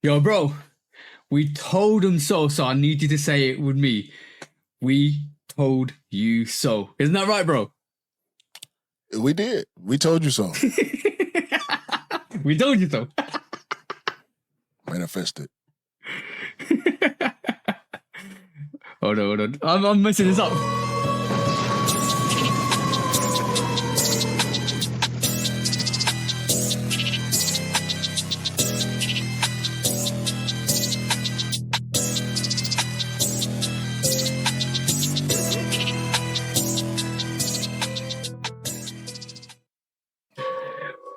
Yo, bro, we told them so, so I need you to say it with me. We told you so. Isn't that right, bro? We did. We told you so. We told you so. Manifest it. Hold on. I'm messing this up.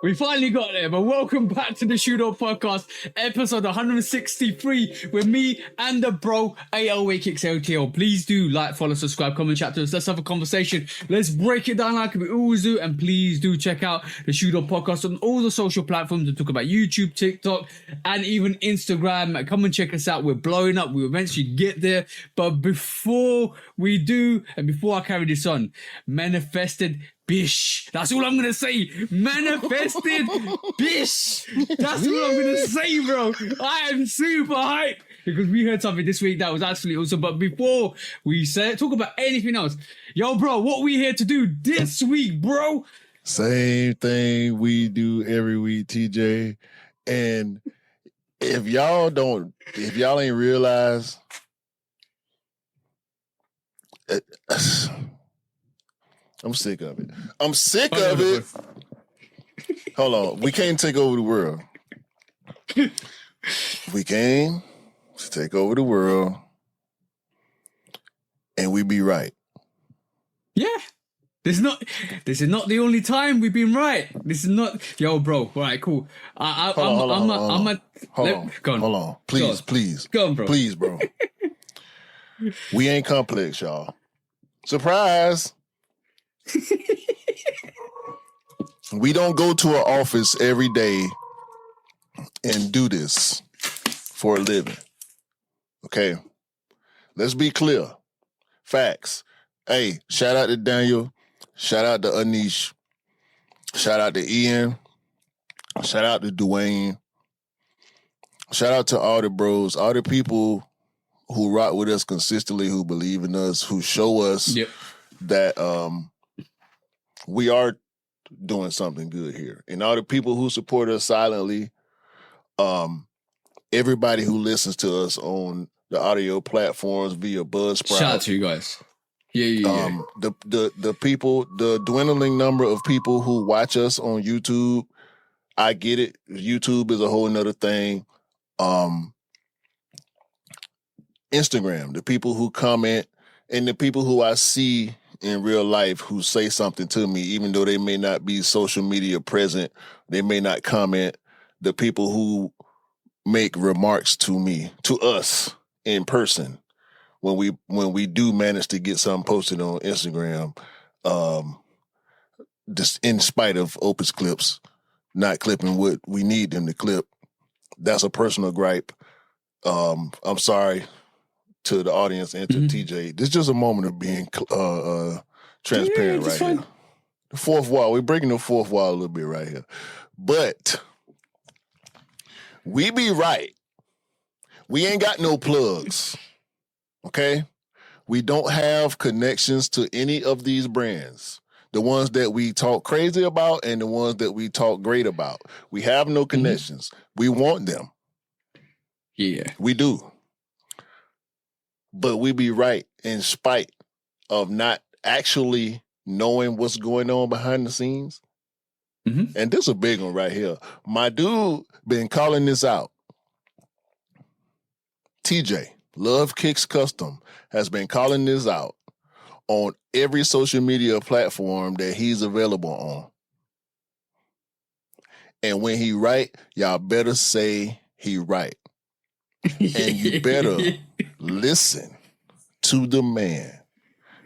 We finally got there, but welcome back to the Shootout Podcast, episode 163, with me and the bro, Kicks ATL. Please do like, follow, subscribe, comment, chat to us. Let's have a conversation. Let's break it down like we always do, and please do check out the Shootout Podcast on all the social platforms. We talk about YouTube, TikTok, and even Instagram. Come and check us out. We're blowing up. We'll eventually get there. But before we do, and before I carry this on, manifested bish. That's all I'm going to say. Manifested bish. That's all I'm going to say, bro. I am super hyped because we heard something this week that was absolutely awesome. But before we talk about anything else, yo, bro, what we here to do this week, bro? Same thing we do every week, TJ. And if y'all ain't realize, I'm sick of it. Hold on. We can't take over the world. We came to take over the world, and we be right. Yeah. This is not the only time we've been right. This is not... Yo, bro. All right, cool. Hold on. Please. Go on, bro. Please, bro. We ain't complex, y'all. Surprise. We don't go to an office every day and do this for a living. Okay? Let's be clear. Facts. Hey, shout out to Daniel. Shout out to Anish. Shout out to Ian. Shout out to Dwayne. Shout out to all the bros, all the people who rock with us consistently, who believe in us, who show us that we are doing something good here. And all the people who support us silently, everybody who listens to us on the audio platforms via Buzzsprout. Shout out to you guys. Yeah. The people, the dwindling number of people who watch us on YouTube, I get it. YouTube is a whole nother thing. Instagram, the people who comment, and the people who I see in real life who say something to me, even though they may not be social media present, they may not comment, the people who make remarks to us in person, when we do manage to get something posted on Instagram, just in spite of Opus Clips not clipping what we need them to clip, that's a personal gripe. I'm sorry to the audience and to TJ. This is just a moment of being transparent right here. The fourth wall. We're breaking the fourth wall a little bit right here. But we be right. We ain't got no plugs. Okay? We don't have connections to any of these brands. The ones that we talk crazy about and the ones that we talk great about. We have no connections. We want them. Yeah. We do. But we be right in spite of not actually knowing what's going on behind the scenes. And this is a big one right here. My dude been calling this out. TJ, Lovekickscustom, has been calling this out on every social media platform that he's available on. And when he right, y'all better say he right. And you better listen to the man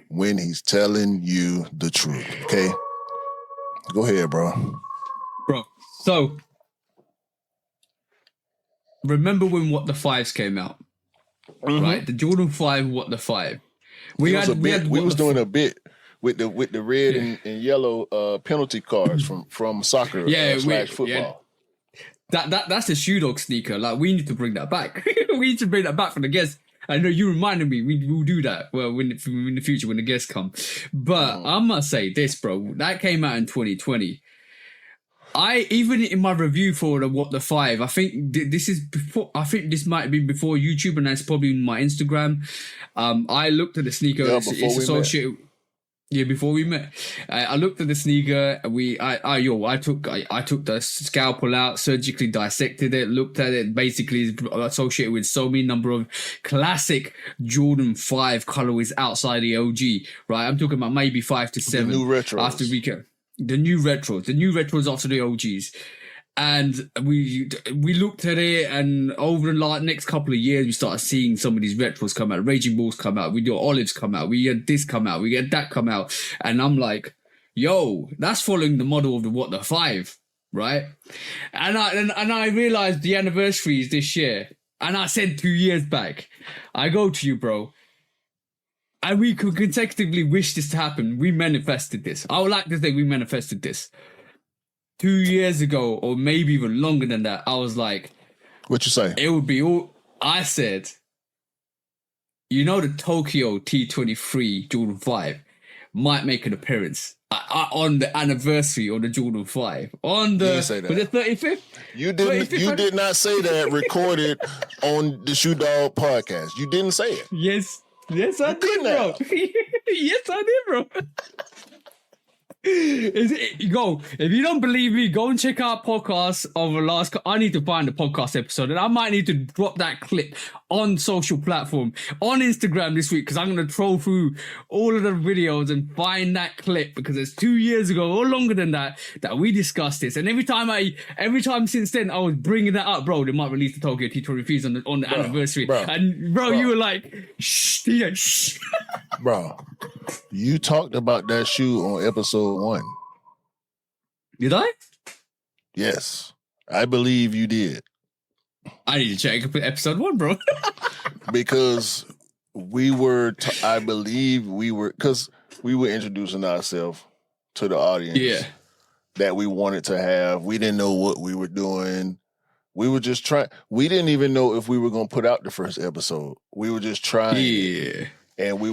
when he's telling you the truth, okay? Go ahead, bro. Bro, so remember when What the Fives came out? Right? The Jordan 5, What the 5. We was doing a bit with the red and yellow penalty cards from soccer / football. That's the Shoe Dog sneaker. Like, we need to bring that back. We need to bring that back for the guests. I know you reminded me. We'll do that. Well, in the future when the guests come. But I must say this, bro. That came out in 2020. Even in my review for the What the Five, I think this is before. I think this might have been before YouTube, and that's probably my Instagram. I looked at the sneaker. Yeah, it's associated. Yeah, before we met, I looked at the sneaker. I took the scalpel out, surgically dissected it, looked at it. Basically, it's associated with so many number of classic Jordan 5 colorways outside the OG. Right, I'm talking about maybe 5 to 7. The new retros. After the new retros after the OGs. And we looked at it, and over the next couple of years, we started seeing some of these retros come out. Raging Bulls come out. We do Olives come out. We had this come out. We had that come out. And I'm like, yo, that's following the model of the What the Five, right? And I realized the anniversary is this year. And I said 2 years back, I go to you, bro. And we could consecutively wish this to happen. We manifested this. I would like to say we manifested this. 2 years ago, or maybe even longer than that, I was like, what you say? It would be all. I said, you know, the Tokyo T23 Jordan 5 might make an appearance on the anniversary of the Jordan 5. On the, you didn't say that. The 35th? You did not say that recorded on the Shoe Dog podcast. You didn't say it. Yes, I did, bro. Yes, I did, bro. If you don't believe me, go and check out podcasts of the last. I need to find the podcast episode, and I might need to drop that clip on social platform on Instagram this week, because I'm going to troll through all of the videos and find that clip, because it's 2 years ago or longer than that we discussed this. And every time since then I was bringing that up, bro. They might release the Tokyo T23s on the anniversary, and bro, you were like, shh, yeah, shh. Bro, you talked about that shoe on episode 1. Did I? Yes, I believe you did. I need to check episode 1, bro. Because we were, because we were introducing ourselves to the audience that we wanted to have. We didn't know what we were doing. We were just trying. We didn't even know if we were going to put out the first episode. We were just trying. Yeah. And we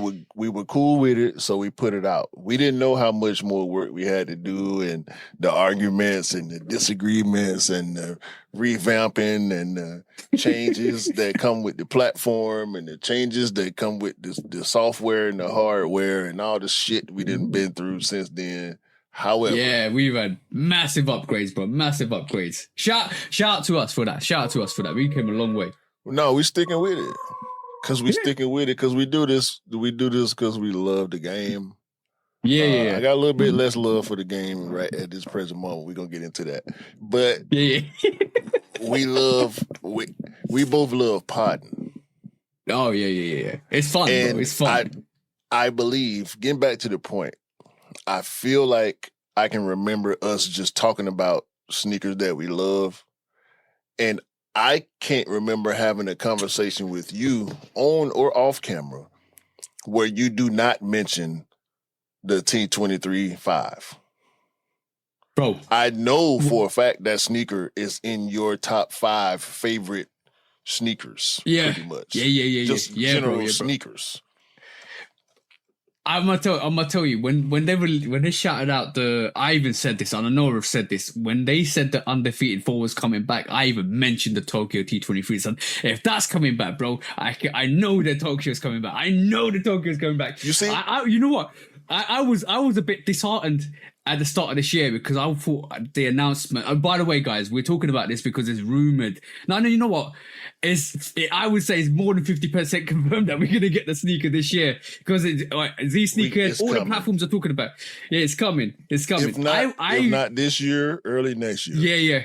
were cool with it, so we put it out. We didn't know how much more work we had to do, and the arguments and the disagreements and the revamping and the changes that come with the platform and the changes that come with the software and the hardware and all the shit we done been through since then. However, yeah, we've had massive upgrades, bro. Massive upgrades. Shout out to us for that. We came a long way. No, we sticking with it. Because we sticking with it, because we do this because we love the game. Yeah. I got a little bit less love for the game right at this present moment. We're going to get into that. But we both love podding. Oh, yeah. It's fun, and bro. It's fun. I believe, getting back to the point, I feel like I can remember us just talking about sneakers that we love. And I can't remember having a conversation with you on or off camera where you do not mention the T23-5. Bro. I know for a fact that sneaker is in your top 5 favorite sneakers. Yeah. Pretty much. Yeah. Just general sneakers. I'm gonna tell you when they shouted out I even said this, and I know I've said this, when they said the undefeated 4 was coming back, I even mentioned the Tokyo T23. So if that's coming back, bro, I know that Tokyo's coming back. I know the Tokyo's coming back. You see, you know what? I was a bit disheartened at the start of this year, because I thought the announcement. And by the way, guys, we're talking about this because it's rumored. No, you know what? I would say it's more than 50% confirmed that we're gonna get the sneaker this year, because these sneakers, all the platforms are talking about. Yeah, it's coming. It's coming. If not this year, early next year. Yeah.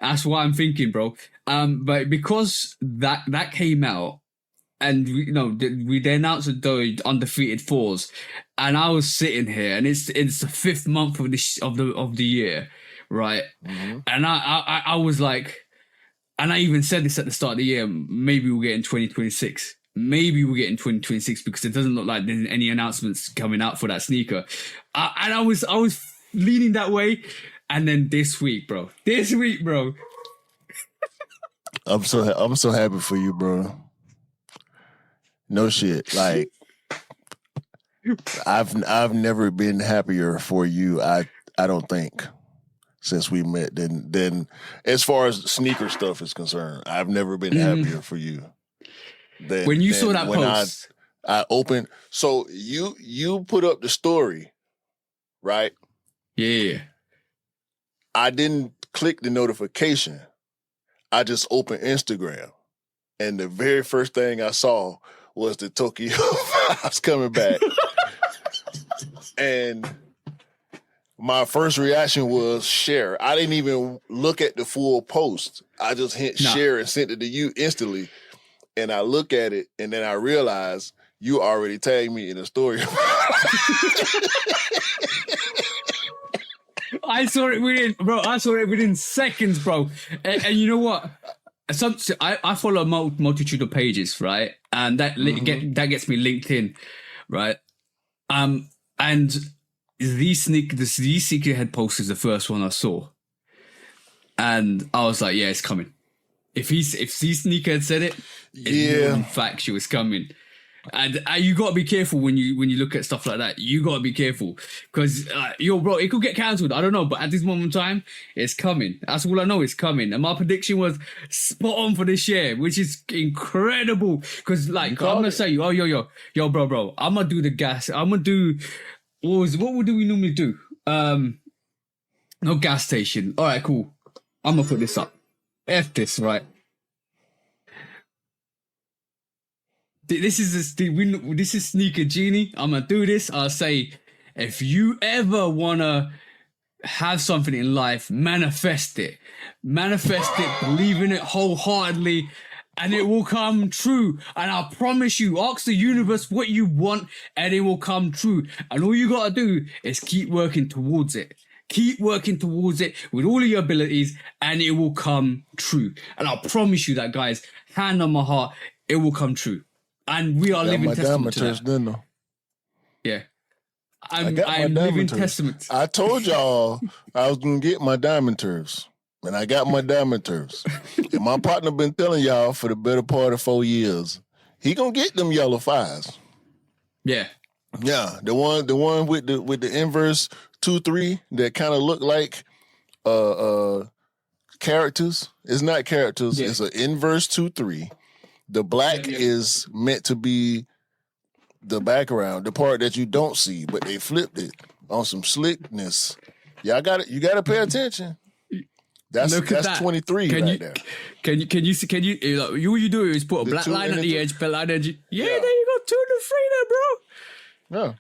That's what I'm thinking, bro. But because that came out, and they announced the undefeated 4s, and I was sitting here, and it's the 5th month of the year, right? Mm-hmm. And I was like, and I even said this at the start of the year, maybe we'll get in 2026. Maybe we'll get in 2026, because it doesn't look like there's any announcements coming out for that sneaker. And I was leaning that way, and then this week, bro, I'm so happy for you, bro. No shit. Like I've never been happier for you. I don't think since we met. Then as far as sneaker stuff is concerned, I've never been happier for you. When you saw that post, I opened. So you put up the story, right? Yeah. I didn't click the notification. I just opened Instagram, and the very first thing I saw was the Tokyo Vibes coming back. And my first reaction was share. I didn't even look at the full post. I just hit share and sent it to you instantly. And I look at it, and then I realize you already tagged me in a story. I saw it within seconds, bro. And you know what? I follow a multitude of pages, right? And that gets me linked in, right? And these sneakerhead post is the first one I saw, and I was like, yeah, it's coming. If these sneakerhead said it, it's factual, it's coming. And you gotta be careful when you look at stuff like that. You gotta be careful because bro, it could get cancelled. I don't know, but at this moment in time, it's coming. That's all I know. It's coming. And my prediction was spot on for this year, which is incredible. Because I'm gonna say, yo, bro, I'm gonna do the gas. I'm gonna do what do we normally do? No gas station. All right, cool. I'm gonna put this up. F this, right? This is Sneaker Genie. I'm gonna do this. I'll say, if you ever wanna have something in life, manifest it, believe in it wholeheartedly, and it will come true. And I promise you, ask the universe what you want, and it will come true. And all you gotta do is keep working towards it. Keep working towards it with all of your abilities, and it will come true. And I promise you that, guys, hand on my heart, it will come true. And we are living testament to that. Didn't I? Yeah. I'm living testament. I told y'all I was going to get my diamond turfs. And I got my diamond turfs. And my partner been telling y'all for the better part of 4 years, he going to get them yellow 5s. Yeah. Yeah. The one with the inverse 2-3 that kind of look like characters. It's not characters. Yeah. It's an inverse 2-3. The black is meant to be the background, the part that you don't see, but they flipped it on some slickness. Yeah, you got to pay attention. That's 23 there. Can you see? All you do is put a black line at the edge, black line at the edge. Yeah, there you go, 2 to 3 there, bro. Yeah,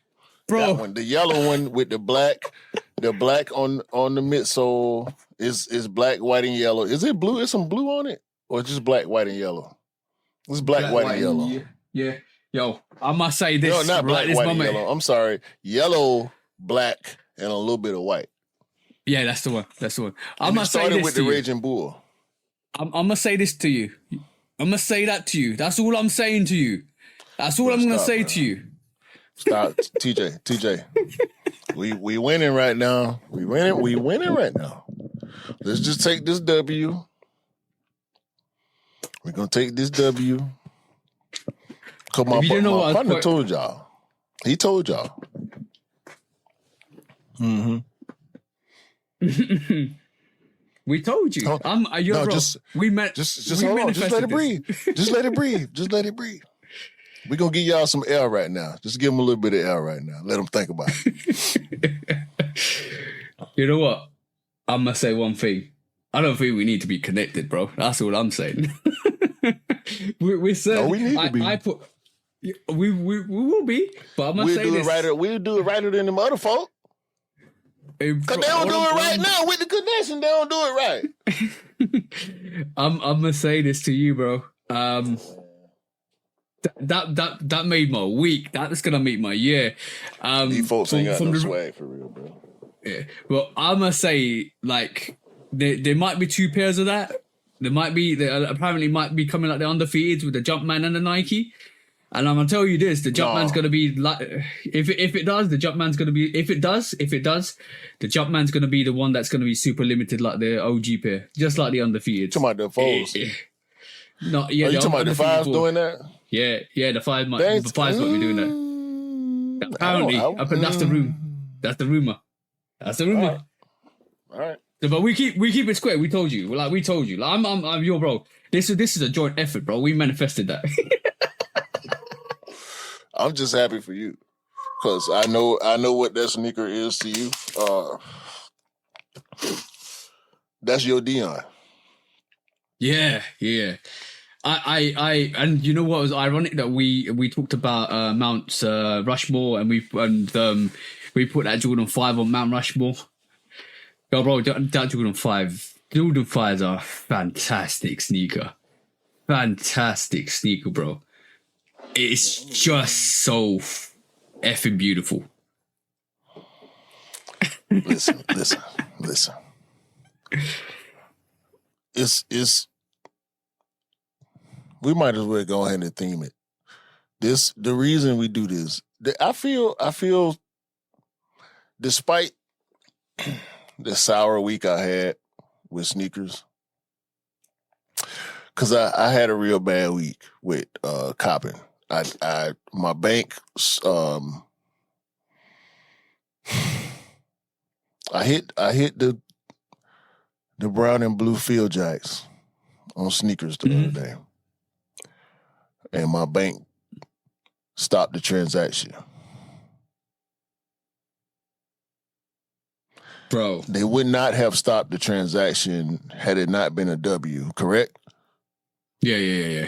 bro. That one, the yellow one with the black on the midsole is black, white, and yellow. Is it blue? Is some blue on it, or just black, white, and yellow? It's black, white, and yellow. Yeah. Yo, I must say this. No, not black, white, and yellow. I'm sorry. Yellow, black, and a little bit of white. Yeah, that's the one. I and must say this with to the you. Raging Bull. I'm going to say this to you. I'm going to say that to you. That's all I'm saying to you. That's all I'm going to say to you. Stop, TJ. We winning right now. We winning right now. Let's just take this W. We're going to take this W. Because my partner told y'all. He told y'all. Mm-hmm. We told you. Just hold on. Just let it breathe. Just let it breathe. We're going to give y'all some air right now. Just give them a little bit of air right now. Let them think about it. You know what? I'm going to say one thing. I don't think we need to be connected, bro. That's all I'm saying. We're saying, we need to be. We will be, but I'm going to say this. We'll do it righter than them other folk. Because they don't do it right now with the connection. They don't do it right. I'm going to say this to you, bro. That made my week. That's going to make my year. These folks ain't got no swag for real, bro. Yeah. Well, I'm going to say, like, there might be 2 pairs of that. There apparently might be coming like the undefeated with the Jumpman and the Nike. And I'm gonna tell you this: the Jumpman's gonna be like, if it does, the Jumpman's gonna be. If it does, the Jumpman's gonna be the one that's gonna be super limited, like the OG pair, just like the undefeated. Talking about the foes. No, yeah. Are you the talking about the other thing fives before. doing that? Yeah. The five might That's, be doing that. Apparently, that's the room. That's the rumor. That's the rumor. All right. But we keep it square. We told you. We told you. Like, I'm your bro. This is a joint effort, bro. We manifested that. I'm just happy for you, because I know what that sneaker is to you. That's your Dion. Yeah. And you know what was ironic that we talked about Mount Rushmore, and we put that Jordan 5 on Mount Rushmore. Yo, bro, that Jordan 5. Jordan 5s are a fantastic sneaker. Fantastic sneaker, bro. It's just so effing beautiful. Listen. It's we might as well go ahead and theme it. The reason we do this, I feel despite the sour week I had with sneakers, because I had a real bad week with copping. My bank I hit the brown and blue field jacks on sneakers the other day, and my bank stopped the transaction. Bro, they would not have stopped the transaction had it not been a W, correct? Yeah.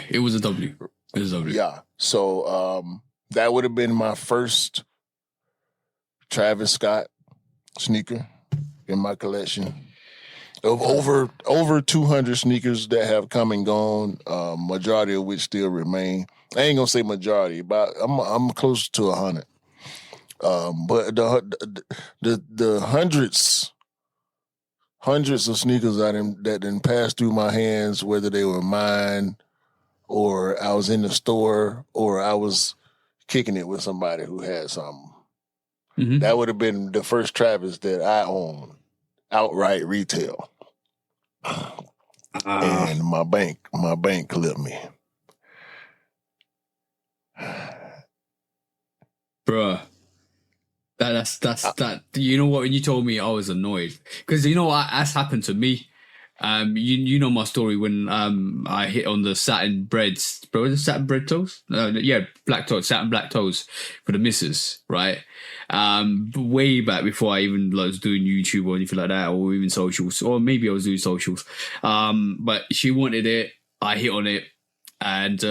It was a W. Yeah. So that would have been my first Travis Scott sneaker in my collection of over 200 sneakers that have come and gone. Majority of which still remain. I ain't gonna say majority, but I'm close to 100. But the hundreds of sneakers that didn't pass through my hands, whether they were mine or I was in the store or I was kicking it with somebody who had something. Mm-hmm. That would have been the first Travis that I owned outright retail. And my bank clipped me. Bruh. That's that. You know what? When you told me, I was annoyed because you know what that's happened to me. You know my story when I hit on the satin breads, bro. Was it satin bread toes? Yeah, black toes, satin black toes for the missus, right? Way back before I even was doing YouTube or anything like that, or even socials, or maybe I was doing socials. But she wanted it. I hit on it, and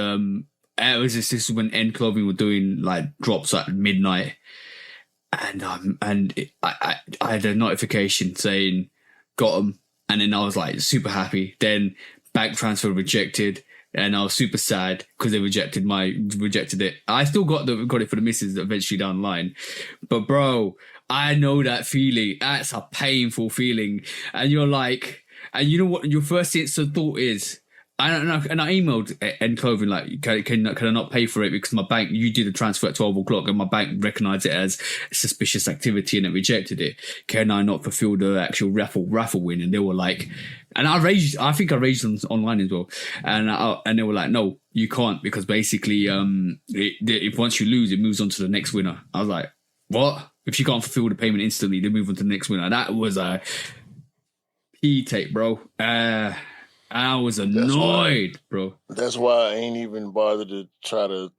it was this is when End Clothing were doing like drops at midnight. And I had a notification saying got them, and then I was like super happy. Then bank transfer rejected, and I was super sad because they rejected it. I still got it for the missus eventually down the line, but bro, I know that feeling. That's a painful feeling, and you're like, and you know what your first instant thought is. I don't know, and I emailed End Clothing like, can I not pay for it because my bank, you did a transfer at 12 o'clock and my bank recognised it as suspicious activity and it rejected it. Can I not fulfil the actual raffle win? And they were like, and I think I raised them online as well, and they were like, no, you can't because basically, if once you lose, it moves on to the next winner. I was like, what? If you can't fulfil the payment instantly, they move on to the next winner. That was a P-tape, bro. I was annoyed, bro. That's why I ain't even bothered to try to.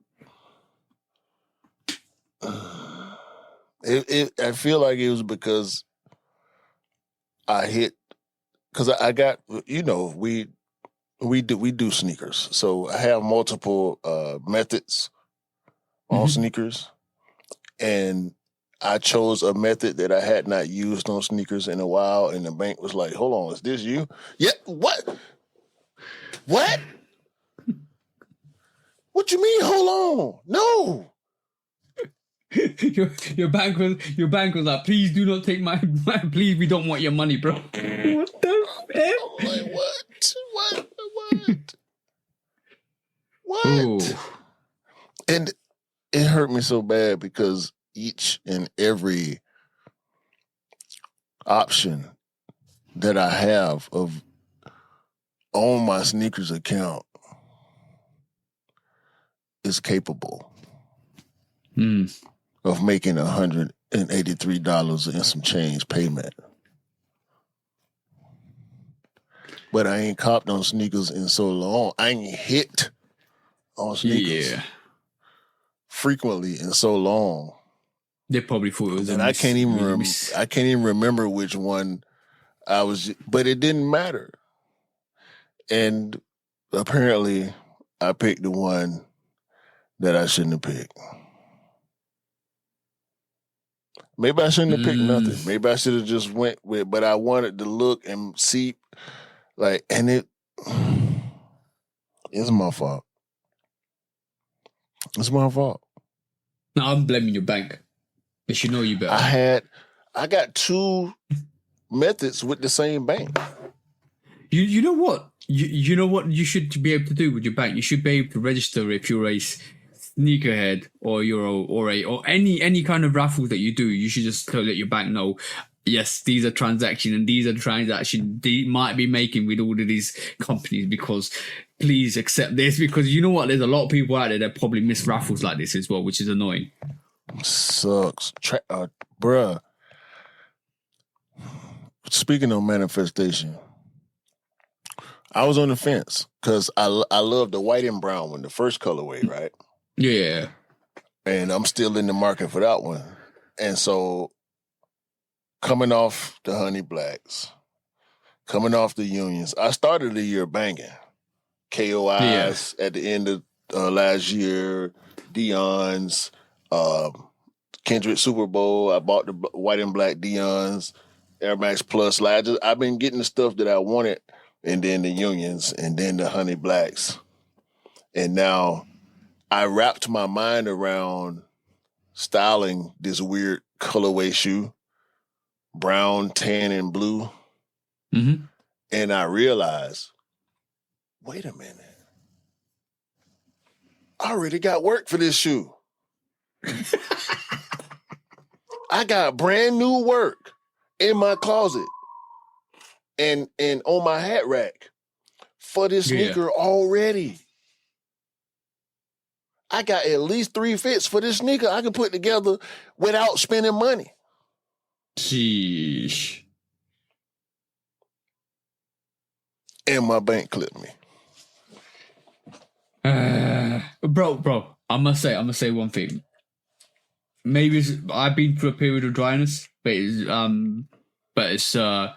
I feel like it was because I hit, because I got, we do sneakers, so I have multiple methods on sneakers, and I chose a method that I had not used on sneakers in a while, and the bank was like, "Hold on, is this you?" Yeah, what? What? What you mean? Hold on, no. your bank was like, please do not take my please, we don't want your money, bro. What the F? Like what? Ooh. And it hurt me so bad because each and every option that I have of on my sneakers account is capable of making $183 and some change payment. But I ain't copped on sneakers in so long. I ain't hit on sneakers frequently in so long. They probably thought it was. And I can't even remember which one I was. But it didn't matter. And apparently, I picked the one that I shouldn't have picked. Maybe I shouldn't have picked nothing. Maybe I should have just went with. But I wanted to look and see. And it's my fault. It's my fault. No, I'm blaming your bank. They should know you better. I got two methods with the same bank. You know what? You know what you should be able to do with your bank? You should be able to register if you're a sneakerhead or any kind of raffle that you do. You should just let your bank know. Yes, these are transactions and these are transactions they might be making with all of these companies, because please accept this, because you know what? There's a lot of people out there that probably miss raffles like this as well, which is annoying. Sucks. Bruh. Speaking of manifestation, I was on the fence because I love the white and brown one, the first colorway, right? Yeah. And I'm still in the market for that one. And so coming off the honey blacks, coming off the unions, I started the year banging. KOIs at the end of last year, Dion's, Kendrick Super Bowl. I bought the white and black Dion's, Air Max Plus. I've been getting the stuff that I wanted, and then the unions, and then the honey blacks. And now I wrapped my mind around styling this weird colorway shoe, brown, tan, and blue. Mm-hmm. And I realized, wait a minute. I already got work for this shoe. I got brand new work in my closet and on my hat rack for this sneaker already. I got at least 3 fits for this sneaker I can put together without spending money. Sheesh. And my bank clipped me. Bro, I must say one thing. Maybe I've been through a period of dryness, but it's I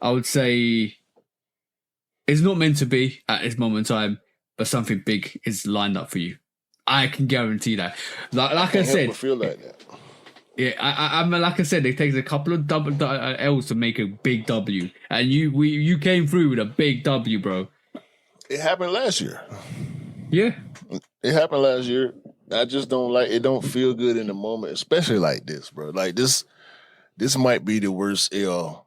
would say it's not meant to be at this moment in time, but something big is lined up for you. I can guarantee that. Like I said, feel like that. Yeah, I'm like I said, it takes a couple of double L's to make a big W, and you came through with a big W, bro. It happened last year. Yeah, it happened last year. I just don't like it. Don't feel good in the moment, especially like this, bro. Like this might be the worst L.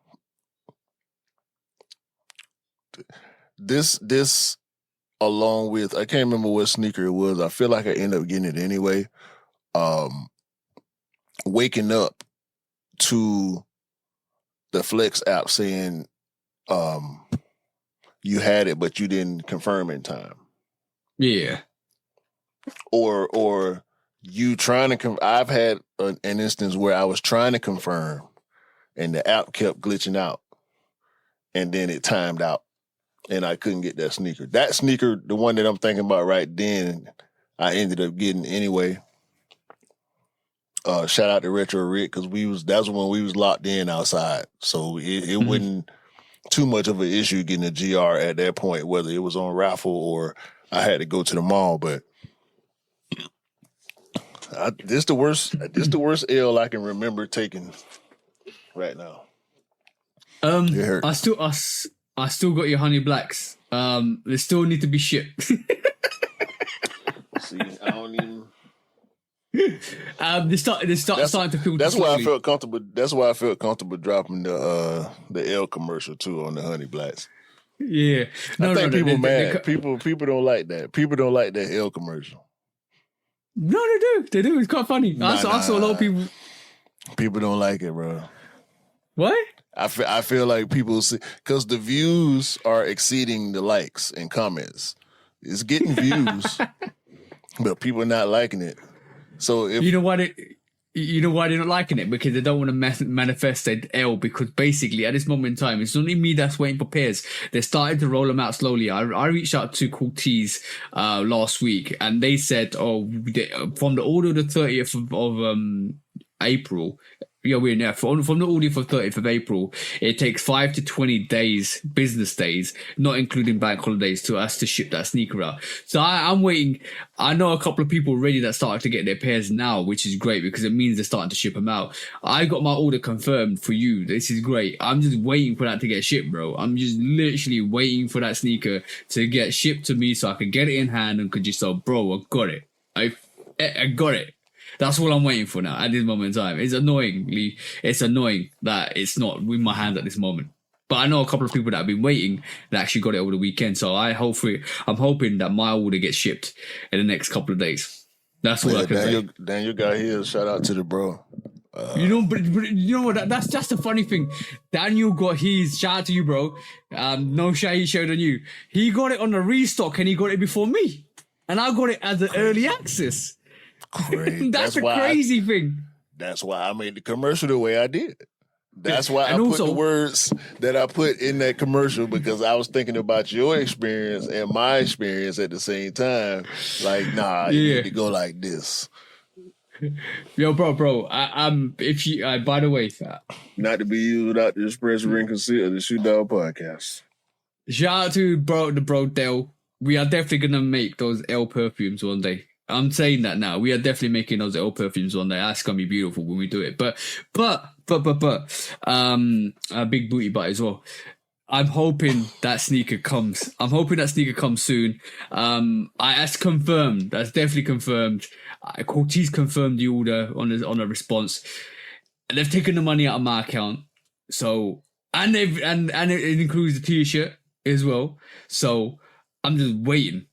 This along with, I can't remember what sneaker it was. I feel like I ended up getting it anyway. Waking up to the Flex app saying you had it, but you didn't confirm in time. Yeah. Or you trying to I've had an instance where I was trying to confirm and the app kept glitching out and then it timed out and I couldn't get that sneaker. That sneaker, the one that I'm thinking about right then, I ended up getting anyway. Shout out to Retro Rick, because that's when we was locked in outside. So it wasn't too much of an issue getting a GR at that point, whether it was on raffle or I had to go to the mall. But this the worst L I can remember taking right now. It hurt. I still got your honey blacks. They still need to be shipped. See, I don't even. They starting to feel. That's why I felt comfortable. That's why I felt comfortable dropping the L commercial too on the honey blacks. Yeah, I think people mad. People don't like that. People don't like that L commercial. No, they do. They do. It's quite funny. I saw a lot of people. People don't like it, bro. What? I feel like people see, because the views are exceeding the likes and comments. It's getting views. but people are not liking it. So if You know why they're not liking it? Because they don't want to manifest their L. Because basically, at this moment in time, it's only me that's waiting for pairs. They're starting to roll them out slowly. I reached out to Cortez last week, and they said, from the order of the 30th of April. Yeah, from the order for 30th of April, it takes 5 to 20 days, business days, not including bank holidays, to us to ship that sneaker out. So I'm waiting. I know a couple of people already that started to get their pairs now, which is great because it means they're starting to ship them out. I got my order confirmed for you. This is great. I'm just waiting for that to get shipped, bro. I'm just literally waiting for that sneaker to get shipped to me so I can get it in hand and could just say, bro, I got it. I got it. That's all I'm waiting for now at this moment in time. It's annoying that it's not in my hands at this moment. But I know a couple of people that have been waiting that actually got it over the weekend. So I'm hoping that my order gets shipped in the next couple of days. That's all I can say. Daniel got his. Shout out to the bro. But you know what? That's just the funny thing. Daniel got his. Shout out to you, bro. No shade he showed on you. He got it on the restock and he got it before me. And I got it as an early access. That's a crazy thing. That's why I made the commercial the way I did. That's why I put the words that I put in that commercial, because I was thinking about your experience and my experience at the same time. Like, you need to go like this. Yo, bro. If you, by the way, not to be used without the express written consent of the Shoot Dog Podcast. Shout out to the bro Dell. We are definitely gonna make those L perfumes one day. I'm saying that now. We are definitely making those L perfumes one day. That's gonna be beautiful when we do it. But, a big booty butt as well. I'm hoping that sneaker comes. Soon. That's confirmed. That's definitely confirmed. Cortez confirmed the order on a response. They've taken the money out of my account. So, and it includes the t-shirt as well. So I'm just waiting.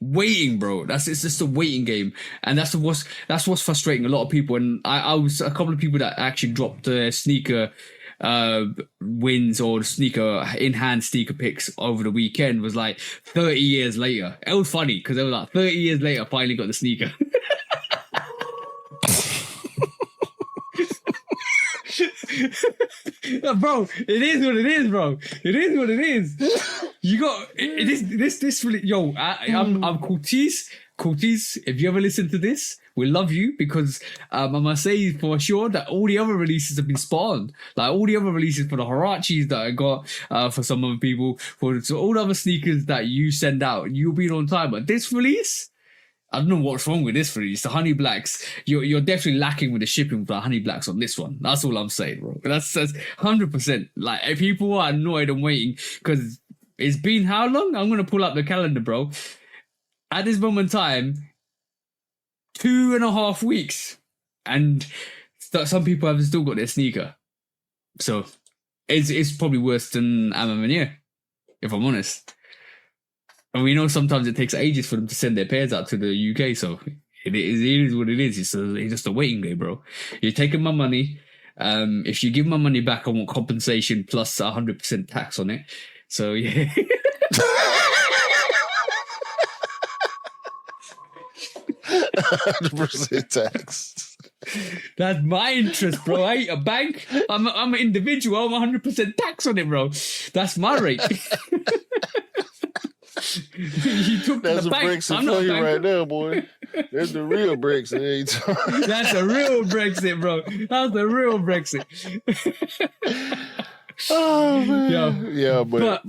Waiting, bro. It's just a waiting game, and that's what's frustrating a lot of people. And I was a couple of people that actually dropped their sneaker wins or sneaker in-hand sneaker picks over the weekend. Was like 30 years later. It was funny because they were like 30 years later, I finally got the sneaker. Bro, it is what it is, bro. It is what it is. You got it is this really, yo. I'm Cortez. Cortez, if you ever listen to this, we love you, because I must say for sure that all the other releases have been spawned. Like all the other releases for the Harachis that I got, for some other people, for all the other sneakers that you send out, you'll be on time. But this release, I don't know what's wrong with this release. The Honey Blacks, you're definitely lacking with the shipping for the Honey Blacks on this one. That's all I'm saying, bro. That's 100%. Like, if people are annoyed and waiting, because it's been how long? I'm going to pull up the calendar, bro. At this moment in time, 2.5 weeks. And some people have still got their sneaker. So, it's probably worse than AvAvAv, if I'm honest. And we know sometimes it takes ages for them to send their pairs out to the UK, so it is what it is. It's just a waiting game, bro. You're taking my money. If you give my money back, I want compensation plus 100% tax on it. So, yeah. 100% tax. That's my interest, bro. I ain't a bank. I'm an individual. I'm 100% tax on it, bro. That's my rate. You took That's the a bank. Brexit for you right there, boy. That's the real Brexit. That's a real Brexit, bro. That's the real Brexit. Oh man, yeah, but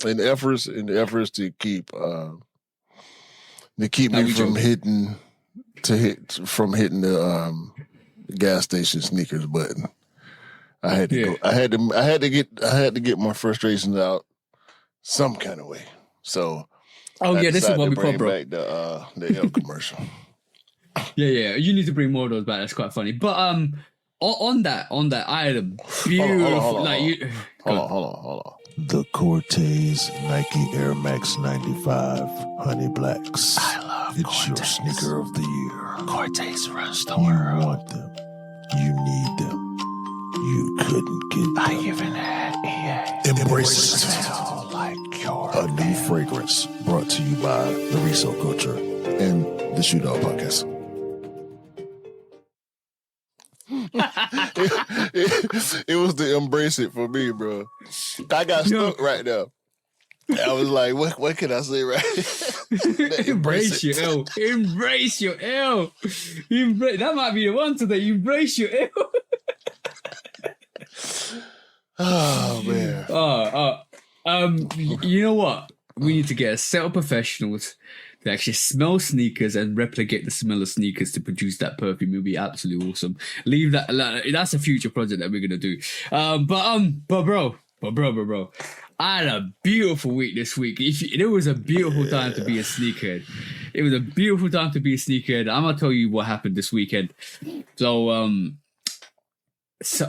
in the efforts to keep me from hitting the gas station sneakers button, I had to go. I had to get my frustrations out some kind of way. So, this is what we bring bro. Back the L commercial. Yeah. You need to bring more of those back. That's quite funny. But on that item, beautiful. Hold on. The Cortez Nike Air Max 95 Honey Blacks. I love It's Cortez. your sneaker of the year. Cortez runs the You world. want them. You need them. You couldn't get them. I even had EA. Embrace it. Smell like A new fragrance brought to you by the Resale Culture and the Shoot Dog Podcast. It was the embrace it for me, bro. I got stuck right now. I was like, what can I say right? Embrace your L. Embrace your L. That might be the one today. Embrace your L. Oh man. You know what? We need to get a set of professionals to actually smell sneakers and replicate the smell of sneakers to produce that perfume. It'll be absolutely awesome. Leave that. That's a future project that we're gonna do. But bro. I had a beautiful week this week. It was a beautiful time to be a sneakerhead. It was a beautiful time to be a sneakerhead. I'm gonna tell you what happened this weekend. So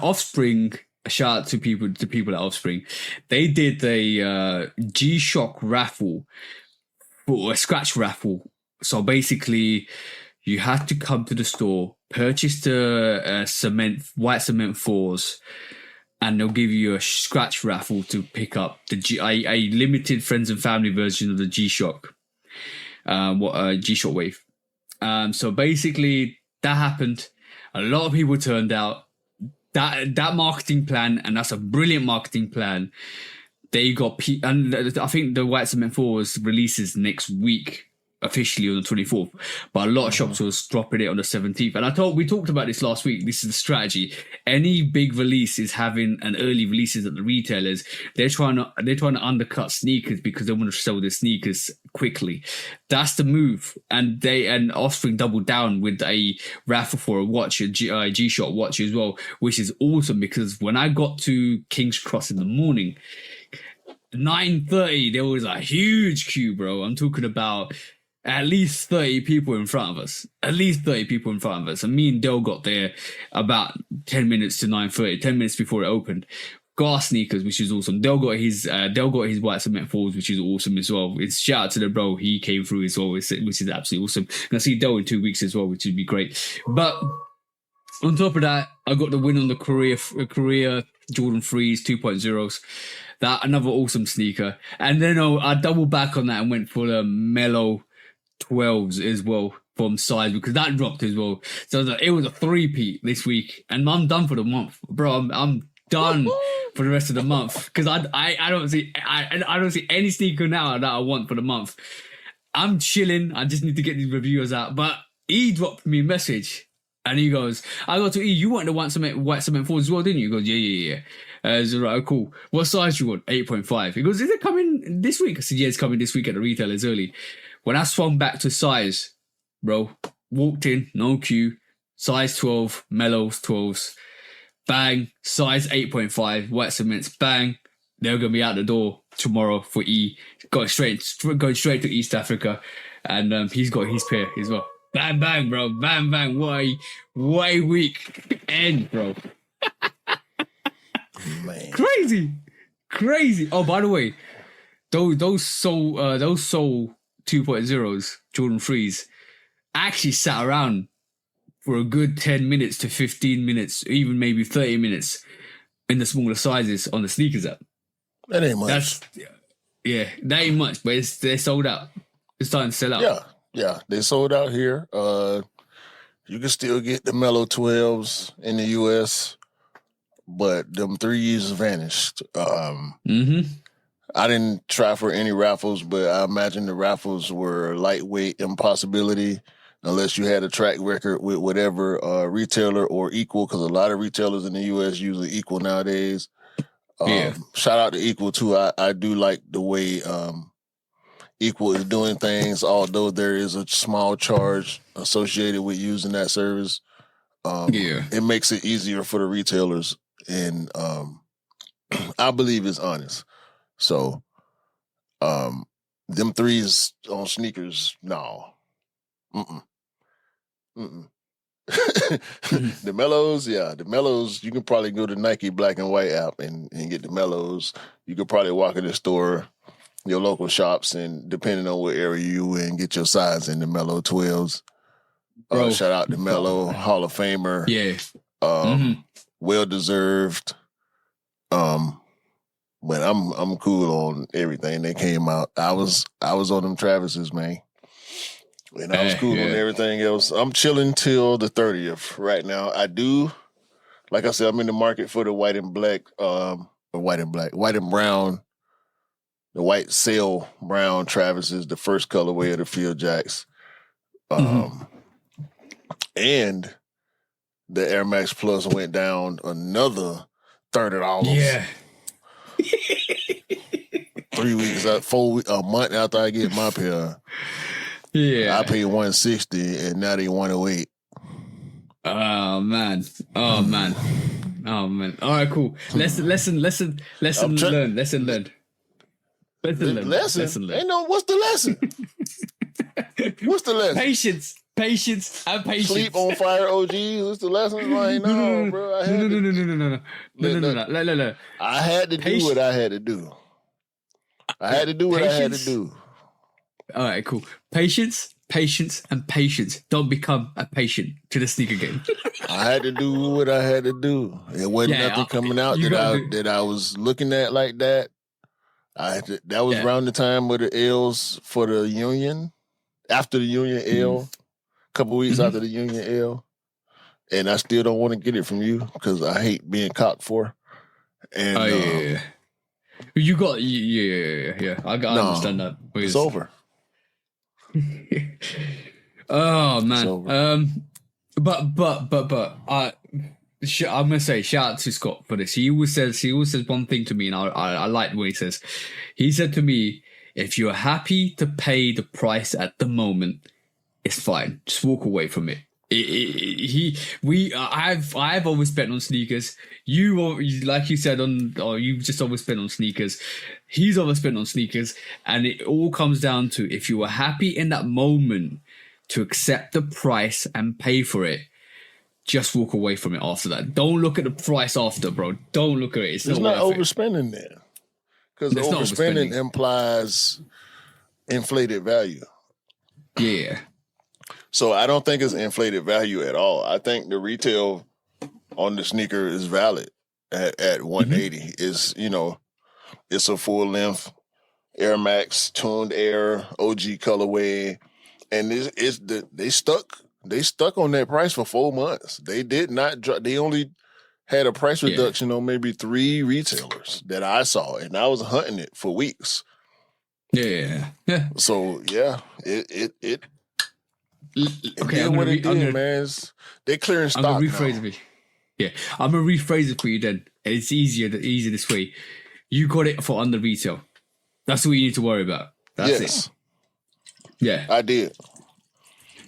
Offspring. Shout out to people at Offspring. They did a G-Shock raffle, or a scratch raffle. So basically, you had to come to the store, purchase the white cement 4s, and they'll give you a scratch raffle to pick up a limited friends and family version of the G-Shock, G-Shock Wave. So basically, that happened. A lot of people turned out. That marketing plan, and that's a brilliant marketing plan. They got and I think the White Cement 4s releases next week officially on the 24th, but a lot of shops was dropping it on the 17th. And we talked about this last week. This is the strategy. Any big release is having an early releases at the retailers. They're trying to undercut sneakers because they want to sell their sneakers quickly. That's the move. And Offspring doubled down with a raffle for a watch, a G-Shock watch as well, which is awesome because when I got to King's Cross in the morning, 9:30, there was a huge queue, bro. I'm talking about at least 30 people in front of us. And me and Dell got there about 10 minutes to 9:30, 10 minutes before it opened. Got our sneakers, which is awesome. Dell got his white cement 4s, which is awesome as well. It's shout out to the bro. He came through as well, which is absolutely awesome. And I see Dell in 2 weeks as well, which would be great. But on top of that, I got the win on the Korea Jordan 3s 2.0s. That another awesome sneaker. And then I doubled back on that and went for the Mellow 12s as well from size because that dropped as well. So it was a three-peat this week, and I'm done for the month, bro. I'm done for the rest of the month because I don't see any sneaker now that I want for the month. I'm chilling. I just need to get these reviewers out. But he dropped me a message. And he goes, I go to E, you want the white cement 4s as well, didn't you? He goes, yeah. I was right, cool. What size you want? 8.5. He goes, is it coming this week? I said, yeah, it's coming this week at the retailers early. When I swung back to size, bro, walked in, no queue, size 12, Mellows 12s, bang, size 8.5, white cements, bang. They're going to be out the door tomorrow for E. Going straight to East Africa. And he's got his pair as well. Bang, bang, bro. Bang, bang. What a week end, bro. Man. Crazy. Oh, by the way, those Soul 2.0s, Jordan 3s, actually sat around for a good 10 minutes to 15 minutes, even maybe 30 minutes in the smaller sizes on the sneakers app. That ain't much. That ain't much, but they're sold out. It's starting to sell out. Yeah, they sold out here. You can still get the Mellow 12s in the U.S., but them 3s vanished. I didn't try for any raffles, but I imagine the raffles were lightweight impossibility unless you had a track record with whatever retailer or Equal, because a lot of retailers in the U.S. use Equal nowadays. Shout out to Equal, too. I do like the way Equal is doing things, although there is a small charge associated with using that service. It makes it easier for the retailers, and I believe it's honest. So, them 3s on sneakers, no. The Mellows, the Mellows, you can probably go to Nike Black and White app and get the Mellows. You could probably walk in the store, your local shops, and depending on what area you in, get your size in the Mellow 12s. Shout out to Mellow, Hall of Famer. Yeah. Well deserved. But I'm cool on everything that came out. I was on them Travises, man. And I was cool on everything else. I'm chilling till the 30th right now. I do, like I said, I'm in the market for the white and black, white and brown, the white sail brown Travises, the first colorway of the Field Jacks. And the Air Max Plus went down another $30. Yeah. 3 weeks, a month after I get my pair. Yeah. I paid $160 and now they $108. Oh man. All right, cool. Lesson learned. Lesson learned. Ain't no, what's the lesson? What's the lesson? Patience and patience. Sleep on fire, OGs. What's the lesson? Like, no, bro. No. I had to do what I had to do. I had to do what I had to do. All right, cool. Patience, and patience. Don't become a patient to the sneaker game. I had to do what I had to do. It wasn't nothing coming out that I was looking at like that. That was around the time of the L's for the Union. After the Union L, a couple weeks after the Union L. And I still don't want to get it from you because I hate being cocked for. And, You got, yeah. I understand that. It's over. Oh man. But I'm gonna say shout out to Scott for this. He always says one thing to me, and I like what he says. He said to me, "If you're happy to pay the price at the moment, it's fine. Just walk away from it." I've always spent on sneakers. Like you said you've just always spent on sneakers. He's always spent on sneakers, and it all comes down to if you are happy in that moment to accept the price and pay for it, just walk away from it after that. Don't look at the price after, bro. Don't look at it. It's not overspending there, because overspending implies inflated value. Yeah. So I don't think it's inflated value at all. I think the retail on the sneaker is valid at 180. Is it's a full length Air Max tuned Air OG colorway, and they stuck on that price for 4 months. They did not drop. They only had a price reduction on maybe 3 retailers that I saw, and I was hunting it for weeks. Yeah. So it. Okay, man. They clearing stock. I'm gonna rephrase it. Yeah, I'm gonna rephrase it for you then. It's easier this way. You got it for under retail. That's what you need to worry about. That's it. Yeah, I did,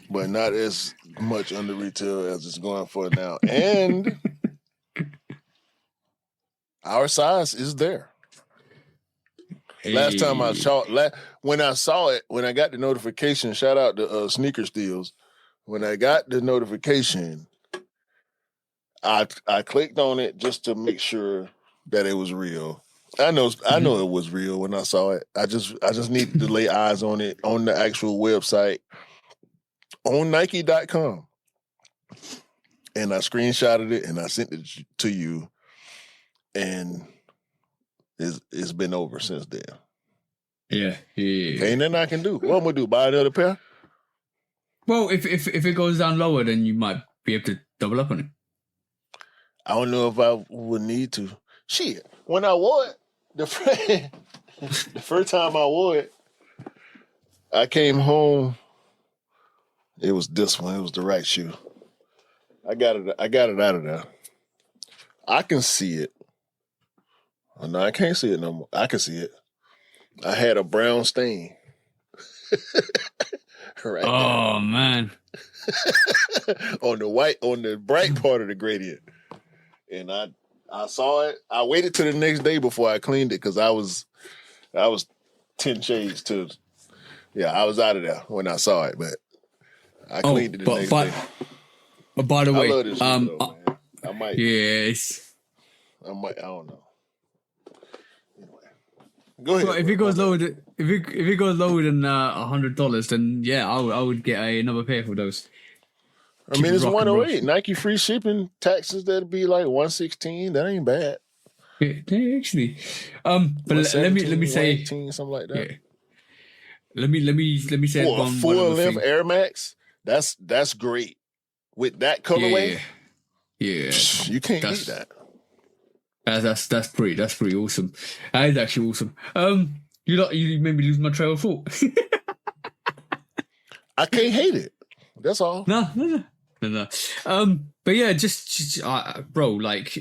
but not as much under retail as it's going for now. And our size is there. Hey. Last time I saw when I got the notification, shout out to Sneaker Steals. When I got the notification, I clicked on it just to make sure that it was real. I know it was real when I saw it. I just needed to lay eyes on it on the actual website on Nike.com. And I screenshotted it and I sent it to you. And it's been over since then. Yeah. Ain't nothing I can do. What am I gonna do? Buy another pair? Well, if it goes down lower, then you might be able to double up on it. I don't know if I would need to. Shit. When I wore it, the first time I wore it, I came home. It was this one. It was the right shoe. I got it out of there. I can see it. Oh, no, I can't see it no more. I can see it. I had a brown stain. Right oh, there. Man. on the bright part of the gradient. And I saw it. I waited till the next day before I cleaned it because I was 10 shades to. Yeah, I was out of there when I saw it, but I cleaned it the next day. But by the way, I love this though, man. I might. Yes. I don't know. Anyway, go ahead. Well, if it goes lower than $100, then yeah, I would get another pair for those. I mean, it's 108. Nike free shipping taxes that'd be like 116. That ain't bad. Yeah, actually. But What, let me 17, say, 18, something like that. yeah. Let me say For a one full other length thing. Air Max, that's great. With that Yeah, colorway, yeah. you can't That's beat that. that's pretty awesome. That is actually awesome. You made me lose my trail of thought. I can't hate it. That's all. No. But yeah, just bro, like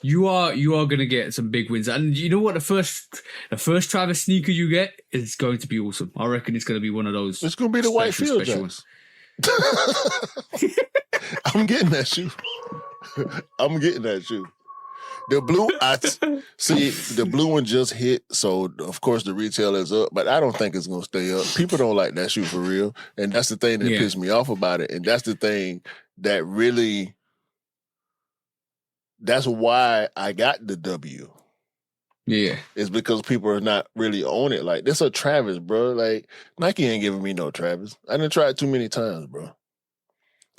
you are gonna get some big wins, and you know what? The first Travis sneaker you get is going to be awesome. I reckon it's gonna be one of those. It's gonna be the white field ones. I'm getting that shoe. I'm getting that shoe. The blue, see, the blue one just hit, so of course the retail is up, but I don't think it's gonna stay up. People don't like that shoe for real, and that's the thing that pissed me off about it, and that's the thing that really, that's why I got the W. Yeah, it's because people are not really on it. Like, this a Travis, bro. Like, Nike ain't giving me no Travis. I done tried too many times, bro.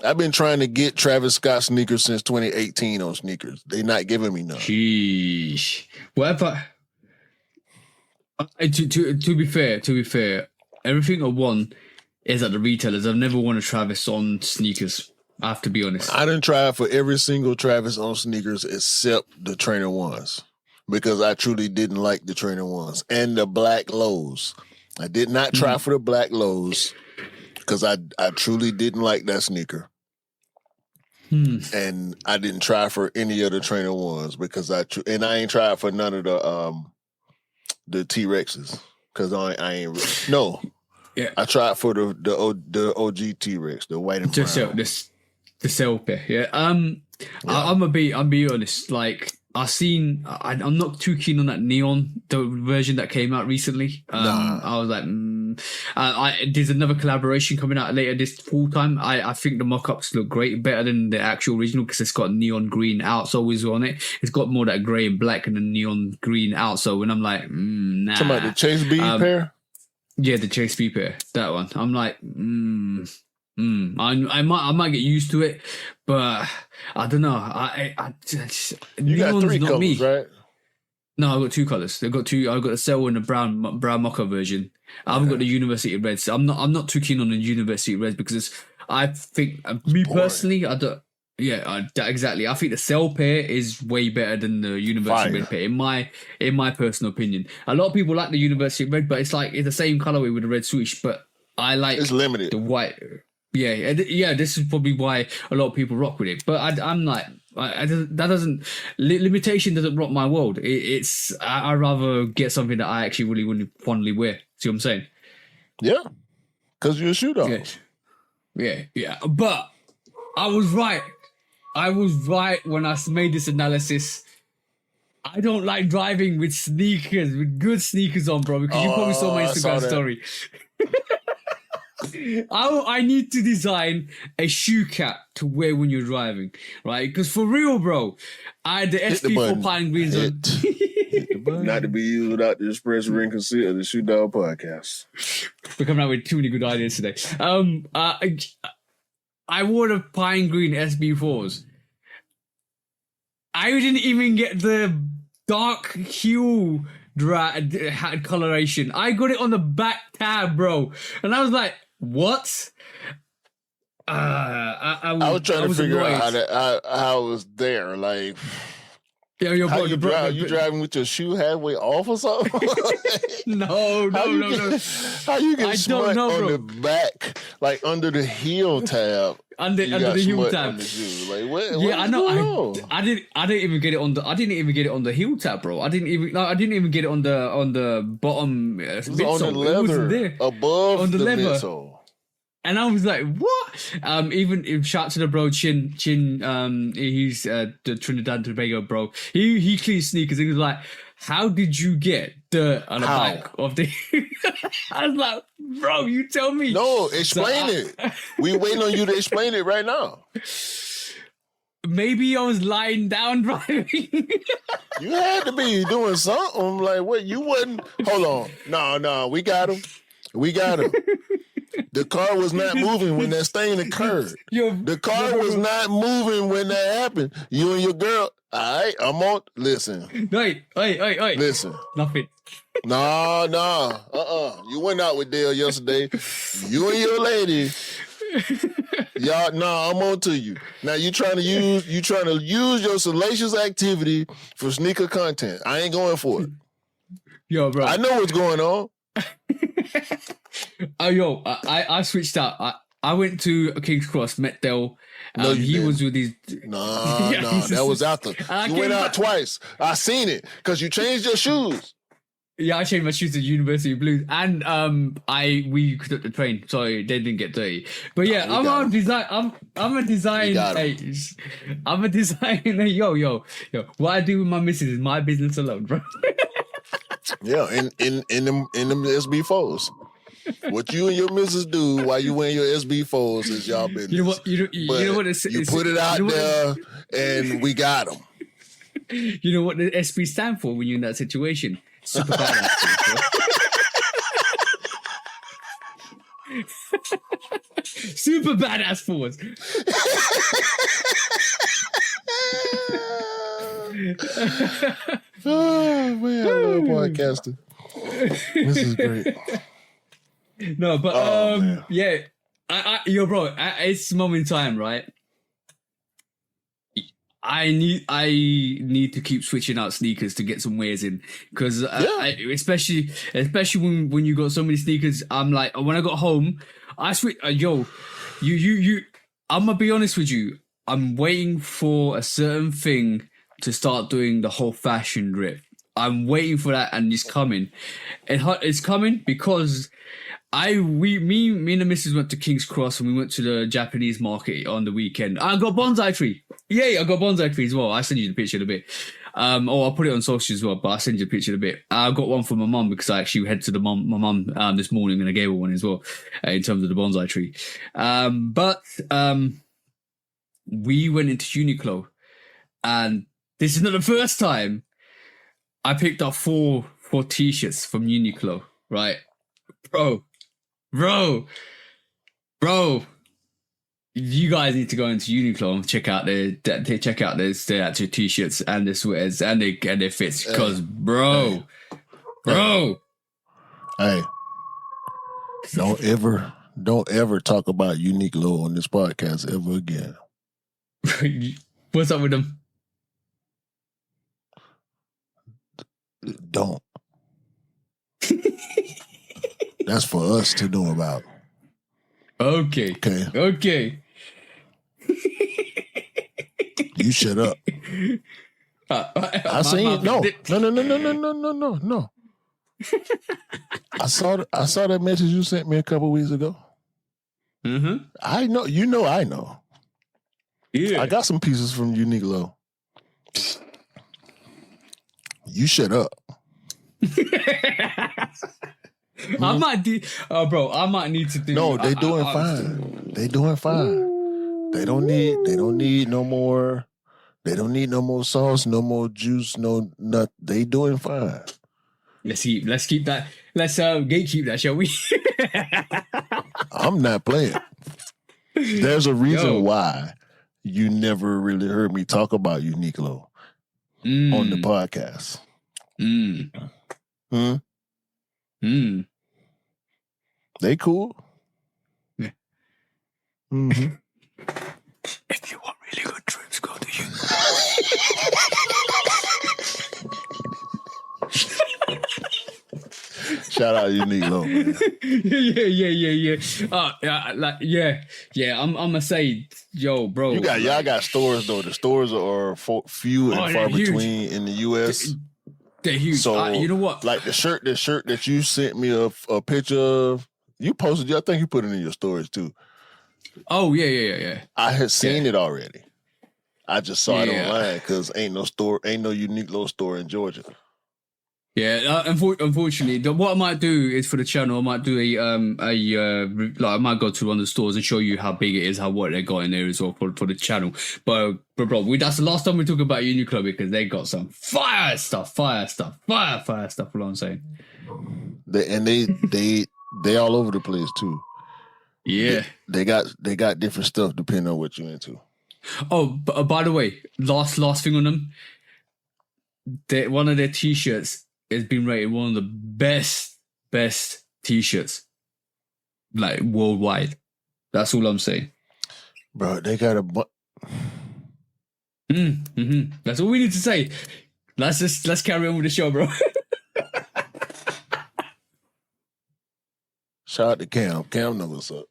I've been trying to get Travis Scott sneakers since 2018 on sneakers. They not giving me none. Sheesh. Whatever. To be fair, everything I won is at the retailers. I've never won a Travis on sneakers. I have to be honest. I done tried for every single Travis on sneakers except the Trainer Ones, because I truly didn't like the Trainer Ones and the black lows. I did not try for the black lows because I truly didn't like that sneaker. And I didn't try for any of the Trainer Ones because I ain't tried for none of the T-Rexes because I ain't no. Yeah, I tried for the OG T-Rex, the white and brown. The cell pair. Yeah. I'm be honest. Like, I'm not too keen on that neon, the version that came out recently. I was like, there's another collaboration coming out later this full time. I think the mock-ups look great, better than the actual original, because it's got neon green outsoles on it. It's got more that grey and black and the neon green outsole, and I'm like, nah. Talking about the Chase B pair? Yeah, the Chase B pair, that one. I'm like, I might get used to it, but I don't know. I just, you got 3 colors, me. Right? No, I've got 2 colors. I've got the cell and the brown mocha version. I haven't got the University Reds. I'm not too keen on the University Reds because I think personally, I don't. Yeah, exactly. I think the cell pair is way better than the University Red pair, in my personal opinion. A lot of people like the University Red, but it's the same colorway with the red swoosh. But I like it's limited. The white. Yeah. This is probably why a lot of people rock with it. But I'm like, limitation doesn't rock my world. I rather get something that I actually really want to fondly wear. See what I'm saying? Yeah, because you're a shoe dog. Yeah. But I was right. When I made this analysis. I don't like driving with good sneakers on, bro, because you probably saw my Instagram story. I need to design a shoe cap to wear when you're driving, right? Because for real, bro, I had the SP4 Pine Greens on. Not to be used without the express ring consent of the Shoe Dog Podcast. We're coming out with too many good ideas today. I wore the Pine Green SB4s. I didn't even get the dark hue coloration. I got it on the back tab, bro. And I was like, what? I was trying to figure out how it was there. Like, yeah, you driving with your shoe halfway off or something? No. How you get smut on the back, like under the heel tab? Under the heel tab. Like, what? Yeah, I know. I didn't even get it on the heel tab, bro. I didn't even get it on the bottom midsole. On the leather, there above on the leather. midsole. And I was like, what? Even shout to the bro Chin. He's the Trinidad and Tobago bro. He cleans sneakers. And he was like, how did you get dirt on the back of the? I was like, bro, you tell me. No, explain it. We waiting on you to explain it right now. Maybe I was lying down driving. You had to be doing something. Like, what? You wasn't. Hold on. No, we got him. The car was not moving when that stain occurred. The car was not moving when that happened. You and your girl, All right, I'm on. Listen. Wait. Listen. Nothing. Nah. You went out with Dale yesterday. You and your lady. Y'all, I'm on to you. Now you trying to use your salacious activity for sneaker content. I ain't going for it. Yo, bro. I know what's going on. I switched out. I went to King's Cross, met Dale. No, you he didn't. was with his. No, that was after. You went out twice. I seen it because you changed your shoes. Yeah, I changed my shoes to University Blues, and we took the train, so they didn't get dirty. But yeah, I'm a design. I'm a design. I'm a design. Yo. What I do with my missus is my business alone, bro. Yeah, in them SB4s. What you and your missus do while you wearing your SB4s is y'all business. You know what? You know what? You put it out there, and we got them. You know what the SB stand for when you're in that situation? Super badass. Super badass force. Oh man, I love podcasting. This is great. No, but man. yeah, bro. It's moment in time, right? I need to keep switching out sneakers to get some wears in because especially when you got so many sneakers. I'm like, when I got home, I switch. You. I'm gonna be honest with you. I'm waiting for a certain thing to start doing the whole fashion drip. I'm waiting for that, and it's coming. It's coming because me and the missus went to King's Cross and we went to the Japanese market on the weekend. I got bonsai tree. Yay, I got bonsai tree as well. I'll send you the picture in a bit. I'll put it on social as well, but I'll send you the picture in a bit. I got one for my mum because I actually head to my mum this morning and I gave her one as well in terms of the bonsai tree. But we went into Uniqlo and this is not the first time I picked up four t-shirts from Uniqlo, right? Bro, you guys need to go into Uniqlo and check out their actual t-shirts and their sweaters and their fits because bro, hey, don't ever talk about Uniqlo on this podcast ever again. What's up with them? Don't. That's for us to know about. Okay. You shut up. I seen it. No. I saw that message you sent me a couple weeks ago. Mm-hmm. I know. I know. Yeah. I got some pieces from Uniqlo. You shut up. I might need to do. No, they doing fine. They doing fine. They don't need no more. They don't need no more sauce, no more juice, no nut. They doing fine. Let's keep that. Let's gatekeep that, shall we? I'm not playing. There's a reason why you never really heard me talk about Uniqlo on the podcast. They cool. Yeah. Mm-hmm. If you want really good trips, go to you. Shout out Uniqlo, man. Yeah. I'm gonna say, yo, bro. Y'all got stores though. The stores are few and far between in the U.S. They're huge. So you know what? Like the shirt that you sent me a picture of, you posted. I think you put it in your stories too. Oh yeah. I had seen it already. I just saw it online because ain't no Uniqlo store in Georgia. Yeah, unfortunately, what I might do is for the channel, I might do I might go to one of the stores and show you how big it is, what they got in there as well for the channel. But bro, that's the last time we talk about Uniqlo because they got some fire stuff. What I'm saying. They all over the place too. Yeah, they got different stuff depending on what you're into. Oh, by the way, last thing on them. One of their t-shirts has been rated one of the best t-shirts, like worldwide. That's all I'm saying. Bro, they got a That's all we need to say. Let's carry on with the show, bro. shout out to Cam. Cam knows what's up.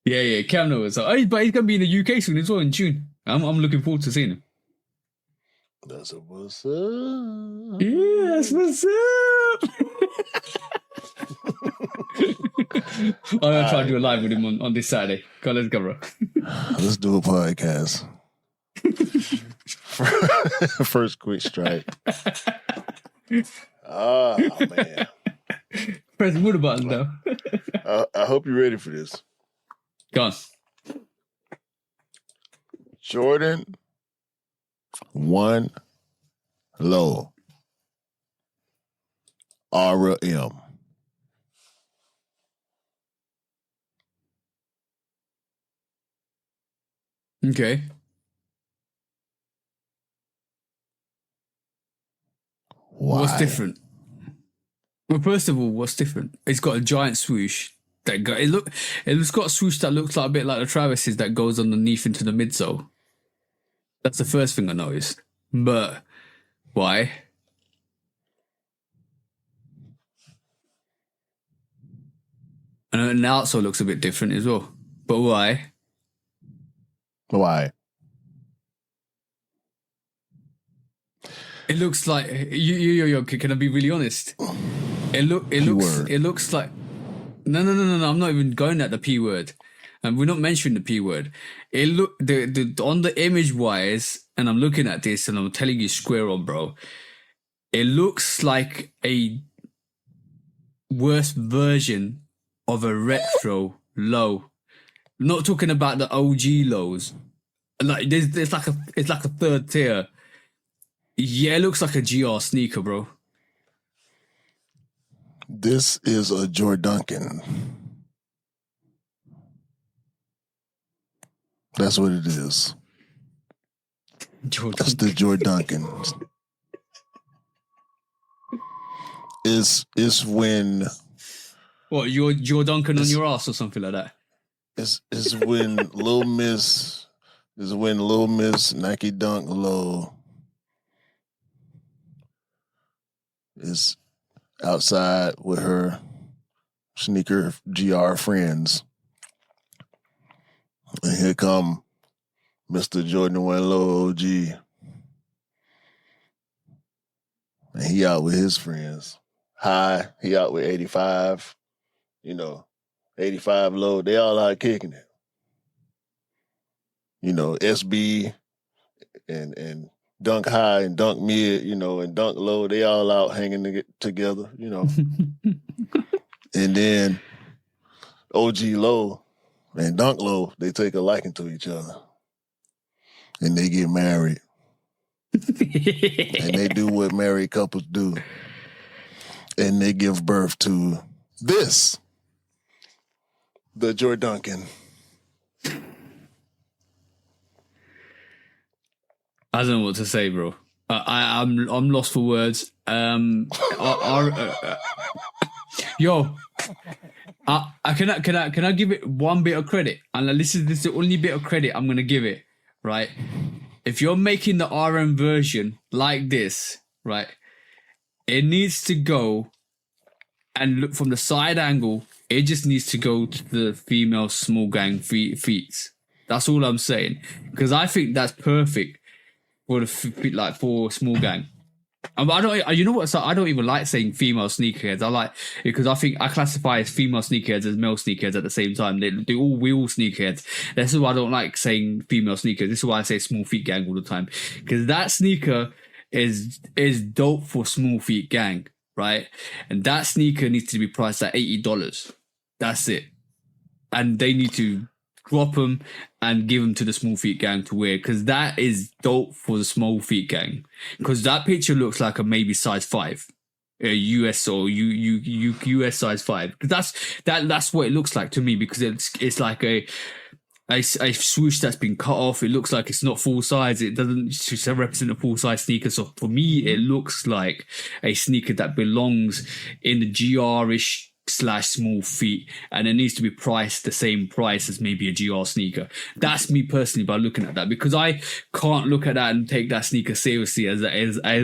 Yeah, Cam knows. Oh, but he's gonna be in the UK soon as well in June. I'm looking forward to seeing him. That's what's up. Yeah, that's what's up. I'm gonna try to do a live with him on this Saturday. Go, let's go, bro. Let's do a podcast. First quick strike. Oh man. Press the water button though. I hope you're ready for this. Go on. Jordan 1 low. RM. Okay. Why? What's different? Well, first of all, what's different? It's got a giant swoosh that it's got a swoosh that looks like a bit like the Travis's that goes underneath into the midsole. That's the first thing I noticed. But why? And the outsole looks a bit different as well. But why? Why? It looks like you. Can I be really honest? It looks like no. I'm not even going at the P word, and we're not mentioning the P word. It look the on the image wise, and I'm looking at this, and I'm telling you square on, bro. It looks like a worse version of a retro low. I'm not talking about the OG lows. Like it's like a third tier. Yeah, it looks like a GR sneaker, bro. This is a Jordunkan. That's what it is. That's the Jordunkan. It's when what your Duncan on your ass or something like that. It's when Lil Miss Nike Dunk Low is outside with her sneaker GR friends. And here come Mr. Jordan 1 Low OG. And he out with his friends. He out with 85. 85 low. They all out kicking it. SB and Dunk High and Dunk Mid, and Dunk Low, they all out hanging together, And then OG Low and Dunk Low, they take a liking to each other. And they get married. And they do what married couples do. And they give birth to this, the Jordunkan. I don't know what to say, bro. I'm lost for words. Yo, can I give it one bit of credit? And this is the only bit of credit I'm gonna give it, right? If you're making the RM version like this, right, it needs to go and look from the side angle. It just needs to go to the female small gang feet. That's all I'm saying, because I think that's perfect for for small gang. I don't. You know what? So I don't even like saying female sneakerheads. I like because I think I classify as female sneakerheads as male sneakerheads at the same time. They all wheel sneakerheads. This is why I don't like saying female sneakers. This is why I say small feet gang all the time, because that sneaker is dope for small feet gang, right? And that sneaker needs to be priced at $80. That's it, and they need to drop them and give them to the small feet gang to wear, because that is dope for the small feet gang, because that picture looks like a maybe size 5 US or US size 5, because that's what it looks like to me, because it's like a a swoosh that's been cut off. It looks like it's not full size. It doesn't represent a full size sneaker. So for me, it looks like a sneaker that belongs in the GR-ish / small feet, and it needs to be priced the same price as maybe a GR sneaker. That's me personally by looking at that, because I can't look at that and take that sneaker seriously as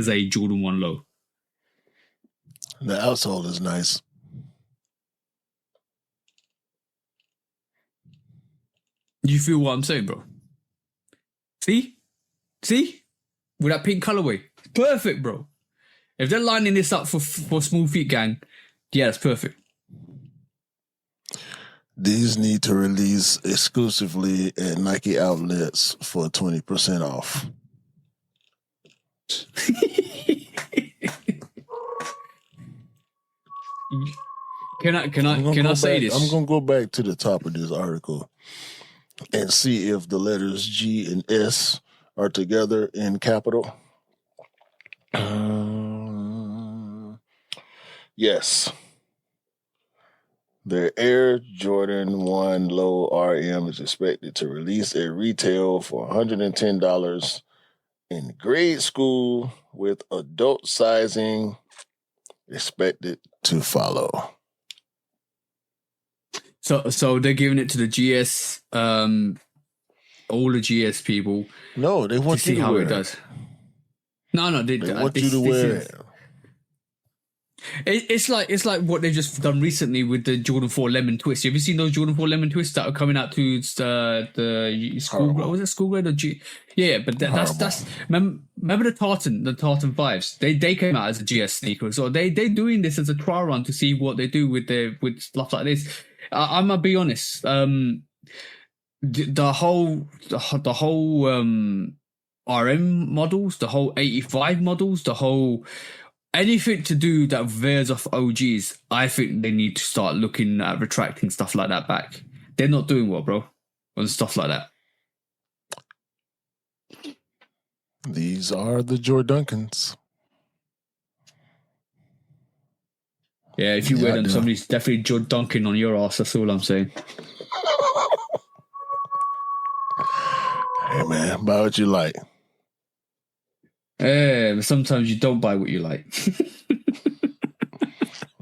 a Jordan 1 low. The outsole is nice. You feel what I'm saying, bro? See? With that pink colorway. Perfect, bro. If they're lining this up for small feet gang, yeah, that's perfect. These need to release exclusively at Nike outlets for 20% off. Can I say this? I'm gonna go back to the top of this article and see if the letters G and S are together in capital. Yes. The Air Jordan 1 Low RM is expected to release at retail for $110 in grade school, with adult sizing expected to follow. So they're giving it to the GS, all the GS people. No, they want to see how it does. No, they want you to wear it. It's like what they've just done recently with the Jordan 4 Lemon Twist. Have you seen those Jordan 4 Lemon Twists that are coming out to the school? Was it school grade or G? Yeah, but that's remember the Tartan 5s. They came out as a GS sneaker, so they're doing this as a trial run to see what they do with stuff like this. I'm gonna be honest. The whole RM models, the whole 85 models, the whole anything to do that veers off OGs, I think they need to start looking at retracting stuff like that back. They're not doing well, bro, on stuff like that. These are the Jordunkans. Yeah, if you wear them, somebody's definitely Jordunking on your ass. That's all I'm saying. Hey, man, buy what you like. But sometimes you don't buy what you like.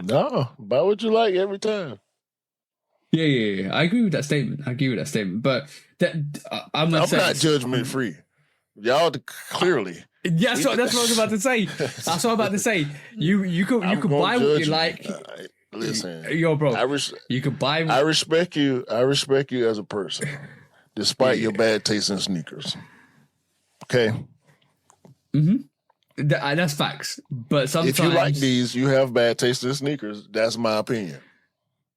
No, buy what you like every time. Yeah. I agree with that statement. But I'm not judgment free. Y'all clearly. Yeah, that's what I was about to say. That's what I'm about to say. You could buy what you like. Listen, yo, bro. You could buy. I respect you. I respect you as a person, despite your bad taste in sneakers. Okay. Mm-hmm. That's facts. But sometimes, if you like these, you have bad taste in sneakers. That's my opinion.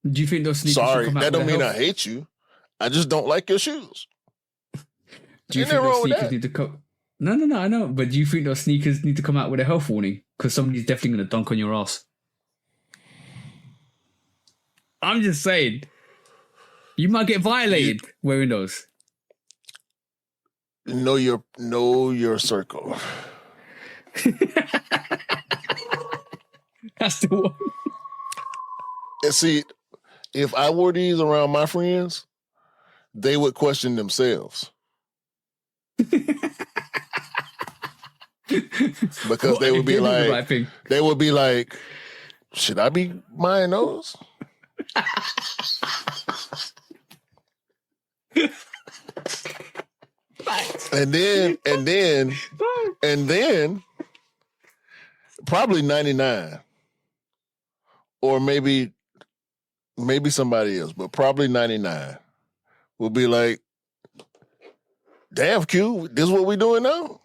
Do you think those sneakers? Sorry, that don't mean I hate you. I just don't like your shoes. Do you think those sneakers need to come? No, I know. But do you think those sneakers need to come out with a health warning? Because somebody's definitely going to dunk on your ass. I'm just saying. You might get violated wearing those. Know your circle. That's the one. And see, if I wore these around my friends, they would question themselves. Because they would be like, should I be buying those? And then probably 99 or maybe somebody else, but probably 99 will be like, damn, Q, this is what we doing now?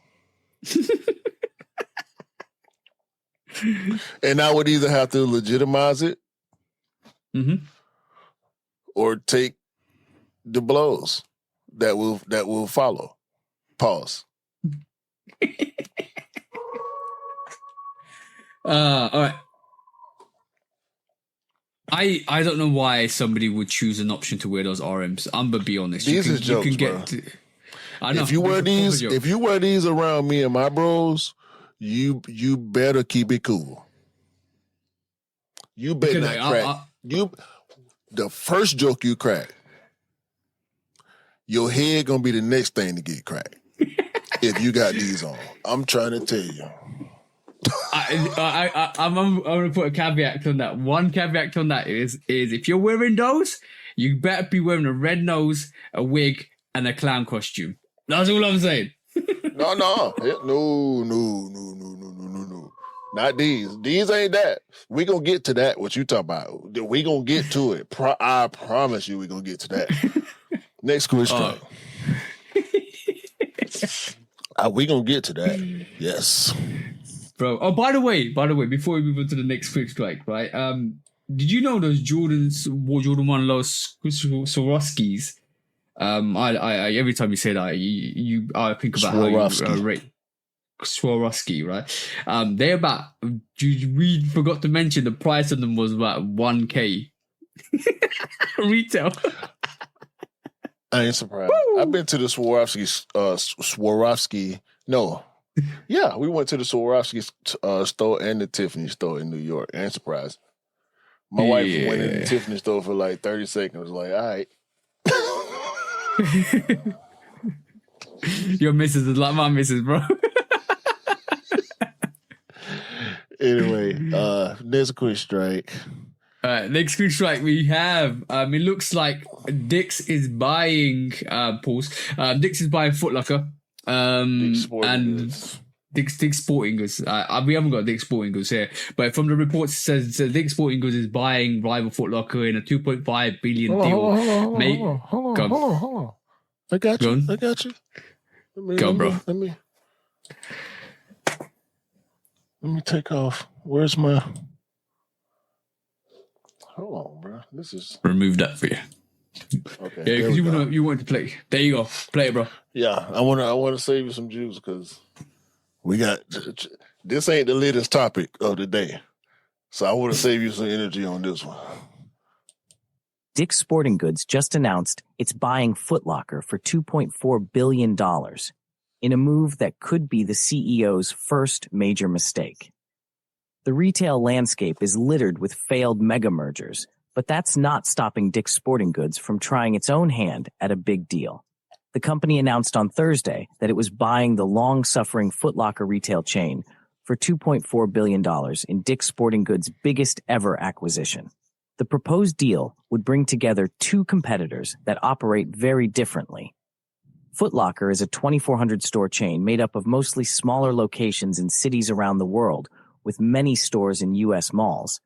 And I would either have to legitimize it or take the blows that will follow. Pause. All right. I don't know why somebody would choose an option to wear those RMs. I'm gonna be honest. These are jokes, bro. I know. If you wear these around me and my bros, you better keep it cool. You better not crack. The first joke you crack, your head gonna be the next thing to get cracked if you got these on. I'm trying to tell you. I'm gonna put a caveat on that. One caveat on that is if you're wearing those, you better be wearing a red nose, a wig, and a clown costume. That's all I'm saying. No. Not these. These ain't that. We gonna get to that. What you talking about? We gonna get to it. I promise you, we gonna get to that. Next question. We gonna get to that. Yes, bro. Oh, by the way, before we move on to the next quick strike, right? Did you know those Jordan 1 Low Swarovskis? I every time you say that, I think about Swarovski. how you rate Swarovski, right? They're about. We forgot to mention the price of them was about 1K retail. I ain't surprised. Woo! I've been to the Swarovski. No, yeah, we went to the Swarovski store and the Tiffany store in New York. I ain't surprised. My wife went in the Tiffany store for like 30 seconds. Was like, all right. Your missus is like my missus, bro. Anyway, next quick strike. Next quick strike we have. It looks like Dick's is buying Dick's is buying Footlocker. Dick's Sporting Goods. We haven't got Dick's Sporting Goods here, but from the reports it says Dick's Sporting Goods is buying rival Footlocker in a $2.5 billion deal. Hold on. I got you. Let me take off. Where's my? Hold on, bro. This is remove that for you. Okay. Yeah, because you want to play. There you go. Play it, bro. Yeah, I want to save you some juice because we got this ain't the latest topic of the day, so I want to save you some energy on this one. Dick's Sporting Goods just announced it's buying Footlocker for $2.4 billion in a move that could be the CEO's first major mistake. The retail landscape is littered with failed mega mergers, but that's not stopping Dick's Sporting Goods from trying its own hand at a big deal. The company announced on Thursday that it was buying the long-suffering Footlocker retail chain for $2.4 billion in Dick's Sporting Goods' biggest ever acquisition. The proposed deal would bring together two competitors that operate very differently. Footlocker is a 2,400-store chain made up of mostly smaller locations in cities around the world, with many stores in U.S. malls.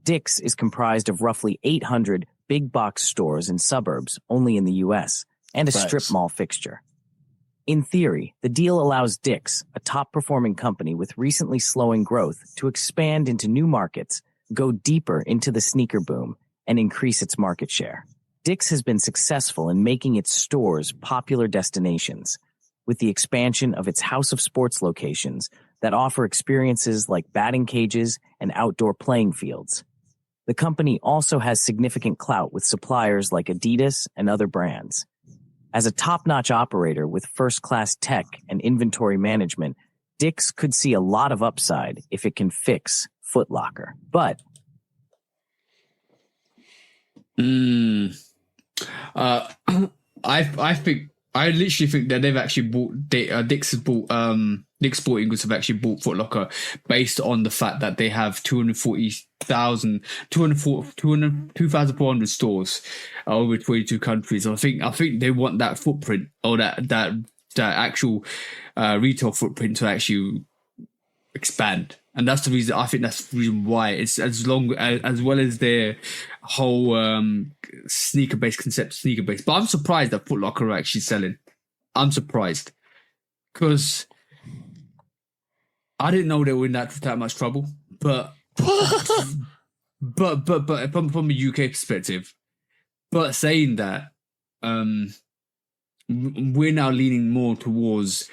Dick's is comprised of roughly 800 big-box stores in suburbs only in the U.S., and a strip mall fixture. In theory, the deal allows Dick's, a top-performing company with recently slowing growth, to expand into new markets, go deeper into the sneaker boom, and increase its market share. Dick's has been successful in making its stores popular destinations, with the expansion of its House of Sports locations that offer experiences like batting cages and outdoor playing fields. The company also has significant clout with suppliers like Adidas and other brands. As a top-notch operator with first-class tech and inventory management, Dick's could see a lot of upside if it can fix Footlocker. But I literally think that they've actually bought Dick's Sporting Goods have actually bought Footlocker based on the fact that they have 2,400 stores over 22 countries. I think they want that footprint or that actual retail footprint to actually expand. And that's the reason. I think that's the reason why it's as well as their whole sneaker-based concept, sneaker-based. But I'm surprised that Footlocker are actually selling. I'm surprised because I didn't know they were in that much trouble. But from a UK perspective, but saying that, we're now leaning more towards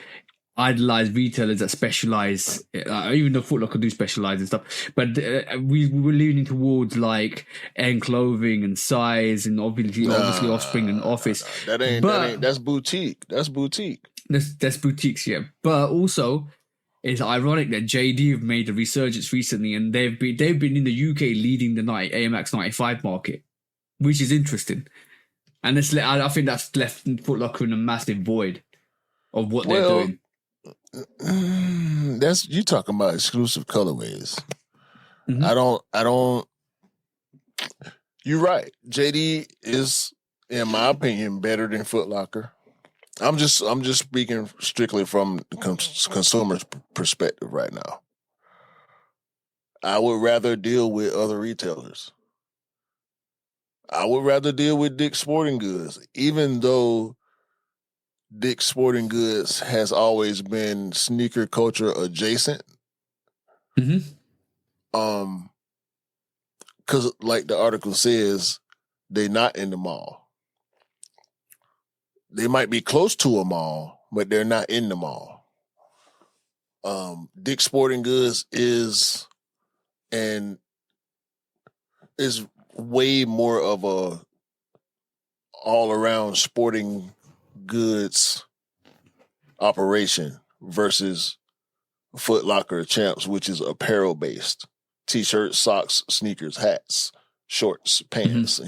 idolized retailers that specialize, even though Footlocker do specialize and stuff, but we were leaning towards like end clothing and size and obviously Offspring and Office. That's boutique. That's boutiques, yeah. But also, it's ironic that JD have made a resurgence recently, and they've been in the UK leading the AMX 95 market, which is interesting. And I think that's left Foot Locker in a massive void of what they're doing. That's you talking about exclusive colorways. Mhm. I don't. You're right. JD is, in my opinion, better than Foot Locker. I'm just speaking strictly from the consumer's perspective right now. I would rather deal with other retailers. I would rather deal with Dick's Sporting Goods, even though Dick's Sporting Goods has always been sneaker culture adjacent. Mm-hmm. Because like the article says, they're not in the mall. They might be close to a mall, but they're not in the mall. Dick's Sporting Goods is way more of a all-around sporting goods operation versus Foot Locker Champs, which is apparel based. T-shirts, socks, sneakers, hats, shorts, pants.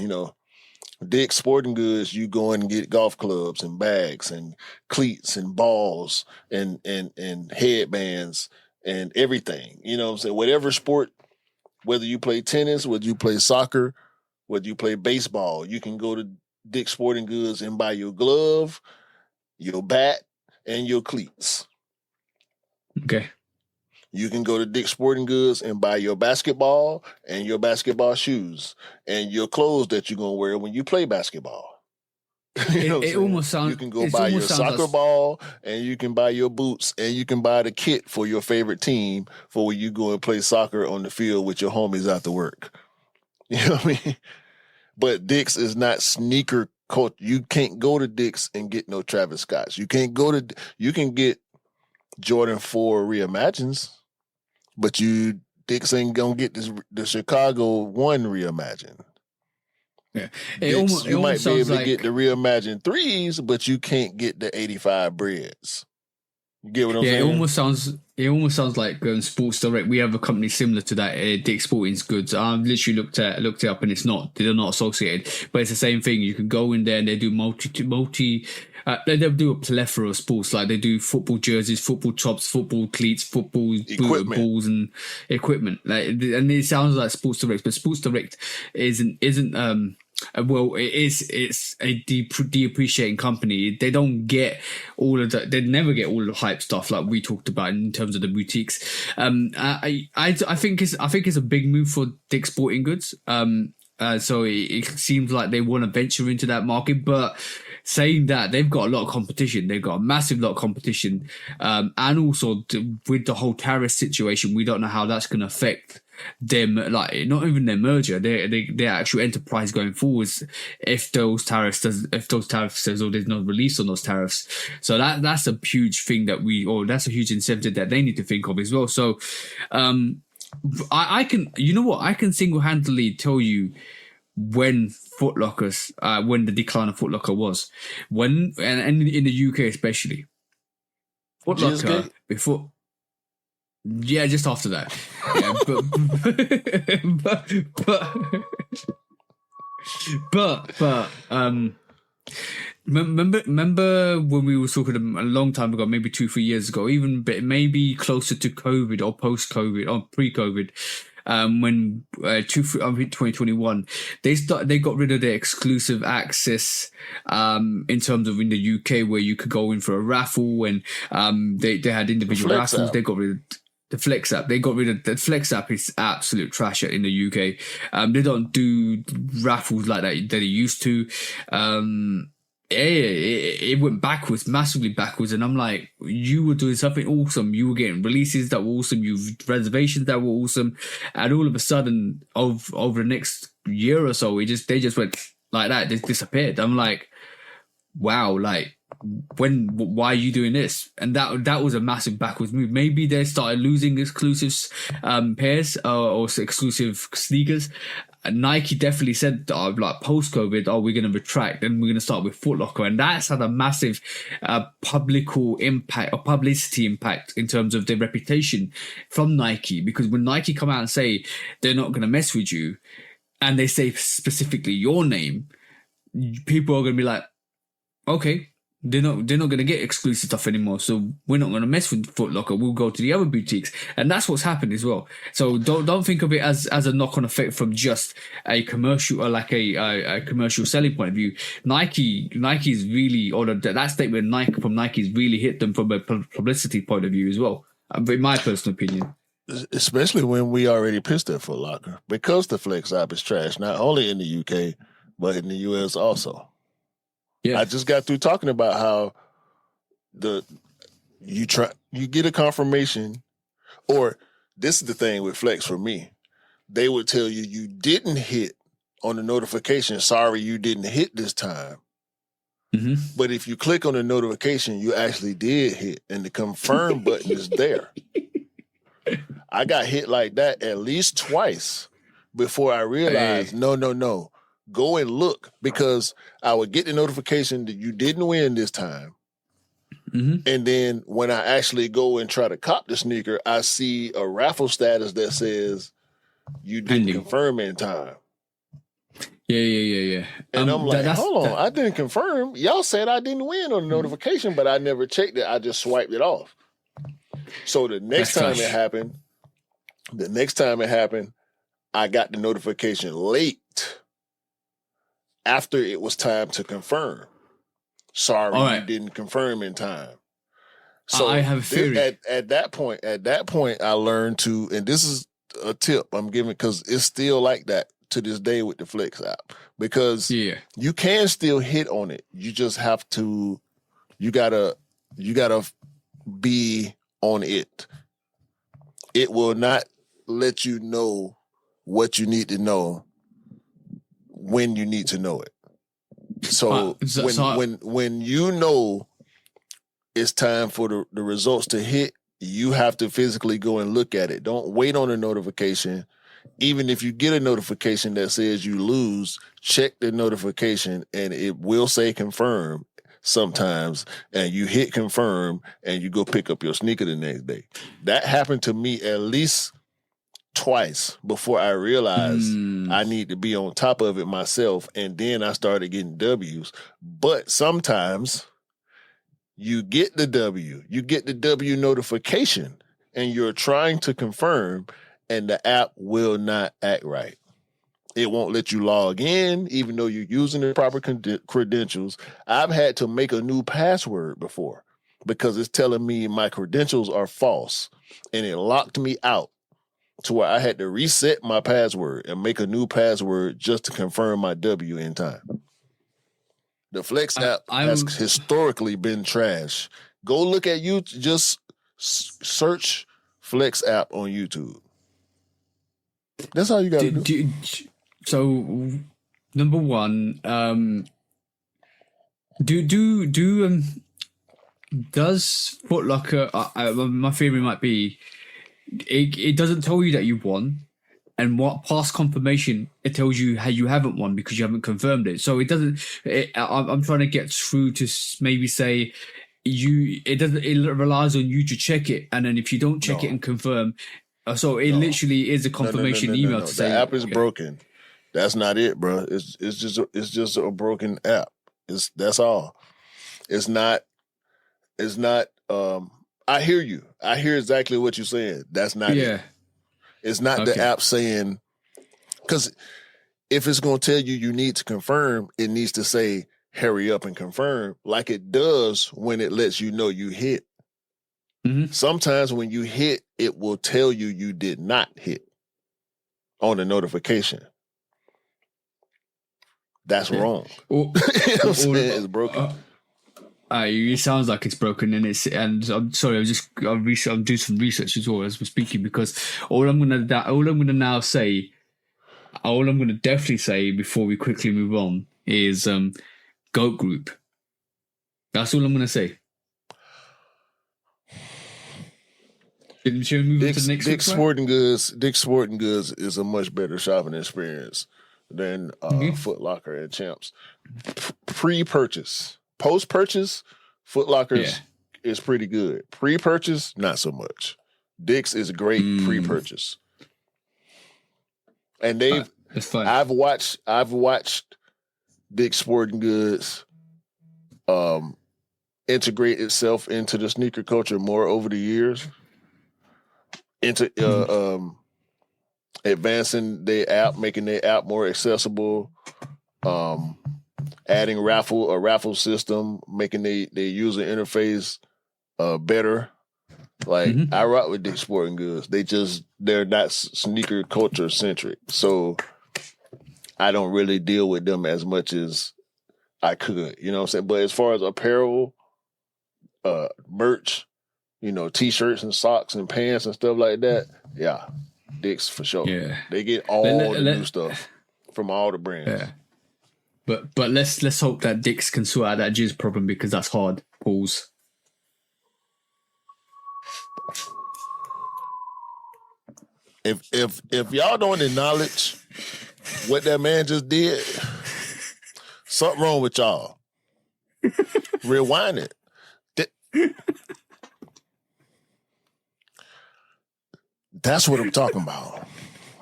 Dick's Sporting Goods, you go and get golf clubs and bags and cleats and balls and headbands and everything. You know what I'm saying? Whatever sport, whether you play tennis, whether you play soccer, whether you play baseball, you can go to Dick's Sporting Goods and buy your glove, your bat, and your cleats. Okay. You can go to Dick's Sporting Goods and buy your basketball and your basketball shoes and your clothes that you're going to wear when you play basketball. It almost sounds... You can go buy your soccer ball and you can buy your boots and you can buy the kit for your favorite team for when you go and play soccer on the field with your homies after work. You know what I mean? But Dick's is not sneaker culture. You can't go to Dick's and get no Travis Scotts. You can get Jordan 4 reimagines, but Dick's ain't gonna get the Chicago 1 reimagined. Yeah, you might be able to get the reimagined 3s, but you can't get the 85 breads. You get what I'm saying? It almost sounds like Sports Direct. We have a company similar to that, Dick's Sporting Goods. I've literally looked it up, and they're not associated, but it's the same thing. You can go in there and they do they'll do a plethora of sports. Like they do football jerseys, football tops, football cleats, football balls and equipment. And it sounds like Sports Direct, but Sports Direct isn't. It's a depreciating company. They don't get all of the. They never get all of the hype stuff like we talked about in terms of the boutiques. I think it's a big move for Dick's Sporting Goods. So it seems like they want to venture into that market, but saying that, they've got a lot of competition. They've got a massive lot of competition, and also with the whole tariff situation, we don't know how that's going to affect them, like not even their merger, their actual enterprise going forwards. If those tariffs says, or there's no release on those tariffs, so that's a huge thing that's a huge incentive that they need to think of as well. So, I can single-handedly tell you when when the decline of Footlocker was, and in the UK especially, Footlocker before. Yeah, just after that. Yeah, remember when we were talking a long time ago, maybe 2-3 years ago, even maybe closer to COVID or post-COVID or pre-COVID, when 2021, they got rid of their exclusive access in terms of in the UK, where you could go in for a raffle, and they had individual raffles. They got rid of the Flex app. They got rid of the Flex app. Is absolute trash in the UK. They don't do raffles like that they used to. It went backwards, massively backwards, and I'm like, you were doing something awesome. You were getting releases that were awesome. Reservations that were awesome, and all of a sudden, over the next year or so, they just went like that. They disappeared. I'm like, wow, like. Why are you doing this? And that was a massive backwards move. Maybe they started losing exclusive pairs or exclusive sneakers. Nike definitely said, like post-COVID, we're going to retract and we're going to start with Footlocker, and that's had a massive publicity impact in terms of their reputation from Nike. Because when Nike come out and say they're not going to mess with you, and they say specifically your name, people are going to be like, okay, they're not going to get exclusive stuff anymore, so we're not going to mess with Footlocker. We'll go to the other boutiques, and that's what's happened as well. So don't think of it as a knock-on effect from just a commercial or like a commercial selling point of view. Nike's really, or that statement Nike's really hit them from a publicity point of view as well. In my personal opinion, especially when we already pissed at Footlocker because the Flex app is trash, not only in the UK but in the US also. Yeah. I just got through talking about how you get a confirmation, or this is the thing with Flex for me. They would tell you didn't hit on the notification. Sorry, you didn't hit this time. Mm-hmm. But if you click on the notification, you actually did hit, and the confirm button is there. I got hit like that at least twice before I realized, no. Go and look, because I would get the notification that you didn't win this time. Mm-hmm. And then when I actually go and try to cop the sneaker, I see a raffle status that says you didn't confirm in time. Yeah. And I'm like, hold on, I didn't confirm. Y'all said I didn't win on the notification, but I never checked it. I just swiped it off. So the next time it happened, I got the notification late. After it was time to confirm. Sorry, you didn't confirm in time. So I have a theory. At that point, I learned to, and this is a tip I'm giving because it's still like that to this day with the Flex app. Because you can still hit on it. You just have to, you gotta be on it. It will not let you know what you need to know when you need to know it. So when you know it's time for the results to hit, you have to physically go and look at it. Don't wait on a notification. Even if you get a notification that says you lose, check the notification and it will say confirm sometimes, and you hit confirm and you go pick up your sneaker the next day. That happened to me at least twice before I realized I need to be on top of it myself, and then I started getting W's. But sometimes you get the W notification, and you're trying to confirm, and the app will not act right. It won't let you log in, even though you're using the proper credentials. I've had to make a new password before because it's telling me my credentials are false, and it locked me out to where I had to reset my password and make a new password just to confirm my W in time. The Flex app has historically been trash. Go look at YouTube. Just search Flex app on YouTube. That's all you got to do. So, number one, does Footlocker? My theory might be, it doesn't tell you that you won, and what past confirmation it tells you how you haven't won because you haven't confirmed it. So it doesn't. I'm trying to get through to maybe say it doesn't. It relies on you to check it, and then if you don't check it and confirm, so it literally is a confirmation email to say the app is broken. That's not it, bro. It's just a broken app. That's all. It's not. I hear you. I hear exactly what you're saying. That's not it. It's not the app saying, because if it's going to tell you need to confirm, it needs to say hurry up and confirm, like it does when it lets you know you hit. Mm-hmm. Sometimes when you hit, it will tell you did not hit on the notification. That's wrong. It's broken. It sounds like it's broken, and I'm sorry. I'm doing some research as well as we're speaking, because all I'm gonna definitely say before we quickly move on is GOAT Group. That's all I'm gonna say. Should we move on to the next Dick's Sporting Goods is a much better shopping experience than Footlocker and Champs. Pre-purchase. Post-purchase, Footlocker is pretty good. Pre-purchase, not so much. Dick's is great pre-purchase. And I've watched Dick's Sporting Goods integrate itself into the sneaker culture more over the years, into advancing their app, making their app more accessible, adding a raffle system, making their user interface better. Like I rock with Dick's Sporting Goods. They're not sneaker culture centric, so I don't really deal with them as much as I could. You know what I'm saying? But as far as apparel, merch, t-shirts and socks and pants and stuff like that, yeah, Dick's for sure. Yeah, they get all the new stuff from all the brands. Yeah. But let's hope that Dick's can sort out that jizz problem, because that's hard. Pause. If y'all don't acknowledge what that man just did, something wrong with y'all. Rewind it. That's what I'm talking about.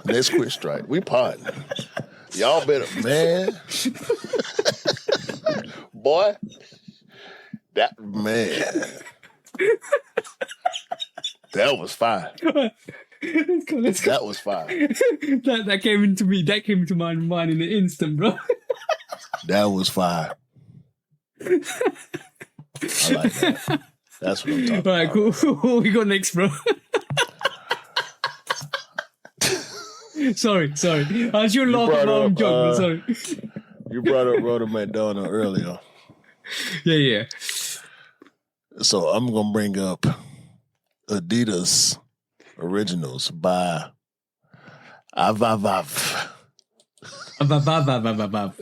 Let's quit strike. We partner. Y'all better, man. Boy, that was fire. That was fire. That came into me. That came into my mind in an instant, bro. That was fire. I like that. That's what I'm talking about. All right, cool. What we got next, bro? Sorry. I should laugh at my own joke, but sorry. You brought up Ronald McDonald earlier. Yeah. So I'm going to bring up Adidas Originals by AvAvAv. AvAvAv.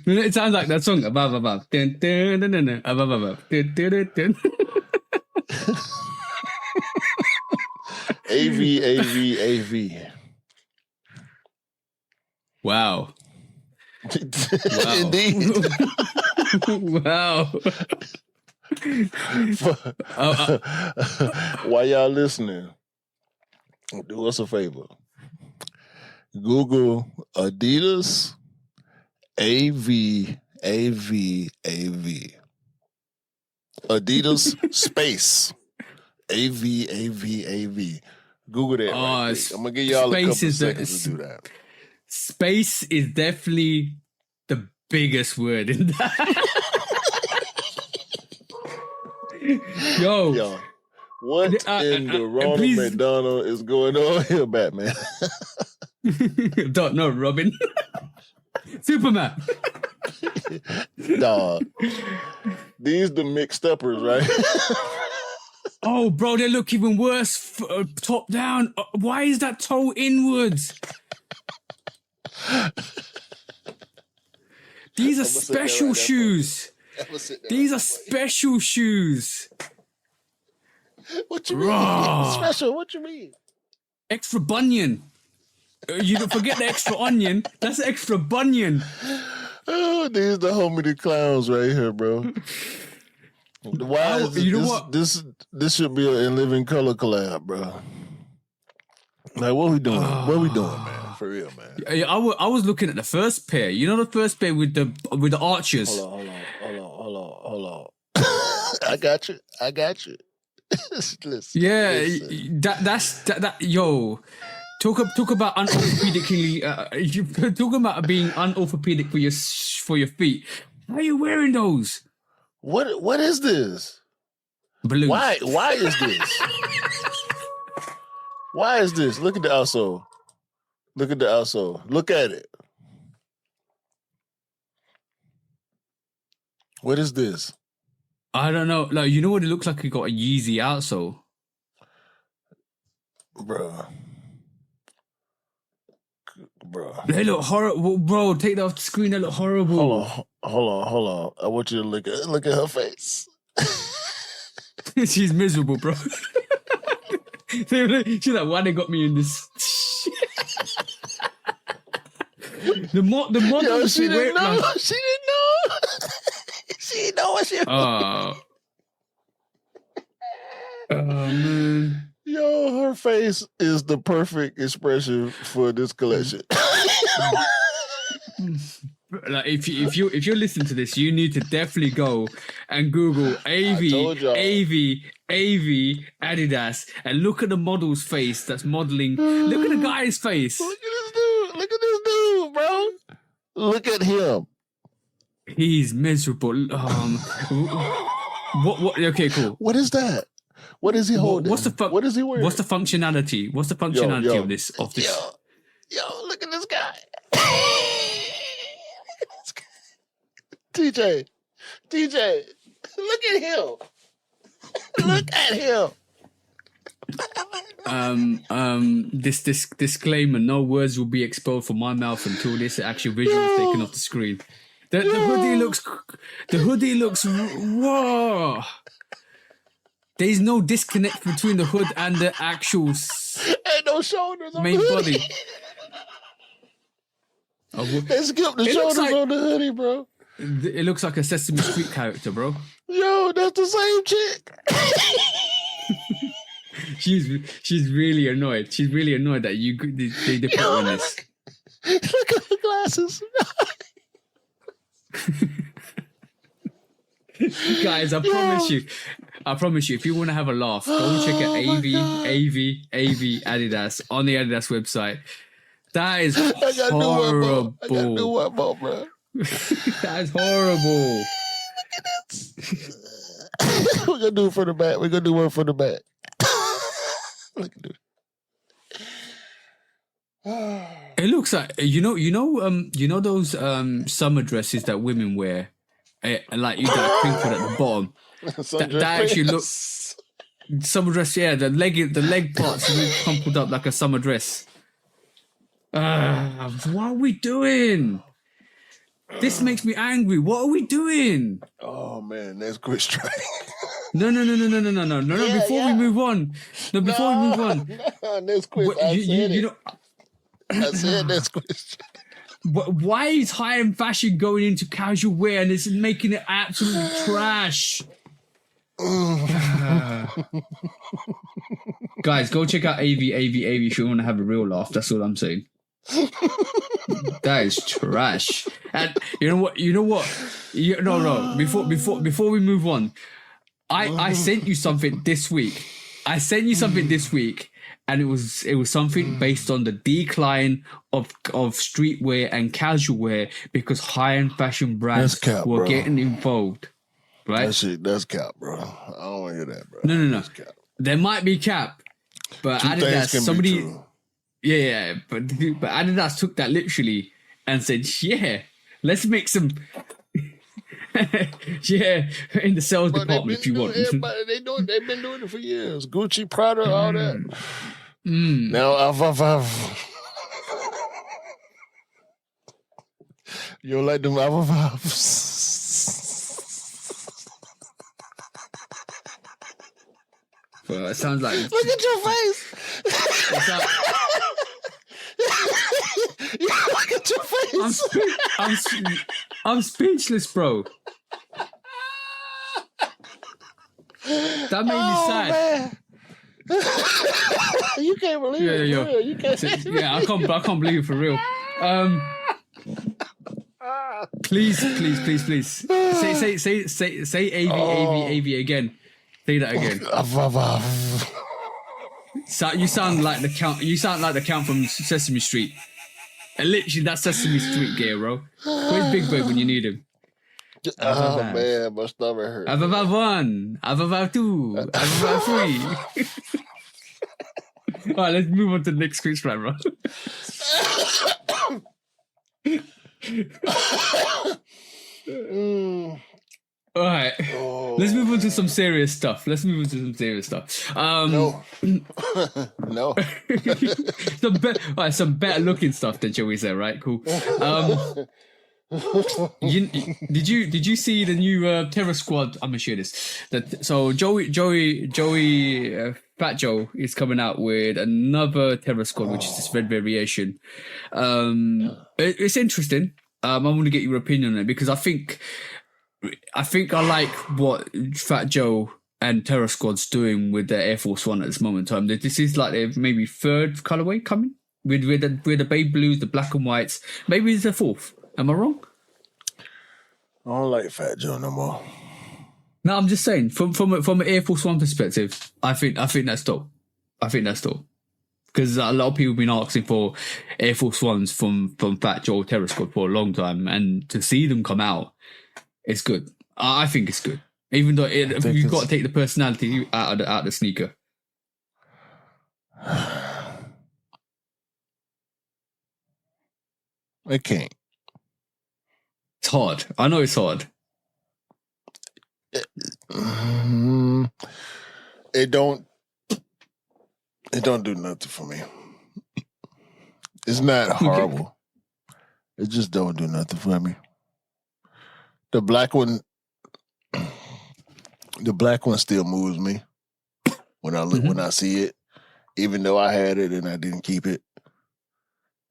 It sounds like that song. AvAvAv. AvAvAv. AvAvAv. Wow. Indeed. Wow. While y'all listening, do us a favor. Google Adidas AvAvAv. Adidas space AvAvAv. Google that. Right, I'm gonna give y'all a couple seconds to do that. Space is definitely the biggest word in that. Yo, what in the Ronald McDonald is going on here, Batman? Don't know, Robin. Superman. Dog. These the mixed uppers, right? Oh, bro, they look even worse top down. Why is that toe inwards? These are special shoes. These are special shoes. What you mean? Special? What you mean? Extra bunion. You don't forget the extra onion. That's extra bunion. Oh, these the homie the clowns right here, bro. Why is this should be an In Living Color collab, bro. Like, what we doing? What we doing, man? For real, man. I was looking at the first pair. You know the first pair with the arches. Hold on. I got you. Listen, listen. That. Yo, talk about unorthopedically. Talk about being unorthopedic for your feet. How are you wearing those? What is this? Blue. Why is this? Why is this? Look at the outsole. Look at it. What is this? I don't know. Like, you know what it looks like? It got a Yeezy outsole. Bro. They look horrible, bro. Take that off the screen. They look horrible. Hold on. I want you to look at her face. She's miserable, bro. She's like, why they got me in this? The model. She didn't know. She didn't know. She didn't know what she was. Oh man. Yo, her face is the perfect expression for this collection. Like if you're listening to this, you need to definitely go and Google AV Adidas and look at the model's face that's modeling. Look at the guy's face. Look at this dude, bro. Look at him. He's miserable. What? Okay, cool. What is that? What is he holding? What is he wearing? What's the functionality? What's the functionality of this? Yo, look at this guy. TJ, look at him. Look at him. This disclaimer: no words will be expelled from my mouth until this actual visual is taken off the screen. The hoodie looks. Whoa! There's no disconnect between the hood and the actual Ain't no shoulders on main the body. They skipped the shoulders on the hoodie, bro. It looks like a Sesame Street character, bro. Yo, that's the same chick. She's really annoyed. She's really annoyed that they put on this. Look at the glasses. Guys, I promise you, if you want to have a laugh, go and check out AV Adidas on the Adidas website. That is horrible. I got new one more, bro. That is horrible. We're gonna do it for the back. We're gonna do one for the back. Look at this. It looks like you know those summer dresses that women wear, like you got crinkled at the bottom. That actually looks summer dress. Yeah, the leg parts really crumpled up like a summer dress. What are we doing? This makes me angry. What are we doing? Oh man, that's quick strike. No. Before we move on. That's quick. I said that's quick strike. Why is high-end fashion going into casual wear and it's making it absolute trash? Guys, go check out AV if you want to have a real laugh. That's all I'm saying. That is trash. And you know what? No. Before we move on, I sent you something this week. And it was something based on the decline of streetwear and casual wear because high-end fashion brands were getting involved. Right? That's cap, bro. I don't want to hear that, bro. No. There might be cap, but Adidas, but Adidas took that literally and said, "Yeah, let's make some." Yeah, in the sales department if you want. They've been doing it for years. Gucci, Prada, all that. Now AvAvAv. You don't like them AvAvAvs? Well, it sounds like. Look at your face. Look at your face. I'm speechless, bro. That made me sad. Man. You can't believe it. Yo. For real. You can't. Yeah, I can't believe it for real. Please. Say AV again. Say that again. So you sound like the count. You sound like the count from Sesame Street. And literally, that's Sesame Street gear, bro. Where's Big Bird when you need him? Oh man, my stomach hurt. AvAvAv 1, AvAvAv 2, AvAvAv 3. All right, let's move on to the next quick strike, bro. All right, let's move on to some serious stuff. No. Some better looking stuff than shall we say, right? Cool. Did you see the new Terror Squad? I'm gonna share this. So Joey, Fat Joe is coming out with another Terror Squad, which is this red variation. It's interesting. I want to get your opinion on it because I think I like what Fat Joe and Terror Squad's doing with their Air Force One at this moment in time. This is like their maybe third colorway coming with the baby blues, the black and whites. Maybe it's the fourth. Am I wrong? I don't like Fat Joe no more. No, I'm just saying from an Air Force One perspective, I think that's dope. I think that's dope because a lot of people have been asking for Air Force Ones from Fat Joe Terror Squad for a long time, and to see them come out, it's good. I think it's good, even though you've got to take the personality out of the sneaker. I can't. It's hard. I know it's hard. It don't do nothing for me. It's not horrible. It just don't do nothing for me. The black one still moves me when I look when I see it. Even though I had it and I didn't keep it,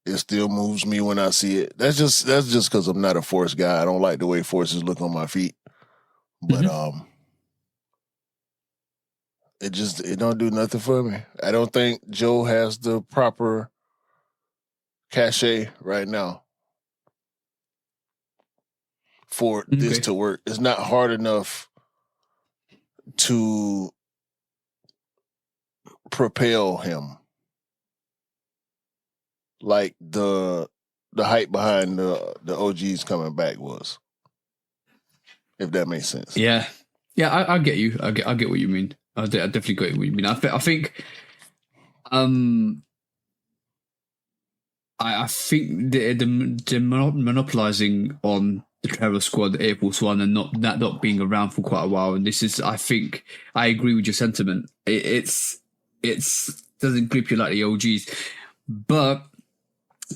it still moves me when I see it. That's just because I'm not a Force guy. I don't like the way Forces look on my feet. But it don't do nothing for me. I don't think Joe has the proper cachet right now for this to work. It's not hard enough to propel him like the hype behind the OGs coming back was. If that makes sense. Yeah, I get you. I get what you mean. I definitely get what you mean. I think the monopolizing on the Terror Squad, the Air Force One, and not being around for quite a while. And this is, I think, I agree with your sentiment. It's doesn't grip you like the OGs, but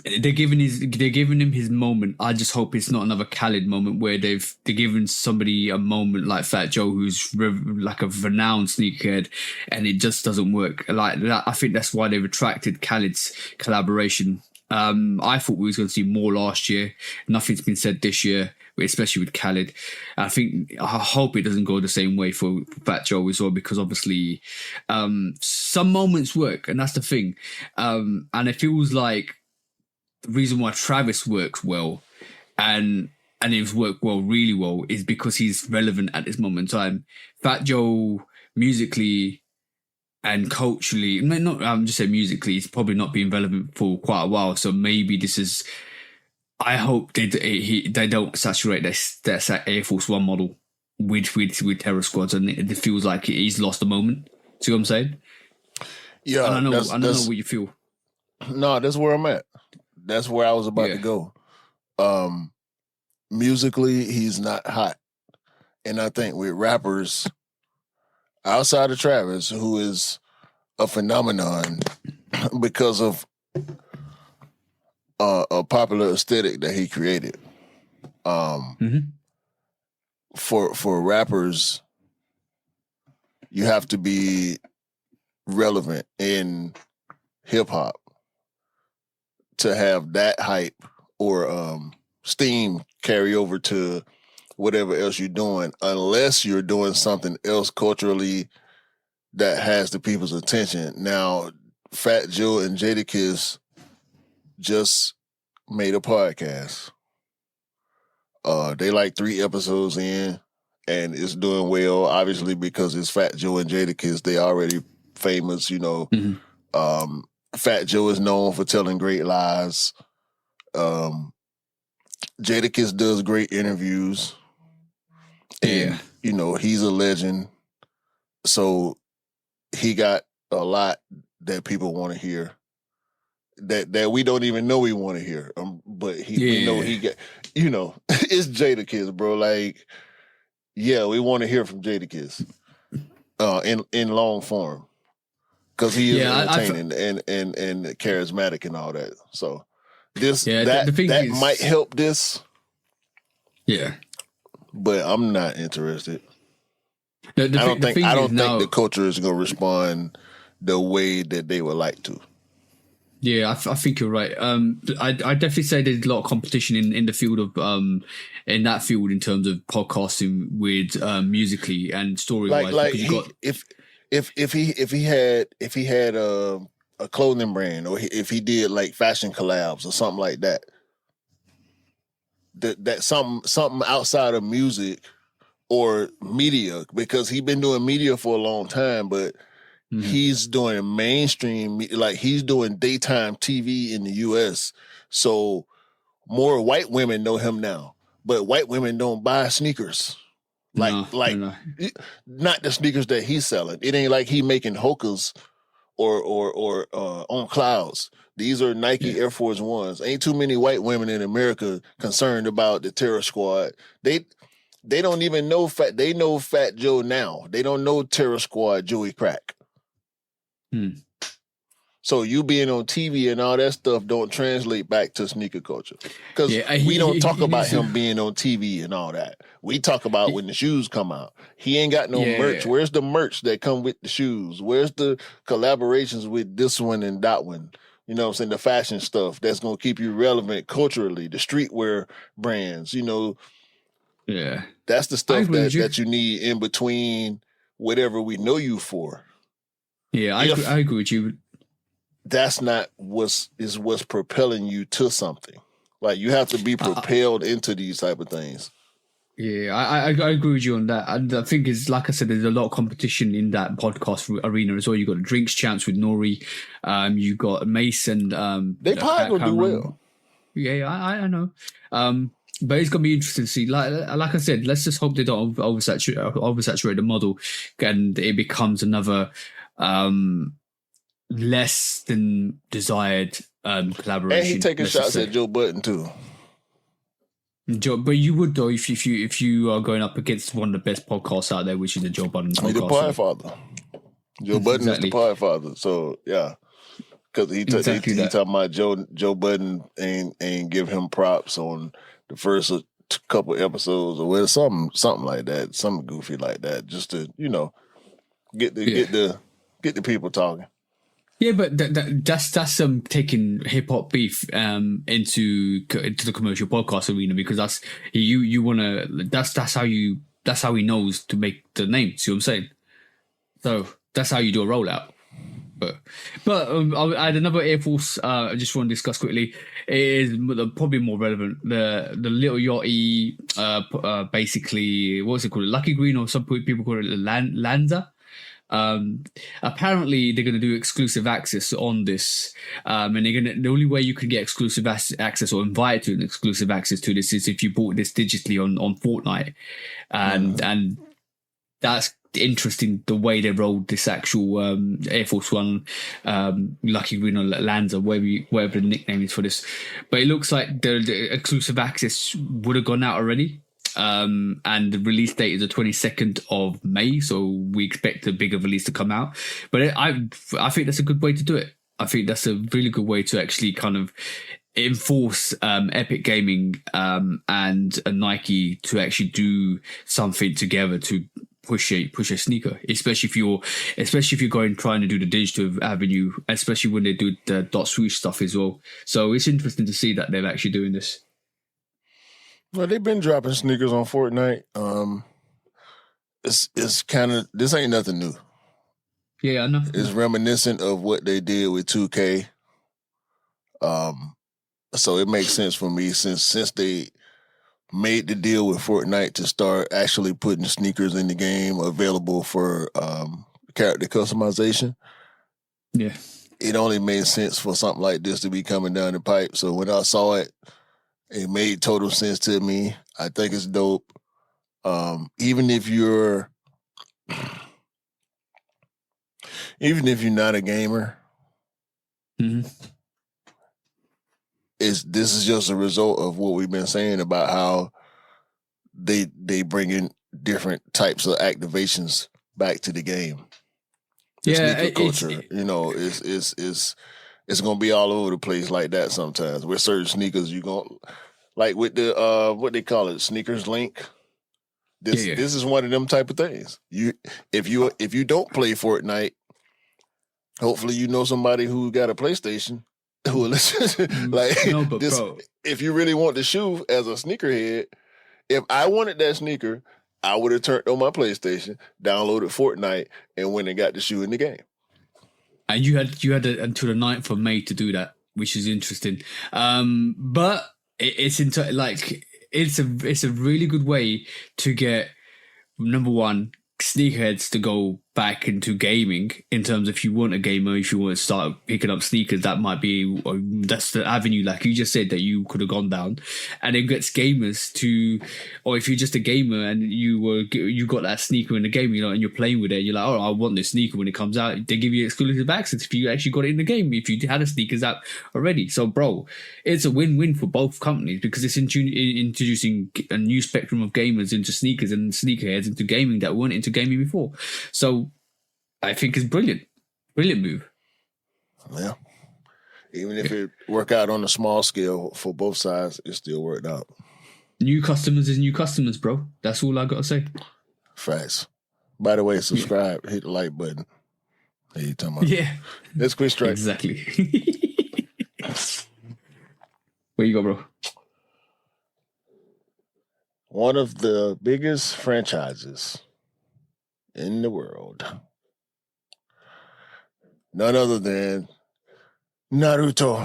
they're giving him his moment. I just hope it's not another Khaled moment where they're giving somebody a moment like Fat Joe, who's like a renowned sneakerhead, and it just doesn't work. Like that, I think that's why they retracted Khaled's collaboration. I thought we was going to see more last year. Nothing's been said this year, especially with Khaled. I hope it doesn't go the same way for Fat Joe as well, because obviously some moments work, and that's the thing. And it feels like the reason why Travis works well and it's worked well, really well, is because he's relevant at this moment in time. Fat Joe, musically and culturally, I'm just saying musically, he's probably not been relevant for quite a while. So maybe this is, I hope they don't saturate their Air Force One model with Terror Squads, and it feels like he's lost the moment. See what I'm saying? Yeah, and I don't know what you feel. No, that's where I'm at. That's where I was about to go. Musically, he's not hot. And I think with rappers, outside of Travis, who is a phenomenon because of a popular aesthetic that he created. For rappers, you have to be relevant in hip-hop to have that hype or steam carry over to whatever else you're doing, unless you're doing something else culturally that has the people's attention. Now, Fat Joe and Jadakiss just made a podcast. They like 3 episodes in, and it's doing well, obviously, because it's Fat Joe and Jadakiss. They already famous, you know. Fat Joe is known for telling great lies. Jadakiss does great interviews. And, you know, he's a legend. So he got a lot that people want to hear. That we don't even know we want to hear. But we know he got, you know, it's Jadakiss, bro. Like, yeah, we want to hear from Jadakiss in long form. Because he is entertaining and charismatic and all that. So that might help this. Yeah. But I'm not interested. I don't think the culture is going to respond the way that they would like to. Yeah, I think you're right. I definitely say there's a lot of competition in the field of in that field in terms of podcasting with musically and story wise. If he had a clothing brand, or if he did like fashion collabs or something like that, that something outside of music or media, because he's been doing media for a long time, but he's doing mainstream, like he's doing daytime TV in the US. So more white women know him now, but white women don't buy sneakers. Not the sneakers that he's selling. It ain't like he making Hokas or on clouds. These are Nike Air Force Ones. Ain't too many white women in America concerned about the terror squad. They don't even know they know Fat Joe now. They don't know Terror Squad Joey Crack. So you being on TV and all that stuff don't translate back to sneaker culture, because we don't talk about him being on TV and all that. We talk about when the shoes come out. He ain't got no merch. Where's the merch that come with the shoes? Where's the collaborations with this one and that one? You know what I'm saying? The fashion stuff that's going to keep you relevant culturally, the streetwear brands, you know. Yeah. That's the stuff that you need in between whatever we know you for. Yeah, I agree with you. That's not what's propelling you to something. Like, you have to be propelled into these type of things. Yeah, I agree with you on that. And I think it's like I said, there's a lot of competition in that podcast arena as well. You got the drinks chance with Nori, you got Mason. They probably gonna do well. Yeah, I know. But it's gonna be interesting to see. Like I said, let's just hope they don't oversaturate the model, and it becomes another less than desired collaboration. And he taking shots at Joe Budden too. But you would, though, if you are going up against one of the best podcasts out there, which is the Joe Budden podcast. He's the Pie Father. Joe Budden is the Pie Father. So yeah, because he talking about Joe Budden ain't give him props on the first couple episodes or something like that, something goofy like that, just to get the people talking. Yeah, but that's taking hip hop beef into the commercial podcast arena, because that's how he knows to make the name. See what I'm saying? So that's how you do a rollout. But I had another Air Force. I just want to discuss quickly. It is probably more relevant. The little Yachty, basically, what's it called? Lucky Green, or some people call it Lanza. Apparently they're going to do exclusive access on this, and the only way you can get exclusive access or invited to an exclusive access to this is if you bought this digitally on Fortnite, and that's interesting the way they rolled this actual Air Force One Lucky Green or Lanza, whatever the nickname is for this. But it looks like the exclusive access would have gone out already. And the release date is the 22nd of May, so we expect a bigger release to come out. But I think that's a good way to do it. I think that's a really good way to actually kind of enforce Epic Gaming and Nike to actually do something together to push a sneaker, especially if you're trying to do the digital avenue, especially when they do the dot swoosh stuff as well. So it's interesting to see that they're actually doing this. Well, they've been dropping sneakers on Fortnite. It's kind of, this ain't nothing new. Yeah, I know. It's reminiscent of what they did with 2K. So it makes sense for me since they made the deal with Fortnite to start actually putting sneakers in the game available for character customization. Yeah, it only made sense for something like this to be coming down the pipe. So when I saw it, it made total sense to me. I think it's dope. Even if you're not a gamer, this is just a result of what we've been saying about how they bring in different types of activations back to the game. The sneaker culture, it's gonna be all over the place like that sometimes. With certain sneakers, you gonna like with the what they call it, sneakers link. This is one of them type of things. If you don't play Fortnite, hopefully you know somebody who got a PlayStation who will listen. Bro. If you really want the shoe as a sneakerhead, if I wanted that sneaker, I would have turned on my PlayStation, downloaded Fortnite, and went and got the shoe in the game. And you had until the 9th of May to do that, which is interesting. But it's into like it's a really good way to get, number one, sneakerheads to go back into gaming. In terms of, if you want a gamer, if you want to start picking up sneakers, that's the avenue, like you just said, that you could have gone down. And it gets gamers to, or if you're just a gamer and you got that sneaker in the game, and you're playing with it, you're like, oh, I want this sneaker when it comes out. They give you exclusive access if you actually got it in the game, if you had the sneakers out already. So bro, it's a win-win for both companies, because it's introducing a new spectrum of gamers into sneakers, and sneakerheads into gaming that weren't into gaming before. So I think it's brilliant move. Yeah. Even if it work out on a small scale for both sides, it still worked out. New customers is new customers, bro. That's all I got to say. Facts. By the way, subscribe, hit the like button. Hey, you talking about? Yeah. Let's quick strike. Exactly. Where you go, bro? One of the biggest franchises in the world. None other than Naruto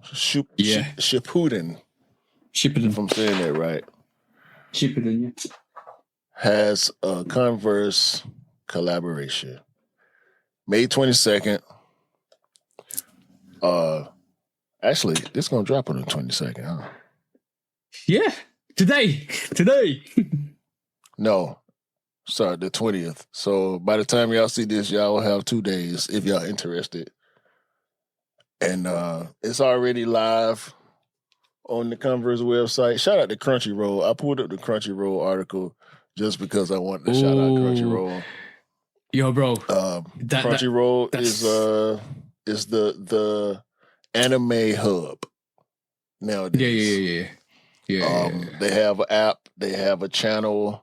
Shippuden. If I'm saying that right. Shippuden, yeah. Has a Converse collaboration. May 22nd. Actually, this is gonna drop on the 22nd, huh? Yeah. Today. No. Sorry, the 20th. So by the time y'all see this, y'all will have 2 days if y'all interested. And it's already live on the Converse website. Shout out to Crunchyroll. I pulled up the Crunchyroll article just because I wanted to shout out Crunchyroll. Yo, bro. Crunchyroll is the anime hub nowadays. Yeah. They have an app. They have a channel.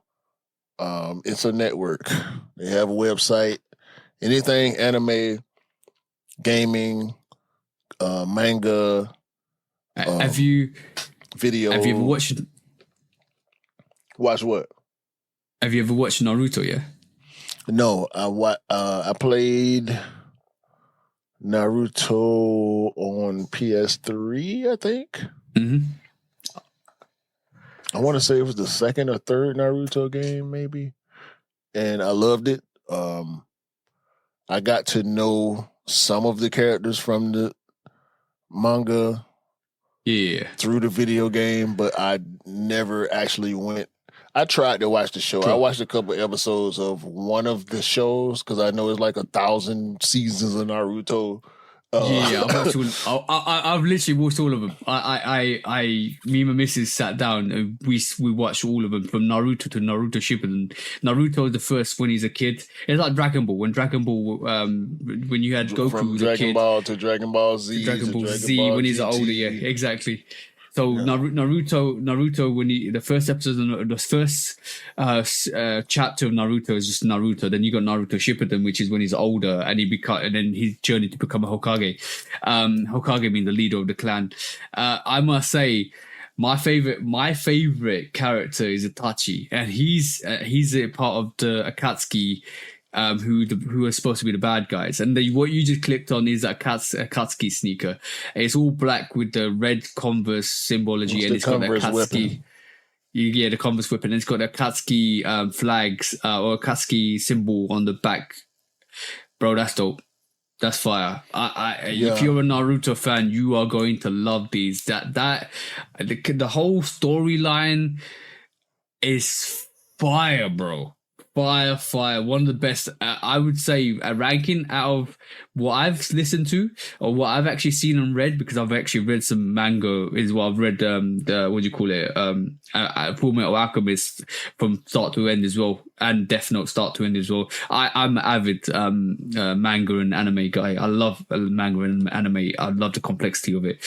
It's a network. They have a website. Anything anime, gaming, manga. Have you ever watched? Watch what? Have you ever watched Naruto? Yeah. No, I played Naruto on PS3, I think. Mm-hmm. I want to say it was the second or third Naruto game, maybe. And I loved it. I got to know some of the characters from the manga through the video game, but I never actually went. I tried to watch the show. I watched a couple episodes of one of the shows because I know it's like 1,000 seasons of Naruto. I've literally watched all of them. Me and my missus sat down and we watched all of them from Naruto to Naruto Shippuden. Naruto was the first when he's a kid. It's like Dragon Ball. When Dragon Ball, when you had Goku from as a kid. Dragon Ball to Dragon Ball Z. Dragon Ball Z when he's older, yeah, exactly. So Naruto, when the first episode, the first chapter of Naruto is just Naruto. Then you got Naruto Shippuden, which is when he's older and and then his journey to become a Hokage. Hokage being the leader of the clan. I must say, my favorite character is Itachi, and he's a part of the Akatsuki. Who are supposed to be the bad guys, and what you just clicked on is that Akatsuki sneaker. It's all black with the red Converse symbology, and it's got the Akatsuki. Yeah, the Converse weapon. And it's got the Akatsuki flags or Akatsuki symbol on the back. Bro, that's dope. That's fire. If you're a Naruto fan, you are going to love these. The whole storyline is fire, bro. Fire. One of the best, I would say, a ranking out of what I've listened to or what I've actually seen and read, because I've actually read some manga as well. I've read Full Metal Alchemist from start to end as well, and Death Note start to end as well. I'm an avid manga and anime guy. I love manga and anime. I love the complexity of it.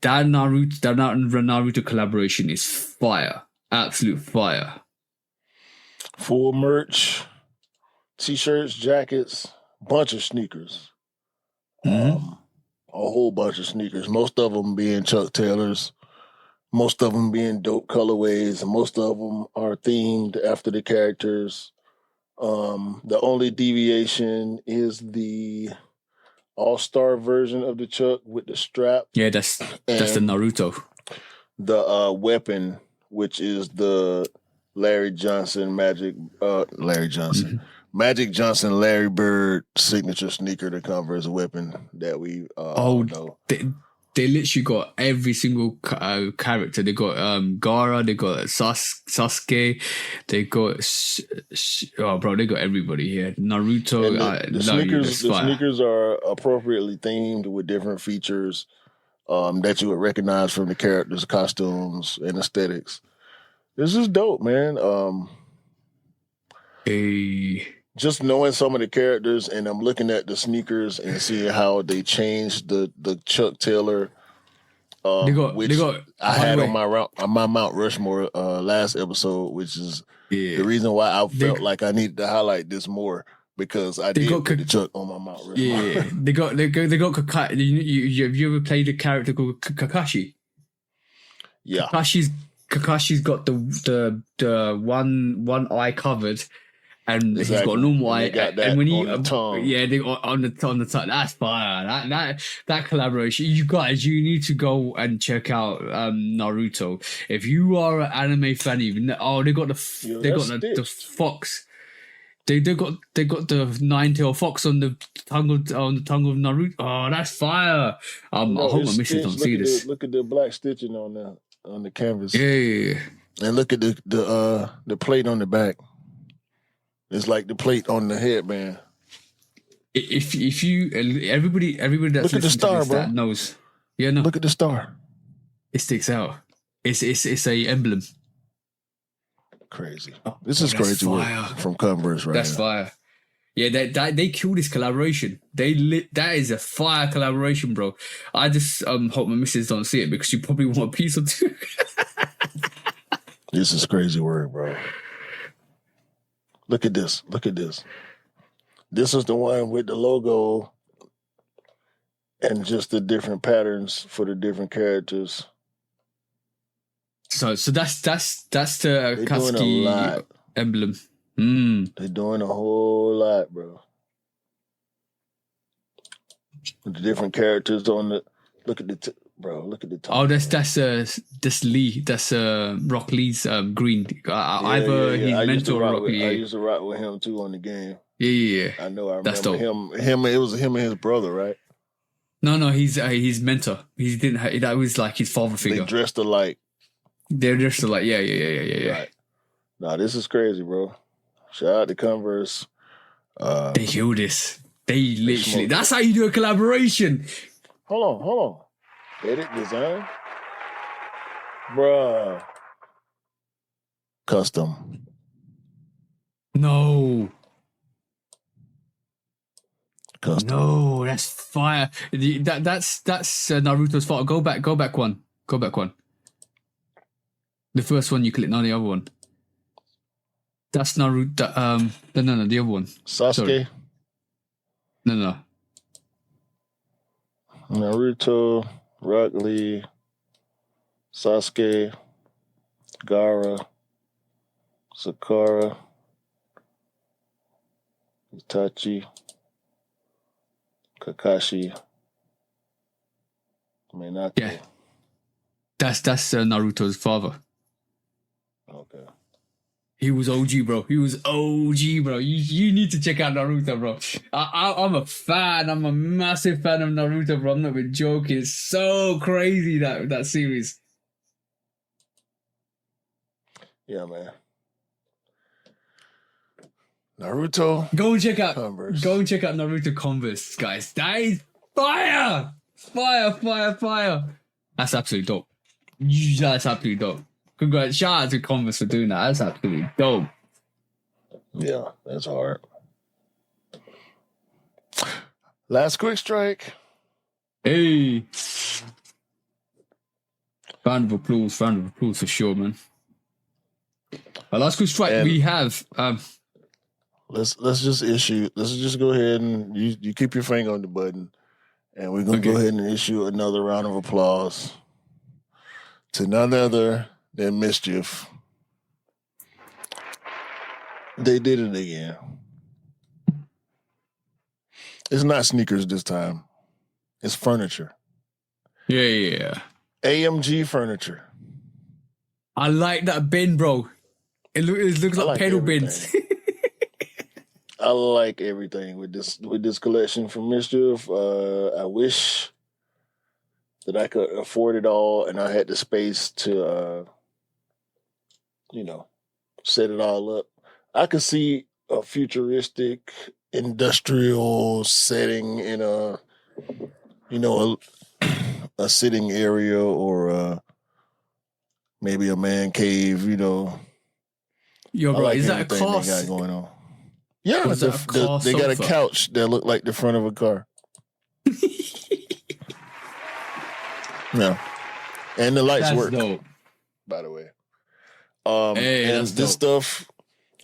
That Naruto collaboration is fire. Absolute fire. Full merch, t-shirts, jackets, bunch of sneakers. A whole bunch of sneakers. Most of them being Chuck Taylors. Most of them being dope colorways. And most of them are themed after the characters. The only deviation is the all-star version of the Chuck with the strap. Yeah, that's the Naruto. the weapon, which is the Larry Johnson Magic Larry Bird signature sneaker, the Converse weapon that we all know. They literally got every single character. They got Gaara, they got Sasuke, they got they got everybody here. Naruto. The sneakers are appropriately themed with different features that you would recognize from the characters, costumes, and aesthetics. This is dope, man. Just knowing some of the characters, and I'm looking at the sneakers and seeing how they changed the Chuck Taylor, which I had on my Mount Rushmore last episode, which is the reason why I felt like I needed to highlight this more, because I did put the Chuck on my Mount Rushmore. Yeah, they got Kakashi. Have you ever played a character called Kakashi? Yeah, Kakashi's got the one eye covered. And he's got a normal eye, and when he, on the tongue. they got on the tongue. That's fire. That collaboration. You guys, you need to go and check out Naruto. If you are an anime fan, they got the fox. They got the nine-tailed fox on the tongue of Naruto. Oh, that's fire. I hope my missus don't see this. Look at the black stitching on the canvas. Yeah. And look at the plate on the back. It's like the plate on the headband. If you everybody that's look at the star, bro. That knows. Yeah, no. Look at the star. It sticks out. It's a emblem. Crazy. This is crazy work from Converse right That's now. Fire. Yeah, they killed this collaboration. That is a fire collaboration, bro. I just hope my missus don't see it, because you probably want a piece or two. This is crazy work, bro. Look at this. This is the one with the logo and just the different patterns for the different characters. So that's the Katsuki emblem. They're doing a whole lot, bro. With the different characters on the look at the top. Oh, that's Lee. That's Rock Lee's green. Either he's mentor or Rock Lee. I used to rock with him too on the game. Yeah. I know. I remember that's dope. him. It was him and his brother, right? No. He's mentor. He didn't. That was like his father figure. They dressed alike. They're dressed alike. Yeah. Right. Nah, this is crazy, bro. Shout out to Converse. They killed this. They literally. That's how you do a collaboration. Hold on. Edit design, bruh. Custom. No. Custom. No, that's fire. That's Naruto's fault. Go back one. The first one you click, not the other one. That's Naruto. No, the other one. Sasuke. Sorry. No. Naruto. Rock Lee, Sasuke, Gaara, Sakura, Itachi, Kakashi, Minato. Yeah. That's Naruto's father. Okay. He was OG, bro. You need to check out Naruto, bro. I'm a fan. I'm a massive fan of Naruto, bro. I'm not even joking. It's so crazy, that series. Yeah, man. Naruto. Go and check out Converse. Naruto Converse, guys. That is fire. Fire. That's absolutely dope. That's absolutely dope. Congrats. Shout out to Converse for doing that. That's absolutely dope. Yeah, that's hard. Last quick strike. Hey. Round of applause for sure, man. Last quick strike, And we have let's just go ahead and you keep your finger on the button, and we're gonna go ahead and issue another round of applause to none other than MSCHF. They did it again. It's not sneakers this time. It's furniture. Yeah. AMG furniture. I like that bin, bro. It looks like pedal bins. I like everything with this collection from MSCHF. I wish that I could afford it all and I had the space to, set it all up. I could see a futuristic industrial setting in a sitting area or maybe a man cave. Yo, I bro, like is that a everything car? they got going on. Yeah, Or is that a car they got a sofa? couch that look like the front of a car. Yeah, and the lights That's work. dope. By the way, Hey, and that's this dope. stuff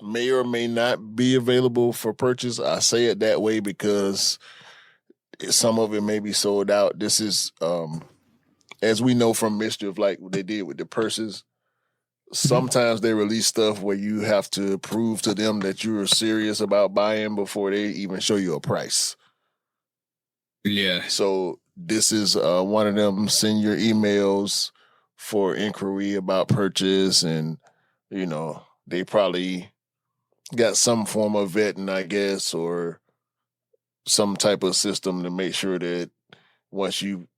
may or may not be available for purchase. I say it that way because some of it may be sold out. This is, as we know from MSCHF, like what they did with the purses. Sometimes they release stuff where you have to prove to them that you're serious about buying before they even show you a price. Yeah. So this is one of them. Send your emails for inquiry about purchase, and they probably got some form of vetting, I guess, or some type of system to make sure that once you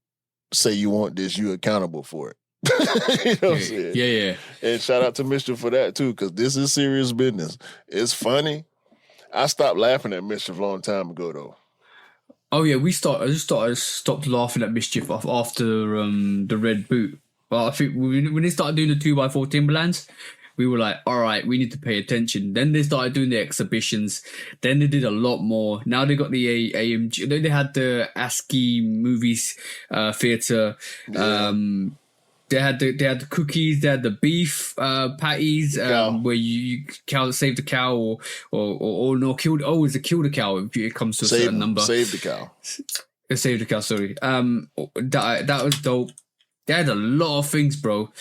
say you want this, you're accountable for it. You know what I'm saying? Yeah. And shout out to MSCHF for that too, because this is serious business. It's funny. I stopped laughing at MSCHF a long time ago, though. Oh yeah, I stopped laughing at MSCHF after the red boot. Well, I think when they started doing the 2x4 Timberlands, we were like, all right, we need to pay attention. Then they started doing the exhibitions. Then they did a lot more. Now they got the AMG. They had the ASCII movies theater. Yeah. They had the cookies. They had the beef patties Cow. where you save the cow or no killed. Oh, it's a kill the cow if it comes to a certain number. Save the cow. Save the cow. Sorry. That was dope. They had a lot of things, bro.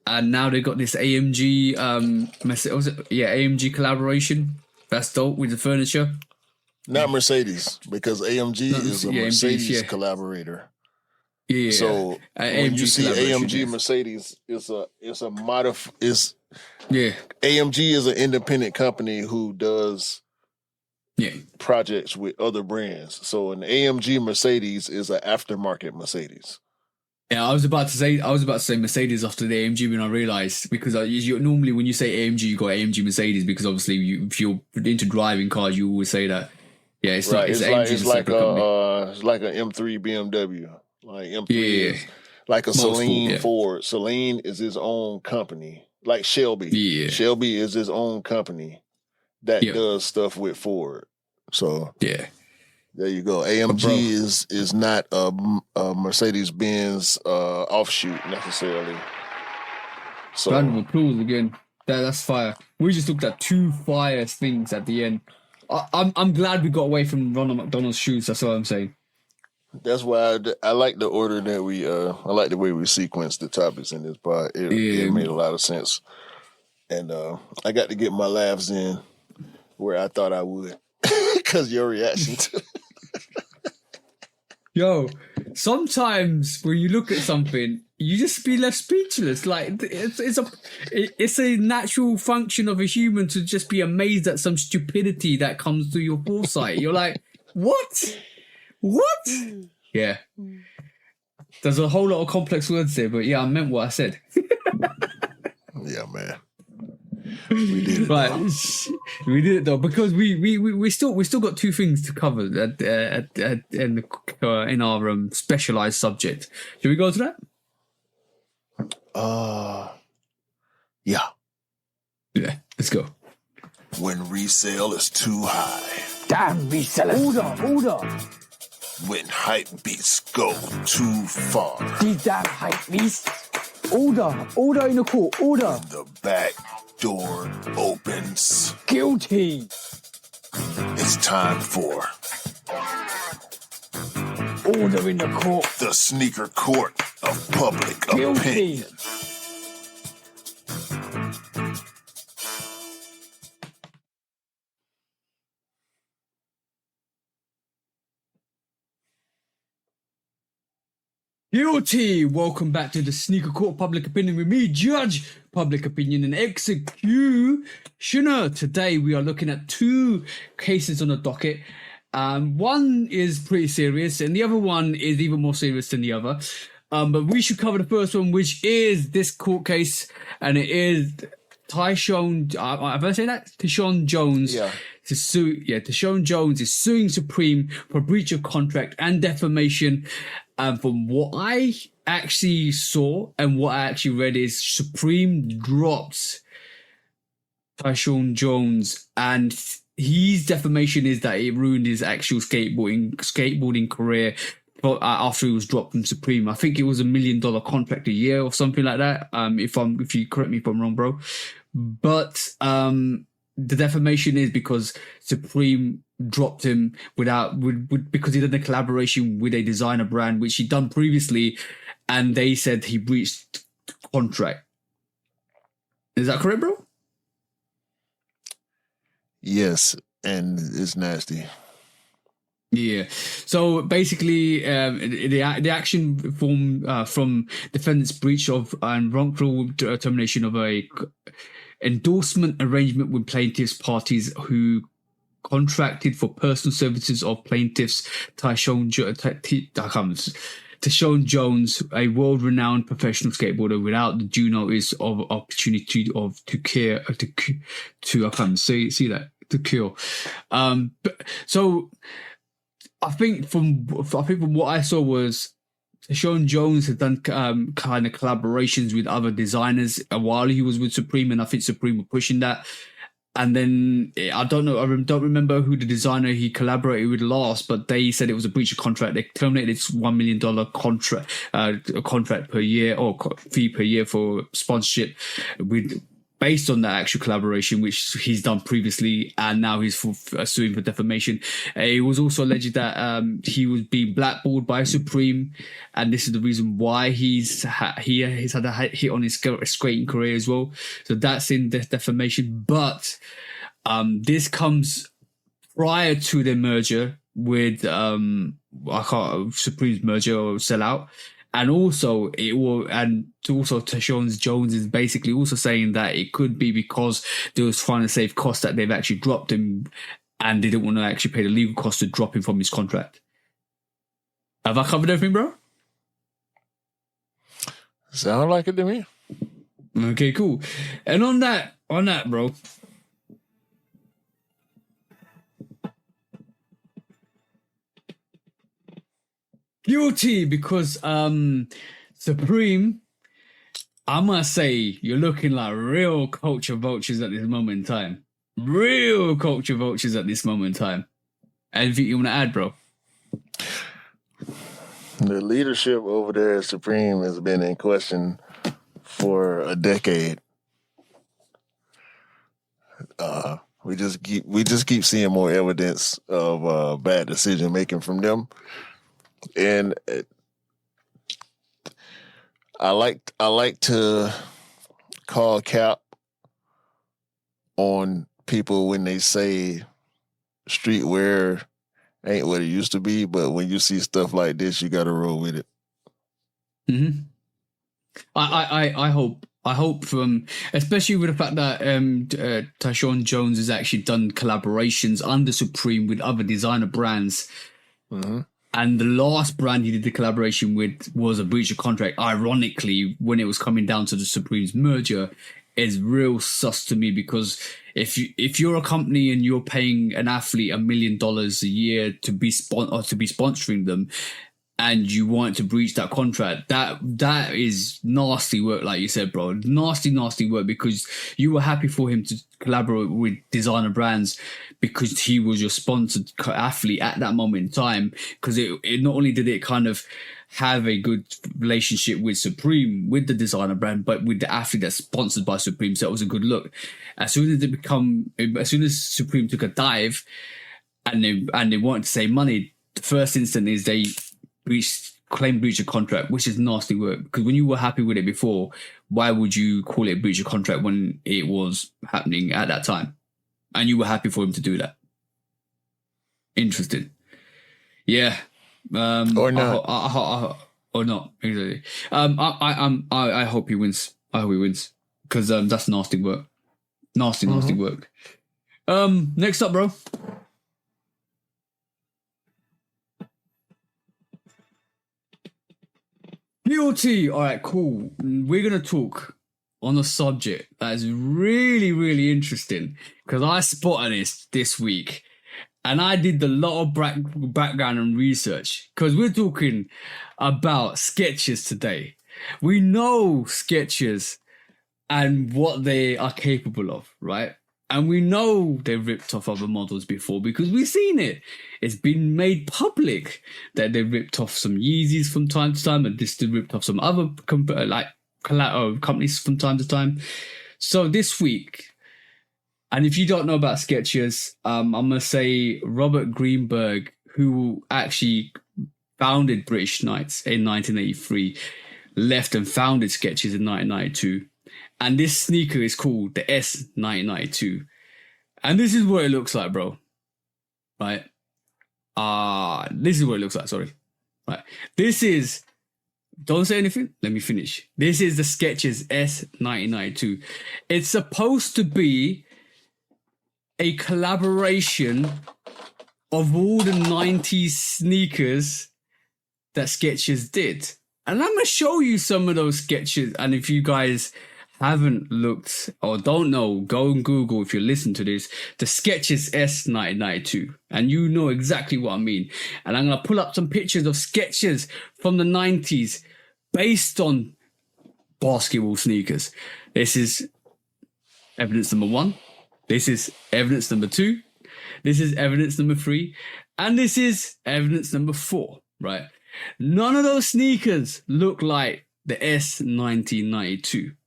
And now they got this AMG AMG collaboration. That's dope with the furniture. Not Mercedes, because AMG Not is a AMG, Mercedes yeah. collaborator. Yeah. So when you see collaboration, AMG yeah. Mercedes, it's Yeah. AMG is an independent company who does projects with other brands. So an AMG Mercedes is an aftermarket Mercedes. Yeah, I was about to say Mercedes after the AMG when I realized, because normally when you say AMG you got AMG Mercedes, because obviously if you're into driving cars you always say that. Yeah, it's right. not. It's like an M3 BMW. Like M3 is like a Celine Ford. Celine is his own company. Like Shelby. Yeah. Shelby is his own company that does stuff with Ford. So yeah. There you go. AMG is not a Mercedes-Benz offshoot necessarily. So round of applause again. That's fire. We just looked at two fire things at the end. I'm glad we got away from Ronald McDonald's shoes. That's all I'm saying. that's why I like the order that we I like the way we sequenced the topics in this part. It made a lot of sense, and I got to get my laughs in where I thought I would because your reaction to. Yo, sometimes when you look at something, you just be left speechless. Like it's a natural function of a human to just be amazed at some stupidity that comes through your foresight. You're like, what? Yeah. There's a whole lot of complex words there, but yeah, I meant what I said. Yeah, man. We did it, right? though. We did it though, because we still got two things to cover in our specialized subject. Should we go to that? Yeah. Yeah, let's go. When resale is too high. Damn resellers. Order. When hype beats go too far. These damn hype beasts. Order in the court. Order. The back door opens. Guilty. It's time for Order in the court. the sneaker court of public Guilty. opinion. Guilty! Welcome back to the Sneaker Court Public Opinion with me, Judge Public Opinion and Executioner. Today we are looking at two cases on the docket. One is pretty serious and the other one is even more serious than the other. But we should cover the first one, which is this court case, and it is Tyshawn, have I said that? Tyshawn Jones. Yeah. Tyshawn Jones is suing Supreme for breach of contract and defamation. From what I actually saw and what I actually read is Supreme dropped Tyshawn Jones, and his defamation is that it ruined his actual skateboarding career. But after he was dropped from Supreme, I think it was $1 million contract a year or something like that. If you correct me if I'm wrong, bro. But the defamation is because Supreme dropped him because he did a collaboration with a designer brand, which he'd done previously, and they said he breached contract. Is that correct, bro? Yes, and it's nasty. Yeah. So basically, the action from defendant's breach of and wrongful termination of a endorsement arrangement with plaintiffs parties who contracted for personal services of plaintiffs Tyshawn Jones, a world-renowned professional skateboarder, without the due notice of opportunity to cure. So I think from what I saw was Tyshawn Jones had done kind of collaborations with other designers while he was with Supreme, and I think Supreme were pushing that. And then I don't remember who the designer he collaborated with last, but they said it was a breach of contract. They terminated its $1 million contract per year or fee per year for sponsorship based on that actual collaboration, which he's done previously, and now he's suing for defamation. It was also alleged that he was being blackballed by Supreme, and this is the reason why he's had a hit on his skating career as well. So that's in the defamation. But this comes prior to the merger with Supreme's merger or sellout. And also, Tyshawn Jones is basically also saying that it could be because they was trying to save costs that they've actually dropped him, and they didn't want to actually pay the legal costs to drop him from his contract. Have I covered everything, bro? Sound like it to me. Okay, cool. And on that, bro. Guilty because Supreme, I must say, you're looking like real culture vultures at this moment in time. Real culture vultures at this moment in time. Anything you want to add, bro? The leadership over there at Supreme has been in question for a decade. We just keep seeing more evidence of bad decision making from them. And I like to call cap on people when they say streetwear ain't what it used to be, but when you see stuff like this, you got to roll with it. Mm-hmm. I hope from, especially with the fact that Tyshawn Jones has actually done collaborations under Supreme with other designer brands. Mm-hmm. And the last brand he did the collaboration with was a breach of contract. Ironically, when it was coming down to the Supreme's merger, is real sus to me, because if you're a company and you're paying an athlete $1 million a year to be sponsoring them, and you want to breach that contract, that is nasty work, like you said, bro. Nasty work, because you were happy for him to collaborate with designer brands because he was your sponsored athlete at that moment in time. Because it not only did it kind of have a good relationship with Supreme, with the designer brand, but with the athlete that's sponsored by Supreme, so it was a good look. As soon as Supreme took a dive and they wanted to save money, the first instant is they claim breach of contract, which is nasty work. Because when you were happy with it before, why would you call it a breach of contract when it was happening at that time? And you were happy for him to do that. Interesting. Yeah. Or not. or not. Exactly. I hope he wins. I hope he wins because that's nasty work. Nasty work. Next up, bro. Guilty. All right, cool. We're gonna talk on a subject that is really, really interesting because I spotted this week, and I did a lot of background and research because we're talking about Skechers today. We know Skechers and what they are capable of, right? And we know they've ripped off other models before because we've seen it. It's been made public that they've ripped off some Yeezys from time to time, and this they ripped off some other companies from time to time. So this week, and if you don't know about Skechers, I'm gonna say Robert Greenberg, who actually founded British Knights in 1983, left and founded Skechers in 1992. And this sneaker is called the S1992. And this is what it looks like, bro. Right? This is what it looks like, sorry. Right. This is, don't say anything, let me finish. This is the Skechers S1992. It's supposed to be a collaboration of all the 90s sneakers that Skechers did. And I'm going to show you some of those Skechers. And if you guys haven't looked or don't know, go and Google, if you listen to this, the Skechers S1992, and you know exactly what I mean. And I'm going to pull up some pictures of Skechers from the 90s based on basketball sneakers. This is evidence number 1. This is evidence number 2. This is evidence number 3. And this is evidence number 4, right? None of those sneakers look like the S1992.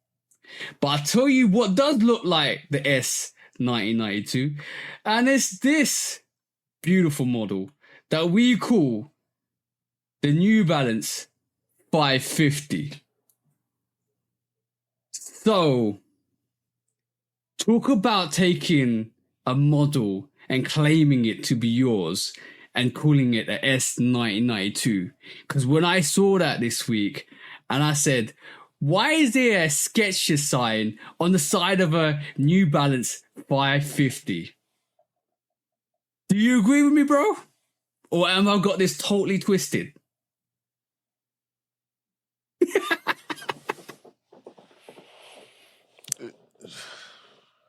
But I'll tell you what does look like the S1992. And it's this beautiful model that we call the New Balance 550. So, talk about taking a model and claiming it to be yours and calling it a S1992. Because when I saw that this week, and I said, why is there a Skechers sign on the side of a New Balance 550? Do you agree with me, bro? Or am I got this totally twisted?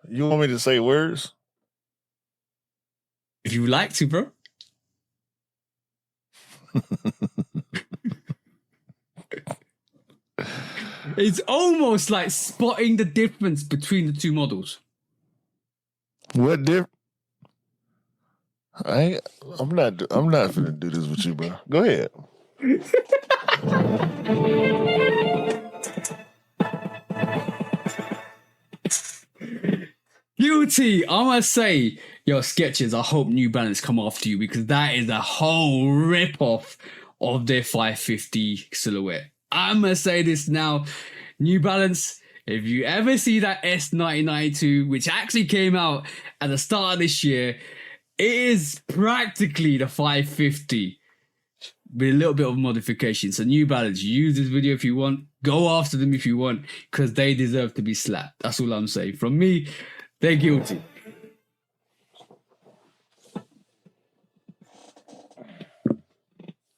You want me to say words? If you like to, bro. It's almost like spotting the difference between the two models. What difference? I'm not gonna do this with you, bro. Go ahead. Guilty. I'm gonna say, yo, Skechers, I hope New Balance come after you because that is a whole rip-off of their 550 silhouette. I'm gonna say this now. New Balance, if you ever see that S1992, which actually came out at the start of this year, it is practically the 550 with a little bit of modification. So New Balance, use this video if you want. Go after them if you want, because they deserve to be slapped. That's all I'm saying. From me, they're guilty.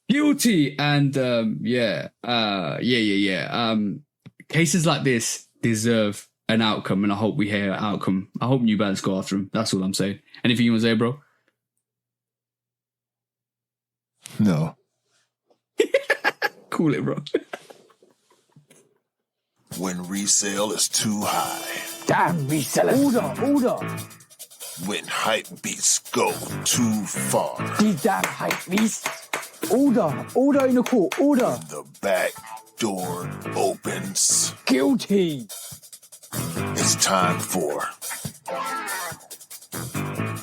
Guilty. And cases like this deserve an outcome, and I hope we hear an outcome. I hope New Balance go after them. That's all I'm saying. Anything you want to say, bro? No. Cool it, bro. When resale is too high. Damn resellers. Order. When hype beats go too far. These damn hype beasts. Order in the court. Order. The back door opens. Guilty. It's time for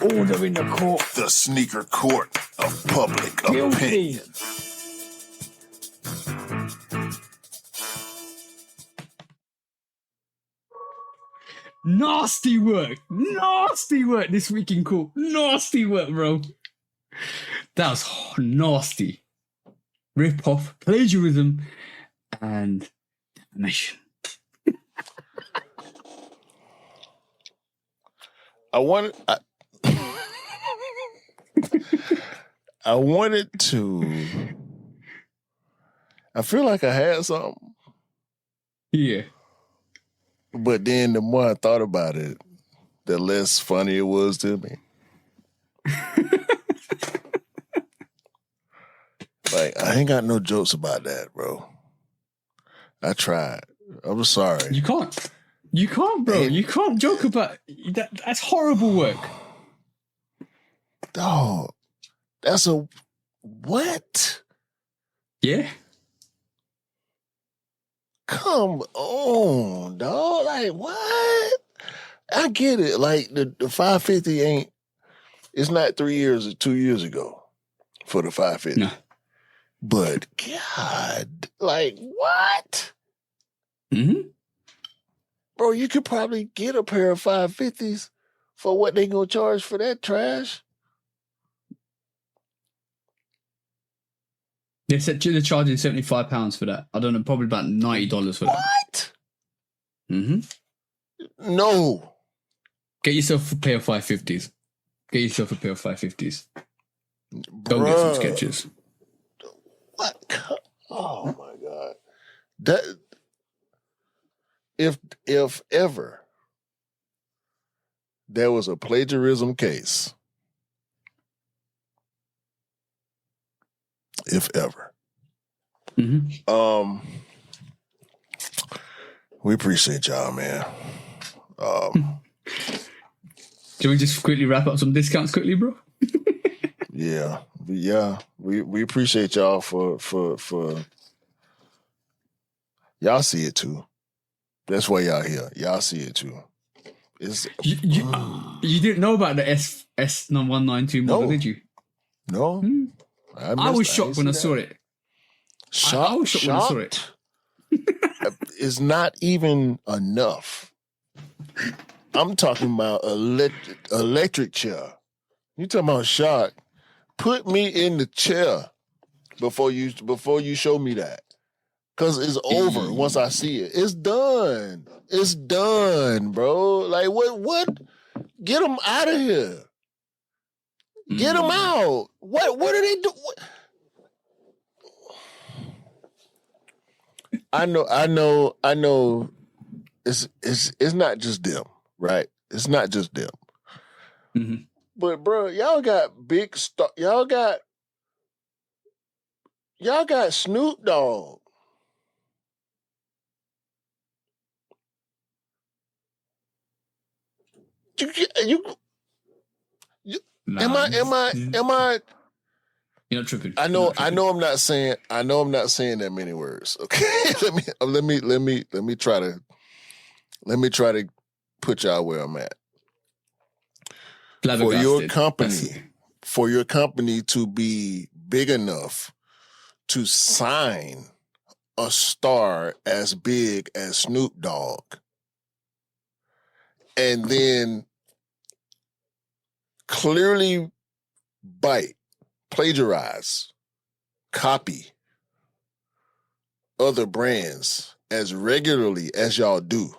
Order in the court. the sneaker court of public Guilty. opinion. Nasty work this week in court. Nasty work, bro. That was nasty. rip-off, plagiarism, and defamation. I wanted to. I feel like I had something, Yeah. but then the more I thought about it, the less funny it was to me. Like, I ain't got no jokes about that, bro. I tried. I'm sorry. You can't. You can't, bro. You can't joke about that. That's horrible work. Dog, that's a what? Yeah. Come on, dog. Like, what? I get it. Like, the 550 ain't, it's not 3 years or 2 years ago for the 550. No. But, God, like, what? Mm-hmm. Bro, you could probably get a pair of 550s for what they gonna charge for that trash. They're charging £75 for that. I don't know, probably about $90 for that. What? Mm-hmm. No. Get yourself a pair of 550s. Get yourself a pair of 550s. Don't get Bruh. some Skechers. What? Oh my God. That if ever there was a plagiarism case, if ever. Mm-hmm. We appreciate y'all, man. Can we just quickly wrap up some discounts quickly, bro? Yeah. We appreciate y'all for y'all see it too. That's why y'all here. Y'all see it too. It's You didn't know about the S192 model, No. did you? no. I was shocked when I saw it. I was shocked when I saw it. It's not even enough. I'm talking about electric chair. You talking about shock? Put me in the chair before you show me that, cause it's over once I see it. It's done. It's done, bro. Like what? Get them out of here. Get them out. What are they doing? I know. It's not just them, right? It's not just them. Mm-hmm. But bro, y'all got big stuff. Y'all got Snoop Dogg. You am I? You're not tripping. I know I'm not saying that many words. Okay, let me try to put y'all where I'm at. For your company to be big enough to sign a star as big as Snoop Dogg, and then clearly plagiarize, copy other brands as regularly as y'all do.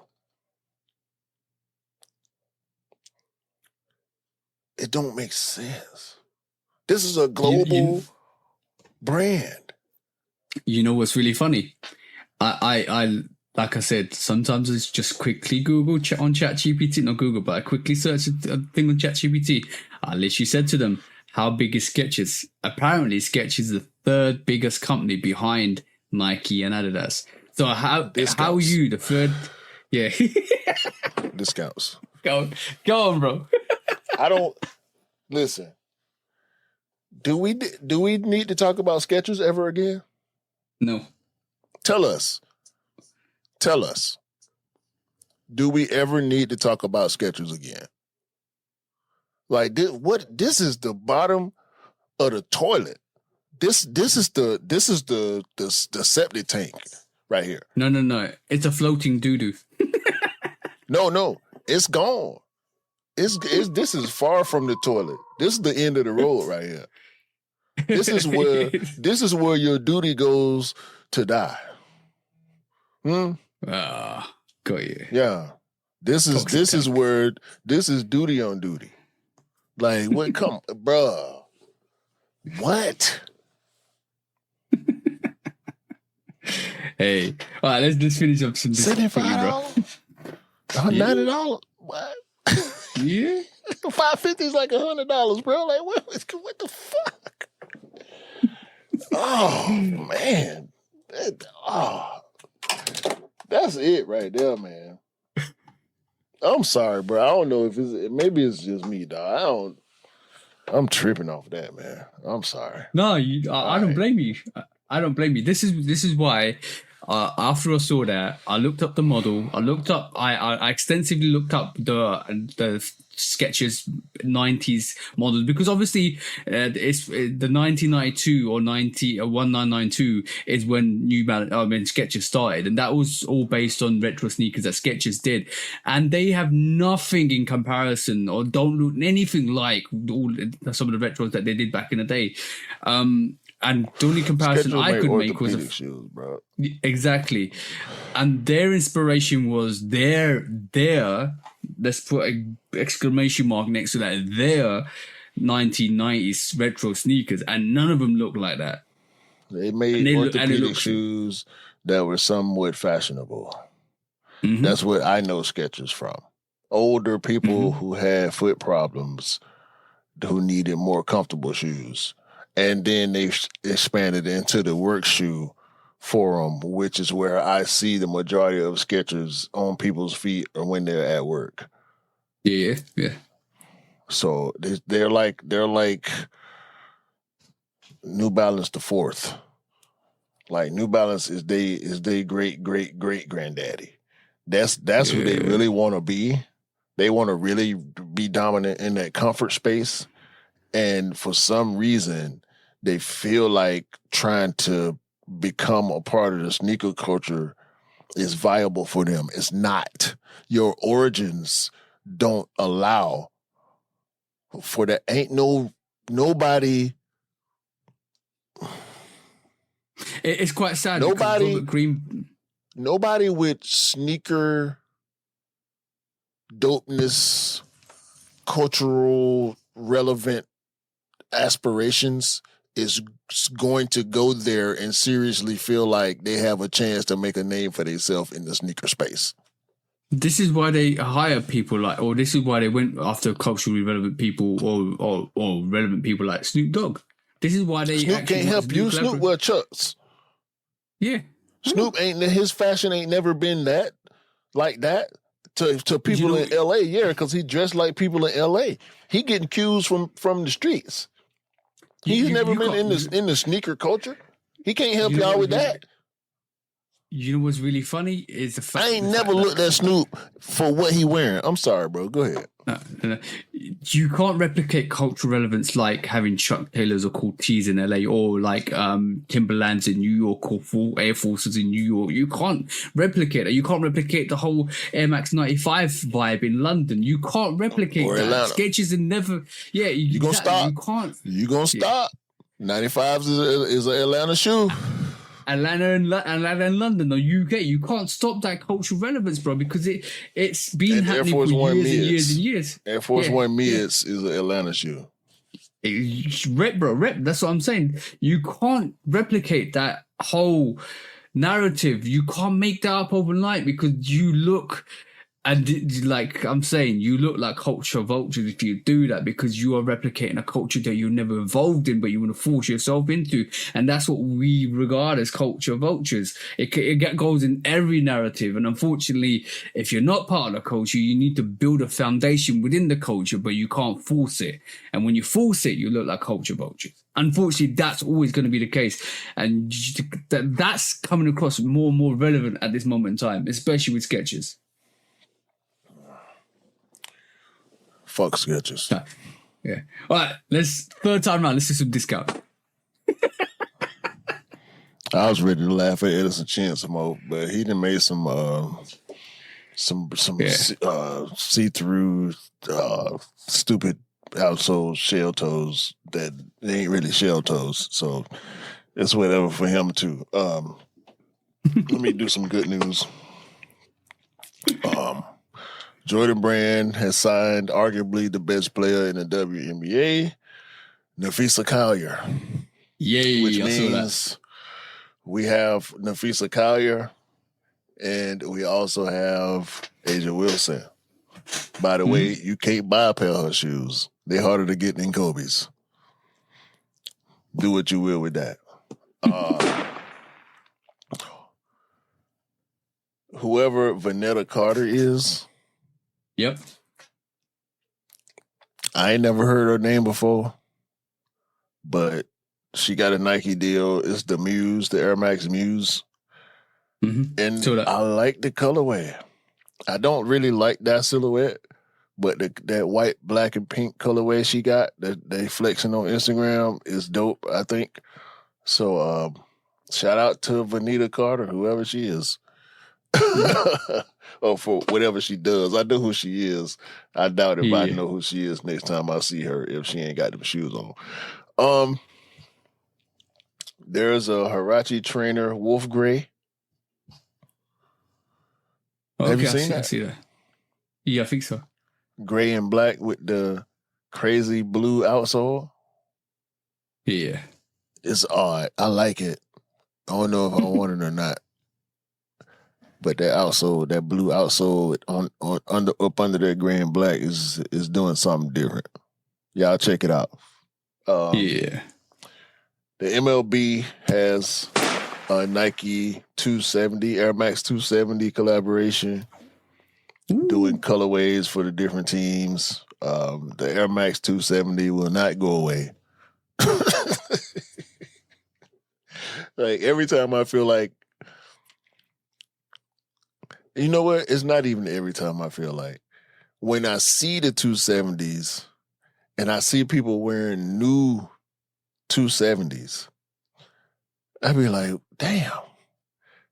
It don't make sense. This is a global brand. You know what's really funny? I like I said, sometimes it's just quickly Google on ChatGPT, not Google, but I quickly search a thing on ChatGPT. I literally said to them, how big is Skechers? Apparently Skechers is the third biggest company behind Nike and Adidas. So how are you the third? Yeah. Discounts. Go on, bro. I don't listen. Do we need to talk about Skechers ever again? No. Tell us. Do we ever need to talk about Skechers again? Like this is the bottom of the toilet. This is the septic tank right here. No. It's a floating doo-doo. No. It's gone. This is far from the toilet. This is the end of the road right here. This is where your duty goes to die. Ah, got you. Yeah. This is duty on duty. Like, what come, bruh? What? Hey, all right, let's finish up some discussion, bro. $90? What? Yeah. $550 is like $100, bro. Like, what the fuck? Oh man, that's it right there, man. I'm sorry, bro. I don't know if maybe it's just me, dog. I'm tripping off that, man. I'm sorry. No, I don't blame you. I don't blame you. This is why. After I saw that, I looked up the model. I extensively looked up the Skechers 90s models, because obviously it's the 1992 or 1992 is when Skechers started, and that was all based on retro sneakers that Skechers did, and they have nothing in comparison or don't look anything like some of the retros that they did back in the day. And the only comparison I could make was shoes, bro. Exactly, and their inspiration was their. Let's put an exclamation mark next to that. Their 1990s retro sneakers, and none of them look like that. They made orthopedic shoes that were somewhat fashionable. Mm-hmm. That's what I know Skechers from. Older people who had foot problems, who needed more comfortable shoes. And then they expanded into the work shoe forum, which is where I see the majority of Skechers on people's feet or when they're at work. Yeah. So they're like New Balance the fourth. Like New Balance is they great granddaddy. That's who they really want to be. They want to really be dominant in that comfort space. And for some reason, they feel like trying to become a part of the sneaker culture is viable for them. It's not. Your origins don't allow for that. Ain't nobody. It's quite sad. Nobody with sneaker dopeness, cultural relevant aspirations is going to go there and seriously feel like they have a chance to make a name for themselves in the sneaker space. This is why they hire people or this is why they went after culturally relevant people or relevant people like Snoop Dogg. This is why they Snoop can't help you. Snoop wear chucks. Yeah. Snoop his fashion ain't never been that to people in LA, because he dressed like people in LA. He getting cues from the streets. He's never been in the sneaker culture. He can't help y'all with that. You know what's really funny is the fact I ain't never looked at Snoop for what he wearing. I'm sorry, bro. Go ahead. No. You can't replicate cultural relevance like having Chuck Taylors or Cortez in LA or like Timberlands in New York or Air Forces in New York. You can't replicate that. You can't replicate the whole Air Max 95 vibe in London. You can't replicate or that. Atlanta. Skechers and never. Yeah, you gonna stop. You can't. You gonna stop. 95s is an Atlanta shoe. Atlanta and London or UK, you can't stop that cultural relevance, bro, because it's been happening for years and years. Air Force One mids is an Atlanta shoe. Rep. That's what I'm saying. You can't replicate that whole narrative. You can't make that up overnight because you look. And like I'm saying, you look like culture vultures if you do that because you are replicating a culture that you never evolved in, but you want to force yourself into. And that's what we regard as culture vultures. It goes in every narrative. And unfortunately, if you're not part of the culture, you need to build a foundation within the culture, but you can't force it. And when you force it, you look like culture vultures. Unfortunately, that's always going to be the case. And that's coming across more and more relevant at this moment in time, especially with Skechers. Fuck Skechers. Yeah. All right. Third time round. Let's do some discount. I was ready to laugh at Edison Chin some more, but he done made some see-through, stupid outsold shell toes that they ain't really shell toes. So it's whatever for him too. Let me do some good news. Jordan Brand has signed arguably the best player in the WNBA, Nafisa Collier. Yay, Which I saw that. means we have Nafisa Collier and we also have Asia Wilson. By the way, you can't buy a pair of her shoes. They're harder to get than Kobe's. Do what you will with that. Whoever Vanetta Carter is, Yep. I ain't never heard her name before, but she got a Nike deal. It's the Muse, the Air Max Muse. And Saw that. I like the colorway. I don't really like that silhouette, but that white, black, and pink colorway she got that they flexing on Instagram is dope, I think. So shout out to Vanetta Carter, whoever she is. Or for whatever she does. I know who she is. I doubt if I know who she is next time I see her if she ain't got them shoes on. There's a Hirachi trainer, Wolf Gray. Have you seen that? I see that. Yeah, I think so. Gray and black with the crazy blue outsole. Yeah. It's odd. I like it. I don't know if I want it or not. But that outsole, that blue outsole up under that gray and black is doing something different. Y'all check it out. Yeah. The MLB has a Nike 270, Air Max 270 collaboration, doing colorways for the different teams. The Air Max 270 will not go away. Like every time I feel like, you know what? It's not even every time I feel like. When I see the 270s and I see people wearing new 270s, I be like, damn,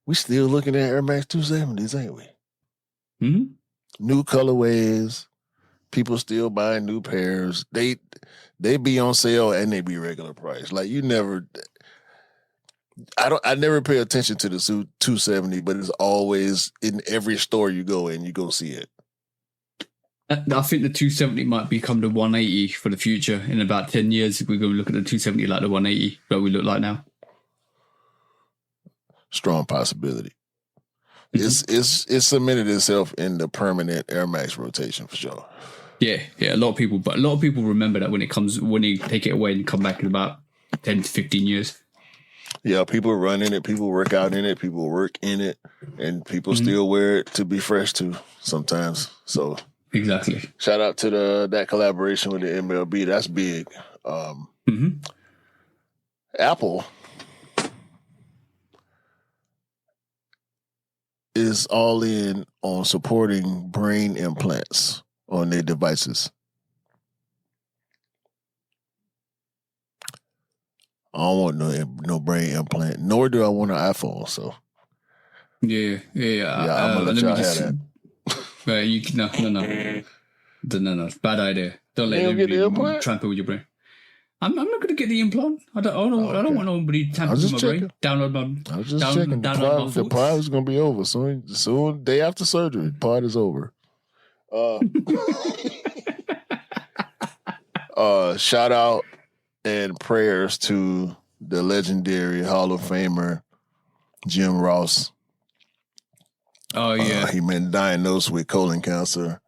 we still looking at Air Max 270s, ain't we? New colorways, people still buying new pairs. They be on sale and they be regular price. Like I never pay attention to the 270, but it's always in every store you go in, you go see it. I think the 270 might become the 180 for the future. In about 10 years, we're going to look at the 270 like the 180 that we look like now. Strong possibility. It's cemented itself in the permanent Air Max rotation for sure. Yeah. A lot of people remember that when you take it away and come back in about 10 to 15 years. Yeah, people run in it, people work out in it, people work in it, and people still wear it to be fresh too sometimes. So exactly. Shout out to that collaboration with the MLB. That's big. Apple is all in on supporting brain implants on their devices. I don't want no brain implant, nor do I want an iPhone. So yeah. I'm gonna let y'all have that. No. Bad idea. Don't let them trample with your brain. I'm not going to get the implant. I don't want nobody tampering with my brain. I was just checking. The pod is going to be over soon. Day after surgery, pod is over. Shout out and prayers to the legendary Hall of Famer Jim Ross. Oh yeah, he been diagnosed with colon cancer.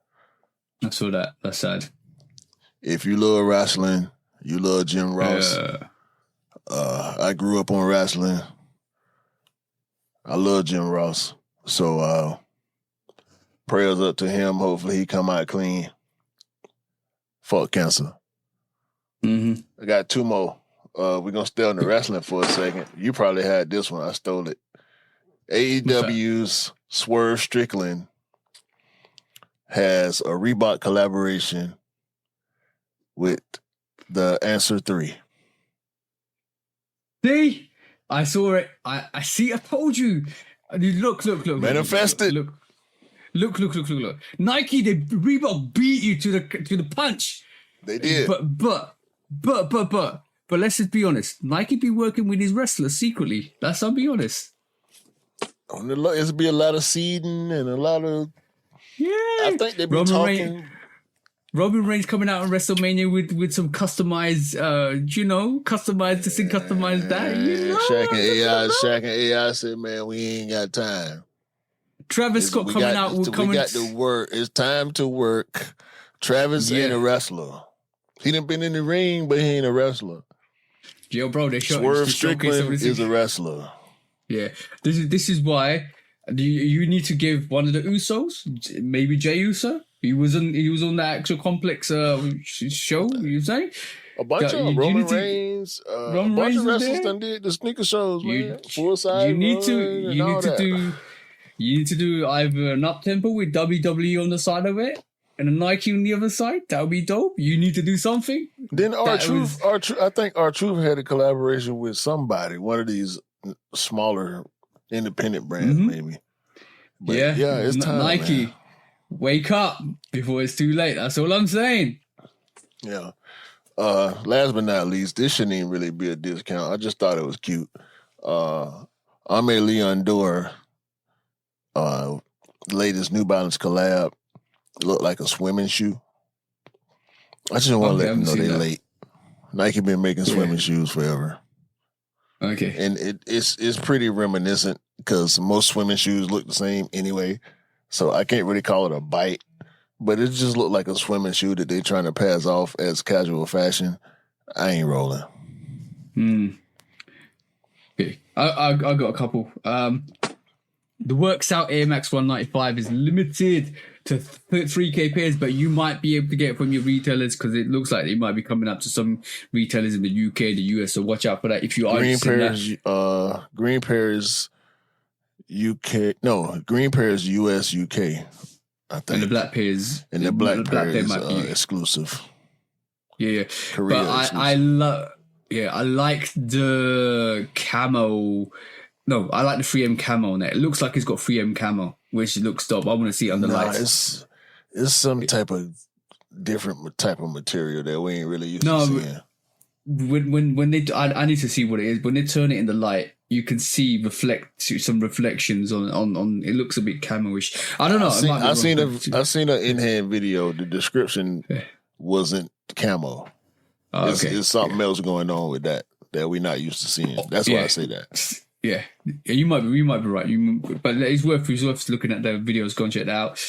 I saw that. That's sad. If you love wrestling, you love Jim Ross. I grew up on wrestling. I love Jim Ross. So prayers up to him. Hopefully he come out clean. Fuck cancer. I got two more. We're going to stay on the wrestling for a second. You probably had this one. I stole it. AEW's Swerve Strickland has a Reebok collaboration with the Answer 3. See? I saw it. I see. I told you. Look. Manifested. Look. Nike, Reebok beat you to the punch. They did. But let's just be honest. Nike be working with his wrestlers secretly. I'll be honest. It's be a lot of seeding and a lot of. Yeah. I think they be talking. Roman Reigns coming out on WrestleMania with some customized, customized this and customized that. Shaq and AI said, "Man, we ain't got time." Travis Scott coming out with comments. We got to work. It's time to work. Travis ain't a wrestler. He done been in the ring, but he ain't a wrestler. Yo, bro, they showed Swerve Strickland is a wrestler. Yeah, this is why you need to give one of the Usos, maybe Jey Uso. He was on that actual complex show. You say a bunch of Roman Reigns, a bunch of wrestlers done did the sneaker shows, man. Full side. You need to do either an up tempo with WWE on the side of it and a Nike on the other side. That would be dope. You need to do something. Then R-Truth, I think R-Truth had a collaboration with somebody, one of these smaller independent brands, maybe. But yeah, it's time. Nike, man. Wake up before it's too late. That's all I'm saying. Yeah. Last but not least, this shouldn't even really be a discount. I just thought it was cute. Ame Leon Dor, latest New Balance collab, looked like a swimming shoe. I just want to let them know they're late. Nike been making swimming shoes forever. Okay. And it's pretty reminiscent because most swimming shoes look the same anyway. So I can't really call it a bite, but it just looked like a swimming shoe that they're trying to pass off as casual fashion. I ain't rolling. Okay. I got a couple. The Works Out Air Max 195 is limited to 3K pairs, but you might be able to get it from your retailers because it looks like they might be coming up to some retailers in the UK, the US. So watch out for that. If you are Green pairs UK, no, green pairs US UK, I think, and the black pairs, pair is exclusive. Yeah. Korea but I like the camo. No, I like the 3M camo on it. It looks like it's got 3M camo, which looks dope. I want to see it on the lights. It's some type of different type of material that we ain't really used to seeing. When they, I need to see what it is. When they turn it in the light, you can see some reflections on. It looks a bit camo-ish. I don't know. I seen an in-hand video. The description wasn't camo. Oh, okay. It's something else going on with that we're not used to seeing. That's why I say that. Yeah, you might be right. But it's worth looking at the videos. Go and check that out.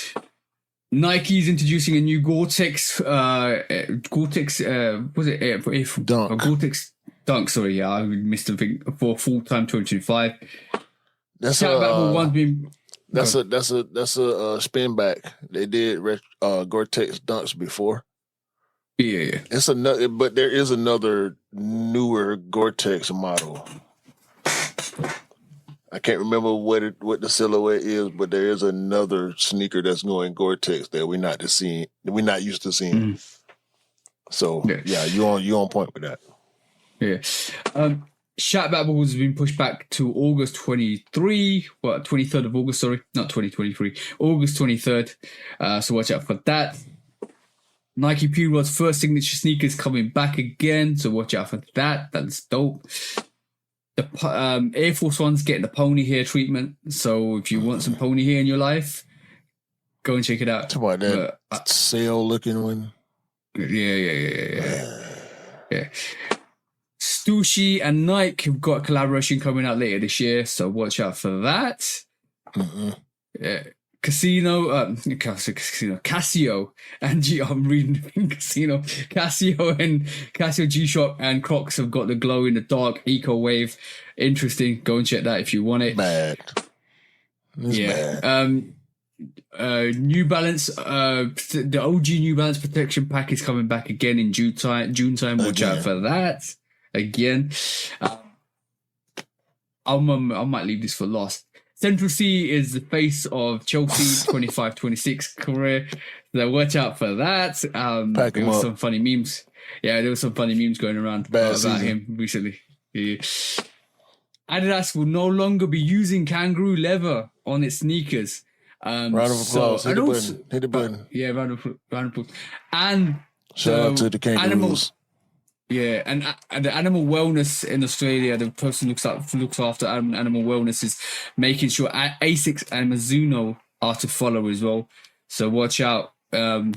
Nike's introducing a new Gore-Tex. Gore-Tex. Was it Dunk? Gore-Tex Dunk. Sorry, yeah, I missed the thing for full-time 2025. That's a spin back. They did Gore-Tex Dunks before. Yeah. It's another, but there is another newer Gore-Tex model. I can't remember what the silhouette is, but there is another sneaker that's going Gore-Tex that we're not used to seeing. So yeah, you on point with that. Yeah. Shat Battle has been pushed back to August 23rd of August, sorry, not 2023, August 23rd. So watch out for that. Nike P-Rod's first signature sneakers coming back again, so watch out for that. That's dope. The Air Force One's getting the pony hair treatment, so if you want some pony hair in your life, go and check it out. Talk about that sail looking one. Yeah. Stussy and Nike have got a collaboration coming out later this year, so watch out for that. Yeah. Casio and I'm reading Casino. Casio and Casio G-Shock and Crocs have got the glow in the dark Eco Wave. Interesting. Go and check that if you want it. Bad. Bad. New Balance, the OG New Balance protection pack is coming back again in June time. Watch out for that. Again. I might leave this for last. Central C is the face of Chelsea 25-26 career. So watch out for that. There was some funny memes. Yeah, there was some funny memes going around about him recently. Yeah. Adidas will no longer be using kangaroo leather on its sneakers. Round of applause. Hit the button. Yeah, round of applause. And Shout out to the kangaroos. Yeah, and the animal wellness in Australia, the person looks after animal wellness is making sure ASICS and Mizuno are to follow as well. So watch out. Those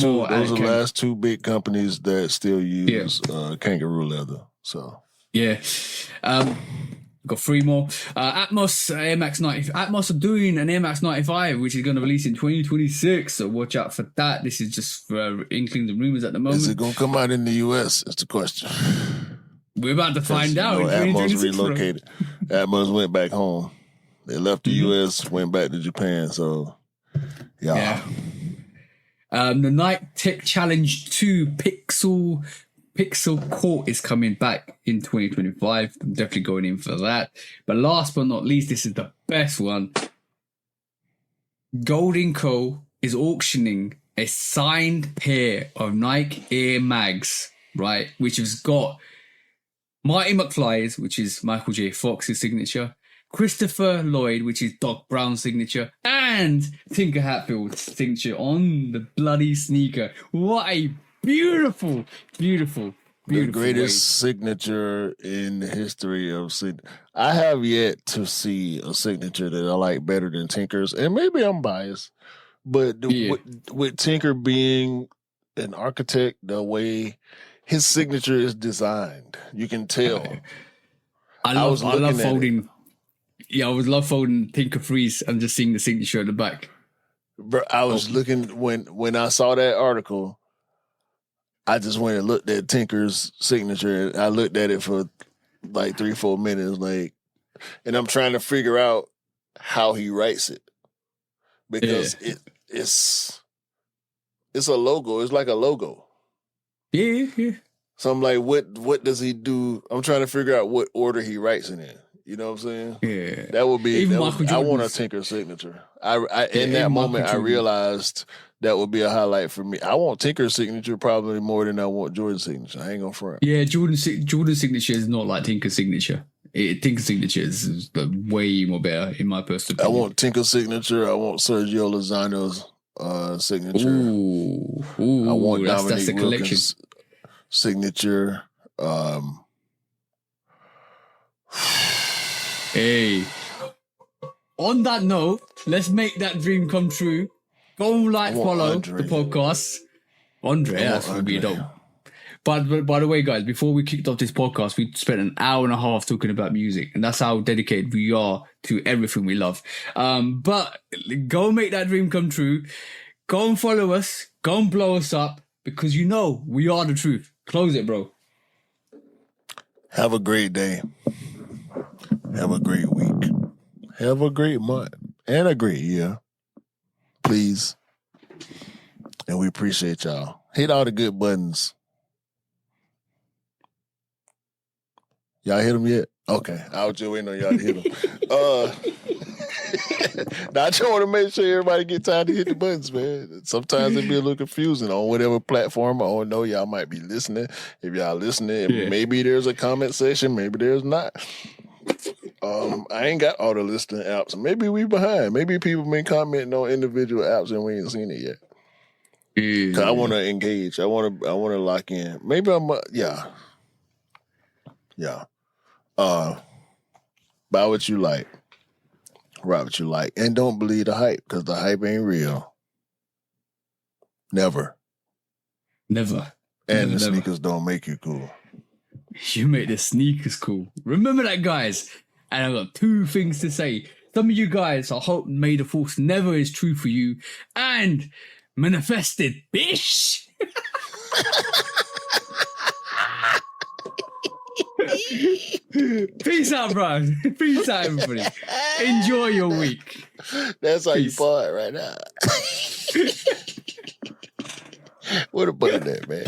are the last two big companies that still use kangaroo leather. So yeah. Got three more. Atmos Atmos are doing an Air Max 95, which is going to release in 2026. So watch out for that. This is just for inklings and rumors at the moment. Is it going to come out in the US? Is the question. We're about to find out. Atmos relocated. Atmos went back home. They left the US, went back to Japan. So yeah. The Nike Tech Challenge 2 Pixel Court is coming back in 2025. I'm definitely going in for that. But last but not least, this is the best one. Golden Co. is auctioning a signed pair of Nike Air Mags, right? Which has got Marty McFly's, which is Michael J. Fox's signature, Christopher Lloyd, which is Doc Brown's signature, and Tinker Hatfield's signature on the bloody sneaker. What a beautiful the greatest signature in the history of I have yet to see a signature that I like better than Tinker's, and maybe I'm biased, but with Tinker being an architect, the way his signature is designed, you can tell. I love folding. Yeah, I would love folding Tinker Freeze and just seeing the signature at the back. Bro, I was looking when I saw that article. I just went and looked at Tinker's signature. And I looked at it for like 3-4 minutes, and I'm trying to figure out how he writes it because it's a logo. It's like a logo. Yeah. So I'm like, what does he do? I'm trying to figure out what order he writes it in. You know what I'm saying? Yeah. That would be. I want a Tinker signature. In that moment, I realized that would be a highlight for me. I want Tinker's signature probably more than I want Jordan's signature. I ain't gonna front. Yeah, Jordan's signature is not like Tinker's signature. Tinker's signature is way more better in my personal opinion. I want Tinker's signature. I want Sergio Lozano's signature. Ooh, I want that's the collection. Signature. Hey. On that note, let's make that dream come true. Go follow the podcast. Andre, that's going to be dope. But by the way, guys, before we kicked off this podcast, we spent an hour and a half talking about music, and that's how dedicated we are to everything we love. But go make that dream come true. Go and follow us. Go and blow us up, because we are the truth. Close it, bro. Have a great day. Have a great week. Have a great month and a great year. Please. And we appreciate y'all. Hit all the good buttons. Y'all hit them yet? Okay. I was just waiting on y'all to hit them. Now, I just want to make sure everybody get time to hit the buttons, man. Sometimes it be a little confusing on whatever platform. I don't know. Y'all might be listening. If y'all listening, maybe there's a comment section. Maybe there's not. I ain't got all the listening apps. Maybe we behind. Maybe people been commenting on individual apps and we ain't seen it yet. Cause I want to engage. I want to lock in. Maybe I'm. Yeah. Buy what you like. Rock what you like, and don't believe the hype, because the hype ain't real. Never. And the sneakers don't make you cool. You make the sneakers cool. Remember that, guys. And I've got 2 things to say. Some of you guys, I hope May the Force never is true for you. And manifested, bitch. Peace out, bro. Peace out, everybody. Enjoy your week. That's how you part right now. What a button that, man.